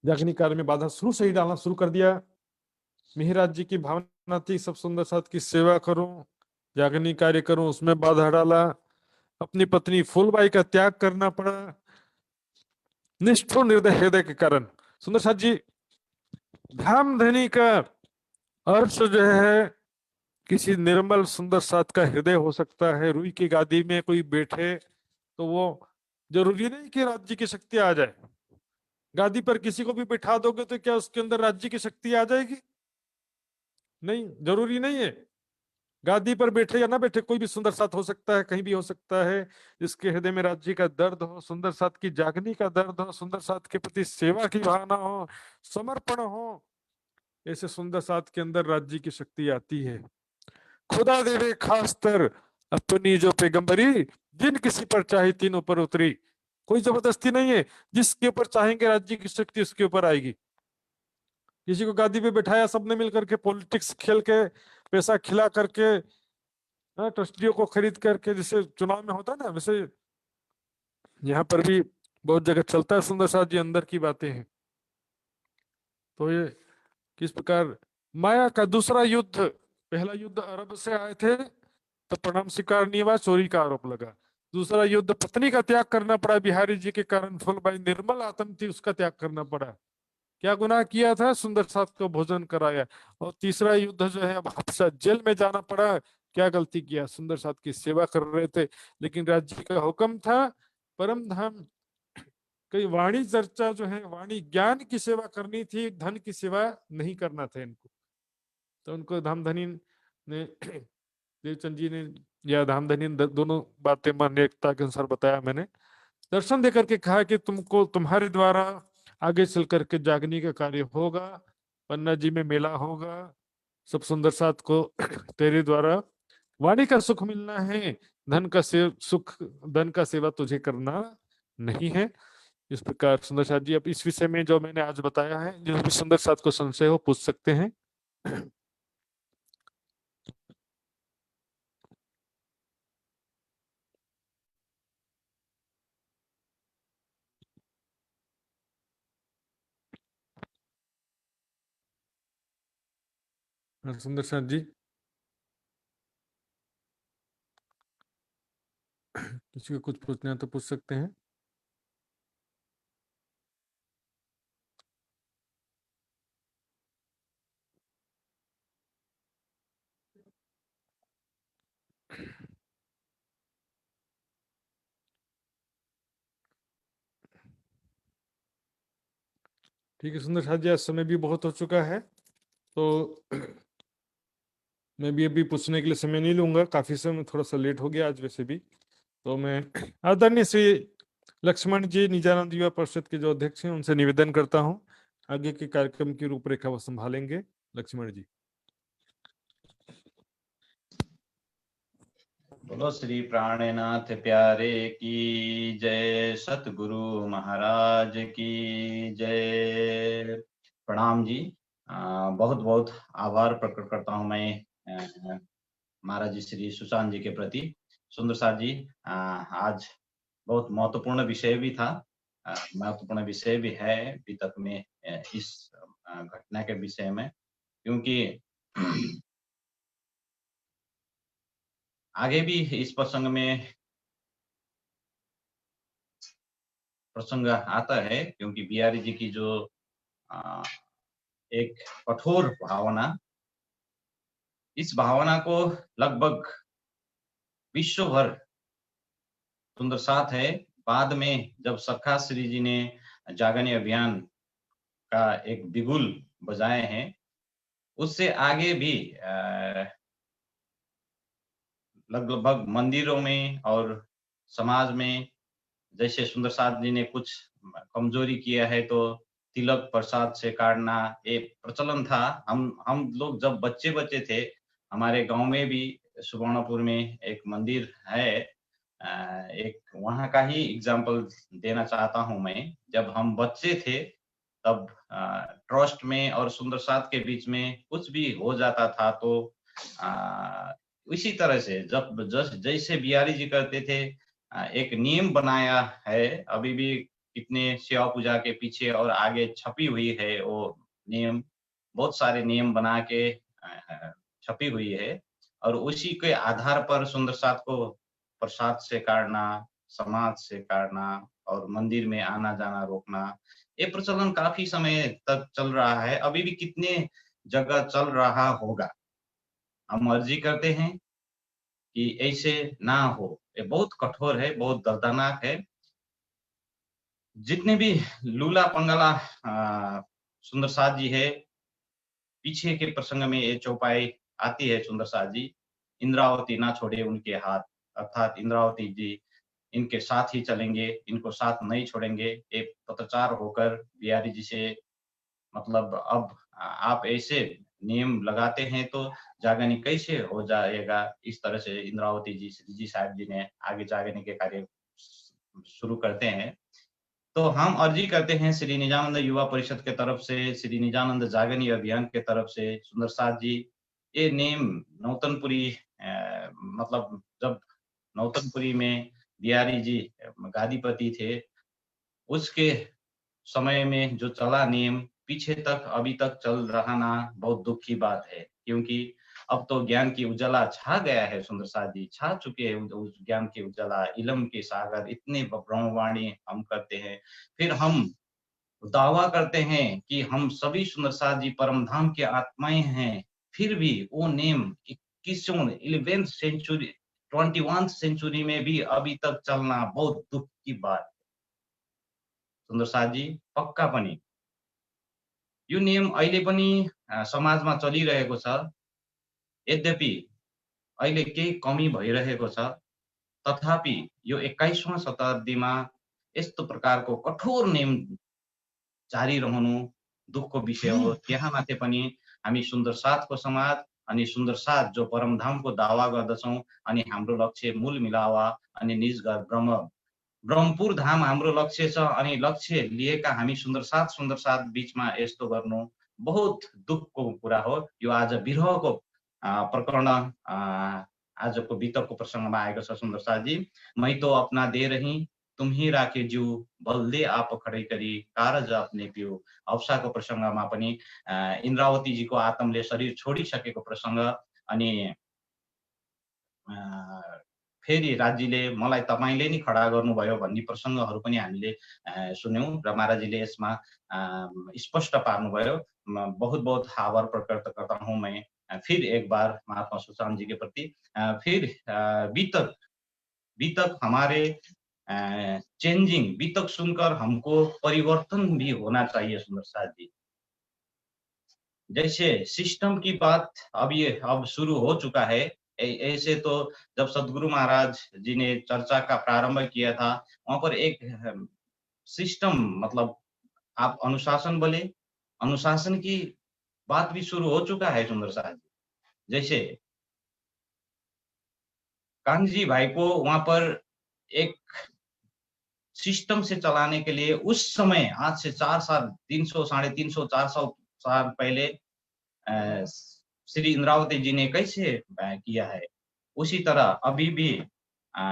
Speaker 3: याज्ञनिक कार्य में बाधा शुरू से ही डालना शुरू कर दिया। मिहिराज जी की भावना थी सब सुंदर साथ की सेवा करूं, याज्ञनिक कार्य करूं, उसमें बाधा डाला। अपनी पत्नी फूलबाई का त्याग करना पड़ा निष्ठुर निर्दय हृदय के कारण। सुंदर साथ जी, धाम धनी का अर्थ जो है किसी निर्मल सुंदर साथ का हृदय हो सकता है। रुई की गादी में कोई बैठे तो वो जरूरी नहीं कि राज्य की शक्ति आ जाए। गादी पर किसी को भी बिठा दोगे तो क्या उसके अंदर राज्य की शक्ति आ जाएगी? नहीं, जरूरी नहीं है। गादी पर बैठे या ना बैठे कोई भी सुंदर साथ हो सकता है, कहीं भी हो सकता है। जिसके हृदय में राज्य का दर्द हो, सुंदर साथ की जागनी का दर्द हो, सुंदर साथ के प्रति सेवा की भावना हो, समर्पण हो, ऐसे सुंदर साथ के अंदर राज्य की शक्ति आती है। खुदा देवे खास तर अपनी जो पैगंबरी, जिन किसी पर चाहे तीनों पर उतरी। कोई जबरदस्ती नहीं है, जिसके ऊपर चाहेंगे राज्य की शक्ति उसके ऊपर आएगी। किसी को गादी पे बैठाया सबने मिलकर के पॉलिटिक्स खेल के, पैसा खिला करके, ट्रस्टियों को खरीद करके, जैसे चुनाव में होता है ना, वैसे यहाँ पर भी बहुत जगह चलता है। सुंदर साथ जी अंदर की बातें हैं। तो ये किस प्रकार माया का दूसरा युद्ध, पहला युद्ध अरब से आए थे तो प्रणाम स्वीकार नहीं हुआ, चोरी का आरोप लगा। दूसरा युद्ध पत्नी का त्याग करना पड़ा बिहारी जी के कारण, फूलबाई निर्मल आत्म थी उसका त्याग करना पड़ा। क्या गुनाह किया था? सुंदर साथ को भोजन कराया। और तीसरा युद्ध जो है अब हफ्सा जेल में जाना पड़ा। क्या गलती किया? सुंदर साथ की सेवा कर रहे थे, लेकिन राज्य का हुक्म था परम धाम कई वाणी चर्चा जो है, वाणी ज्ञान की सेवा करनी थी, धन की सेवा नहीं करना था इनको। तो उनको धामधनी ने देवचंद जी ने या धामधनी ने दोनों बातें मान्यता के अनुसार बताया। मैंने दर्शन देकर के कहा कि तुमको तुम्हारे द्वारा आगे चल करके जागने का कार्य होगा, पन्ना जी में मेला होगा, सब सुंदर साथ को तेरे द्वारा वाणी का सुख मिलना है, धन का सुख, धन का सेवा तुझे करना नहीं है। इस प्रकार सुंदर साथ जी अब इस विषय में जो मैंने आज बताया है, जो भी सुंदर साथ को संशय हो पूछ सकते हैं। हाँ, सुंदर साथ जी किसी को कुछ पूछना है तो पूछ सकते हैं। ठीक है सुंदर साथ जी, आज समय भी बहुत हो चुका है तो मैं भी अभी पूछने के लिए समय नहीं लूंगा। काफी समय थोड़ा सा लेट हो गया आज वैसे भी।
Speaker 2: तो मैं आदरणीय श्री लक्ष्मण जी निजानंद युवा परिषद के जो अध्यक्ष हैं उनसे निवेदन करता हूं, आगे के कार्यक्रम की रूपरेखा वो संभालेंगे। लक्ष्मण जी।
Speaker 1: बोलो श्री प्राणनाथ प्यारे की जय, सतगुरु महाराज की जय। प्रणाम जी। बहुत बहुत आभार प्रकट करता हूं मैं महाराज जी श्री सुशांत जी के प्रति। सुंदर साथ जी, आज बहुत महत्वपूर्ण विषय भी था, महत्वपूर्ण विषय भी है अभी तक में इस घटना के विषय में, क्योंकि आगे भी इस प्रसंग में प्रसंग आता है, क्योंकि बिहारी जी की जो एक कठोर भावना, इस भावना को लगभग विश्व भर सुंदर साथ है। बाद में जब सखा श्री जी ने जागरण अभियान का एक बिगुल बजाए हैं, उससे आगे भी लगभग मंदिरों में और समाज में, जैसे सुंदर साथ जी ने कुछ कमजोरी किया है तो तिलक प्रसाद से काटना एक प्रचलन था। हम लोग जब बच्चे थे, हमारे गांव में भी सुवर्णपुर में एक मंदिर है, एक वहां का ही एग्जाम्पल देना चाहता हूं मैं। जब हम बच्चे थे तब ट्रस्ट में और सुंदर साथ के बीच में कुछ भी हो जाता था तो इसी तरह से जब जैसे बिहारी जी करते थे, एक नियम बनाया है, अभी भी कितने सेवा पूजा के पीछे और आगे छपी हुई है वो नियम, बहुत सारे नियम बना के छपी हुई है। और उसी के आधार पर सुंदर साथ को प्रसाद से काटना, समाज से काटना और मंदिर में आना जाना रोकना, ये प्रचलन काफी समय तक चल रहा है, अभी भी कितने जगह चल रहा होगा। हम अर्जी करते हैं कि ऐसे ना हो। ये बहुत कठोर है, बहुत दर्दनाक है। जितने भी लूला पंगला सुंदर साथ जी है, पीछे के प्रसंग में ये चौपाई आती है सुंदर साथ जी, इंद्रावती ना छोड़े उनके हाथ, अर्थात इंद्रावती जी इनके साथ ही चलेंगे, इनको साथ नहीं छोड़ेंगे। एक पत्रचार होकर बिहारी जी से, मतलब अब आप ऐसे नियम लगाते हैं तो जागनी कैसे हो जाएगा, इस तरह से इंद्रावती जी श्री जी साहब जी ने आगे जागने के कार्य शुरू करते हैं। तो हम अर्जी करते हैं श्री निजानंद युवा परिषद के तरफ से, श्री निजानंद जागनी अभियान के तरफ से, सुंदर साथ जी, ये नेम नौतनपुरी मतलब जब नौतनपुरी में बिहारी जी गादीपति थे, उसके समय में जो चला नियम पीछे तक अभी तक चल रहा ना, बहुत दुख की बात है। क्योंकि अब तो ज्ञान की उजाला छा गया है, सुंदर साथ जी छा चुके हैं उस ज्ञान की उजाला, इल्म के सागर, इतने ब्रह्मवाणी हम करते हैं, फिर हम दावा करते हैं कि हम सभी सुंदर साथ जी परम धाम के आत्माएं हैं, फिर भी वो नेम 21वीं 11th सेंचुरी 21th सेंचुरी में भी अभी तक चलना बहुत दुख की बात। सुंदर साथ जी, पक्का पनि यो नियम अहिले पनि समाजमा चलिरहेको छ। यद्यपि अहिले केही कमी भइरहेको छ, तथापि यो 21औं शताब्दीमा यस्तो प्रकारको कठोर नियम जारी रहनु दुःखको विषय हो। त्यहाँमाथि पनि हामी सुन्दर साथको समाज अनि सुन्दर साथ जो परमधामको दावा गर्दछौँ, अनि हाम्रो लक्ष्य मूल मिलावा अनि निज घर ब्रह्मपुर धाम हाम्रो लक्ष्य छ, अनि लक्ष्य लिएका हामी सुन्दर साथ बीचमा यस्तो गर्नु बहुत दुःखको कुरा हो। यो आज विरहको प्रकरण आजको वितकको प्रसङ्गमा आएको छ। सुन्दर साथ जी, मै तो अपना दे रही तुम ही राखे ज्यू, बलदे आप खडै करी कारज अपने पिउ। हवसाको प्रसङ्गमा पनि इन्द्रावती जीको आत्मले शरीर छोडिसकेको प्रसङ्ग, अनि फेरि राज्यले मलाई तपाईले नै खडा गर्नुभयो भन्ने प्रसङ्गहरू पनि हामीले सुन्यौं र महाराजीले यसमा स्पष्ट पार्नुभयो। बहुत बहुत आभार प्रकट करता हूं मैं फिर एक बार महात्मा सुशांत जी के प्रति। फिर बीतक हमारे चेंजिंग, बीतक सुनकर हमको परिवर्तन भी होना चाहिए सुंदर साथ जी। जैसे सिस्टम की बात अब शुरू हो चुका है, ऐसे तो जब सदगुरु महाराज जी ने चर्चा का प्रारंभ किया था, वहाँ पर एक सिस्टम, मतलब आप अनुशासन बोले, अनुशासन की बात भी शुरू हो चुका है सुंदर साहब जी। जैसे कान्जी भाई को वहाँ पर एक सिस्टम से चलाने के लिए उस समय, आज से 4 साल, 300, 350, 400 साल पहले श्री इंद्रावती जी ने कैसे किया है, उसी तरह अभी भी अ,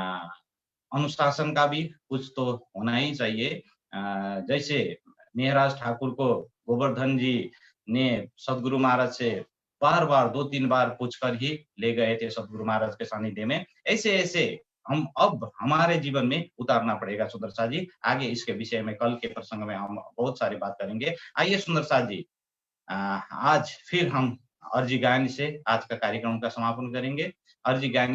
Speaker 1: अनुशासन का भी कुछ तो होना ही चाहिए। जैसे मेहराज ठाकुर को गोवर्धन जी ने सदगुरु महाराज से बार-बार 2-3 बार पूछकर ही ले गए थे सदगुरु महाराज के सानिध्य में। ऐसे-ऐसे हम अब हमारे जीवन में उतारना पड़ेगा सुंदर साथ जी। आगे इसके विषय में कल के प्रसंग में हम बहुत सारी बात करेंगे। आइए सुंदर साथ जी, आज फिर हम अर्जी गायन से आज का कार्यक्रम का समापन करेंगे। अर्जी गायन